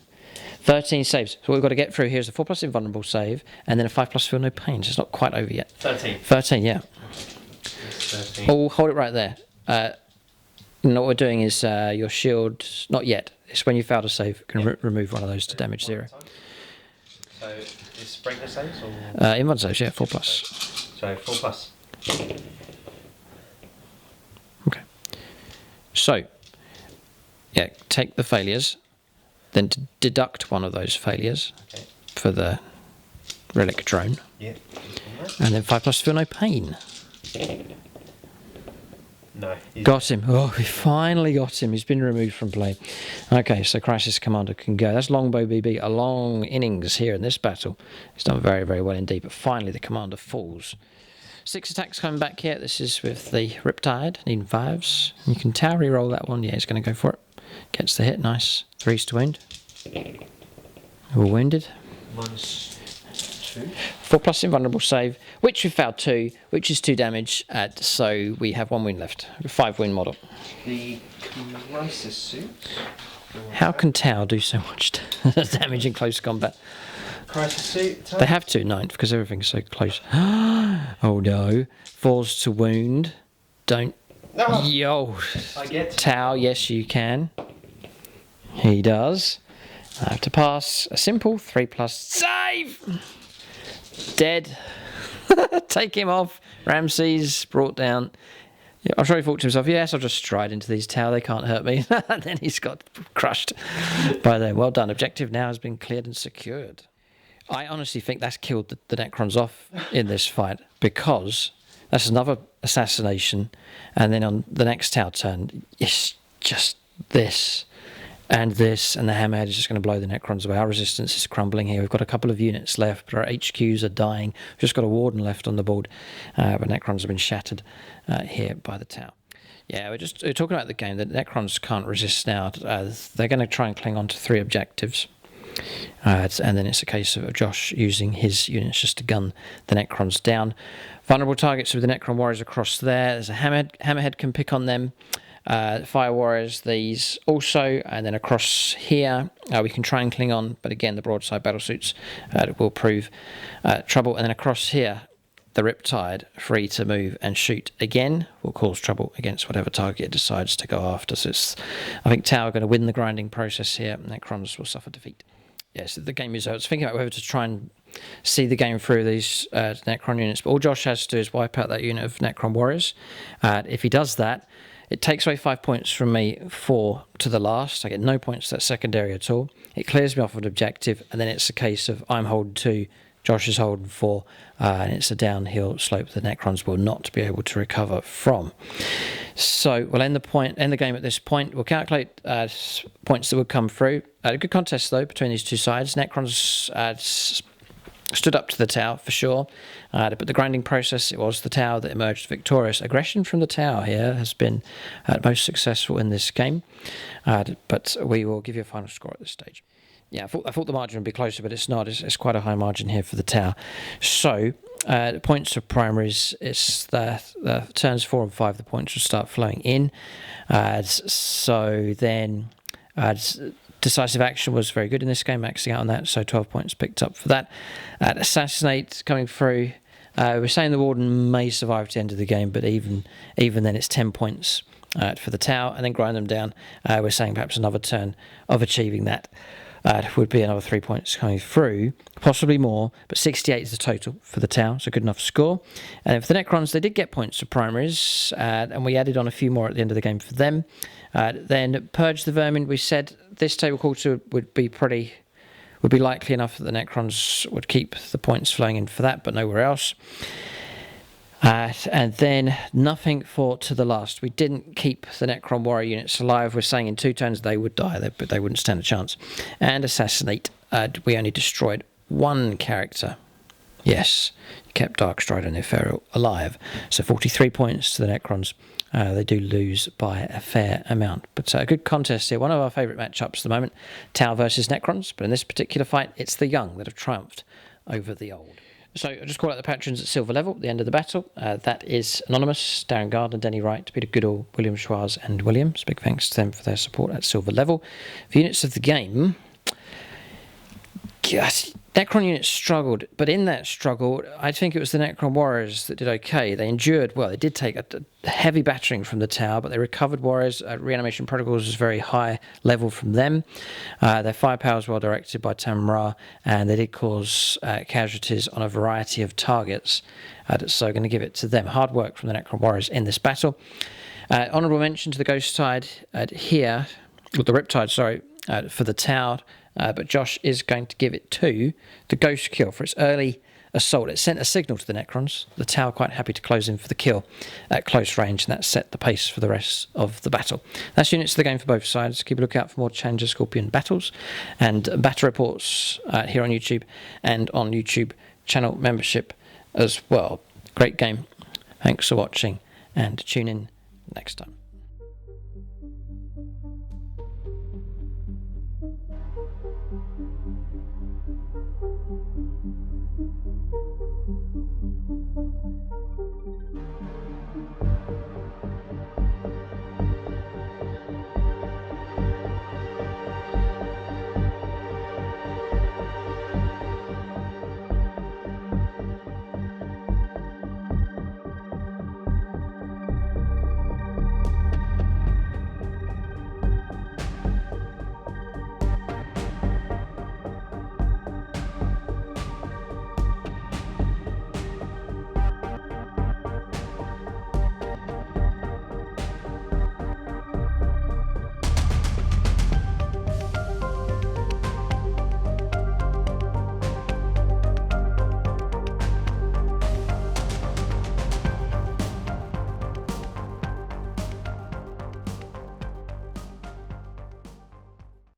A: 13 saves. So what we've got to get through here is a 4+ invulnerable save, and then a 5+ feel no pain. So it's not quite over yet.
B: 13.
A: 13, yeah.
B: 13.
A: Oh, hold it right there. What we're doing is your shield, not yet. It's when you fail to save, you can remove one of those to damage 0.
B: So is Sprinkler saves or?
A: Invuln saves, yeah, 4+.
B: So 4+.
A: Okay. So, yeah, take the failures, then to deduct one of those failures for the relic drone.
B: Yeah.
A: And then 5+ feel no pain.
B: No.
A: Got him. Oh, we finally got him. He's been removed from play. Okay, so Crisis Commander can go. That's Longbow BB. A long innings here in this battle. He's done very, very well indeed. But finally, the commander falls. 6 attacks coming back here. This is with the Riptide. Needing 5s. You can tower reroll that one. Yeah, he's going to go for it. Gets the hit. Nice. 3s to wound. All wounded.
B: -2.
A: 4+ invulnerable save, which we failed 2, which is 2 damage. So we have 1 wound left. 5 wound model.
B: The Crisis Suit.
A: How can Tau do so much damage in close combat?
B: Crisis Suit.
A: They have to 9th because everything's so close. Oh no. 4s to wound. Don't.
B: Oh,
A: Yo.
B: I get
A: Tau, yes you can. He does. I have to pass a simple 3+ save. Dead. Take him off. Ramses brought down. Yeah, I'm sure he thought to himself, yes, I'll just stride into these Tau, they can't hurt me. And then he's got crushed by them. Well done. Objective now has been cleared and secured. I honestly think that's killed the Necrons off in this fight, because that's another assassination, and then on the next Tau turn, it's just this and this, and the Hammerhead is just going to blow the Necrons away. Our resistance is crumbling here. We've got a couple of units left, but our HQs are dying. We've just got a Warden left on the board, but Necrons have been shattered here by the Tau. Yeah, we're talking about the game. The Necrons can't resist now. They're going to try and cling on to 3 objectives. And then it's a case of Josh using his units just to gun the Necrons down. Vulnerable targets with the Necron warriors across there. There's a Hammerhead can pick on them. Fire warriors, these also, and then across here we can try and cling on, but again the broadside battlesuits will prove trouble. And then across here, the Riptide, free to move and shoot again, will cause trouble against whatever target it decides to go after. So I think Tau are going to win the grinding process here, and Necrons will suffer defeat. Yes, the game is. I was thinking about whether to try and see the game through these Necron units, but all Josh has to do is wipe out that unit of Necron warriors. If he does that, it takes away 5 points from me, 4 to the last. I get no points to that secondary at all. It clears me off of an objective, and then it's a case of I'm holding 2, Josh is holding 4, and it's a downhill slope the Necrons will not be able to recover from. So we'll end the game at this point. We'll calculate points that would come through. A good contest though between these two sides. Necrons stood up to the Tau for sure, but the grinding process, it was the Tau that emerged victorious. Aggression from the Tau here has been most successful in this game, but we will give you a final score at this stage. Yeah, I thought the margin would be closer, but it's not. It's quite a high margin here for the Tau. So, points of primaries, it's the turns 4 and 5, the points will start flowing in. So then, decisive action was very good in this game, maxing out on that, so 12 points picked up for that. Assassinate coming through. We're saying the Warden may survive to the end of the game, but even then it's 10 points for the Tau, and then grind them down. We're saying perhaps another turn of achieving that. Would be another 3 points coming through, possibly more, but 68 is the total for the Tau, so good enough score. And for the Necrons, they did get points for primaries, and we added on a few more at the end of the game for them. Then Purge the Vermin, we said this table quarter would be likely enough that the Necrons would keep the points flowing in for that, but nowhere else. And then nothing for to the last. We didn't keep the Necron warrior units alive. We're saying in 2 turns they would die, but they wouldn't stand a chance. And Assassinate, we only destroyed 1 character. Yes, kept Darkstrider and Ethereal alive. So 43 points to the Necrons. They do lose by a fair amount. But a good contest here. One of our favourite matchups at the moment, Tau versus Necrons. But in this particular fight, it's the young that have triumphed over the old. So I'll just call out the patrons at silver level at the end of the battle. That is Anonymous, Darren Gardner, Denny Wright, Peter Goodall, William Schwarz and Williams. Big thanks to them for their support at silver level. For units of the game, Necron units struggled, but in that struggle, I think it was the Necron warriors that did okay. They endured well. They did take a heavy battering from the Tau, but they recovered warriors. Reanimation protocols was very high level from them. Their firepower was well directed by Tamra, and they did cause casualties on a variety of targets. So I'm going to give it to them. Hard work from the Necron warriors in this battle. Honourable mention to the Ghost Tide here, or the Riptide, sorry, for the Tau. But Josh is going to give it to the Ghost Kill for its early assault. It sent a signal to the Necrons, the Tau quite happy to close in for the kill at close range, and that set the pace for the rest of the battle. That's units of the game for both sides. Keep a lookout for more Challenger Scorpion battles and battle reports here on YouTube and on YouTube channel membership as well. Great game. Thanks for watching, and tune in next time.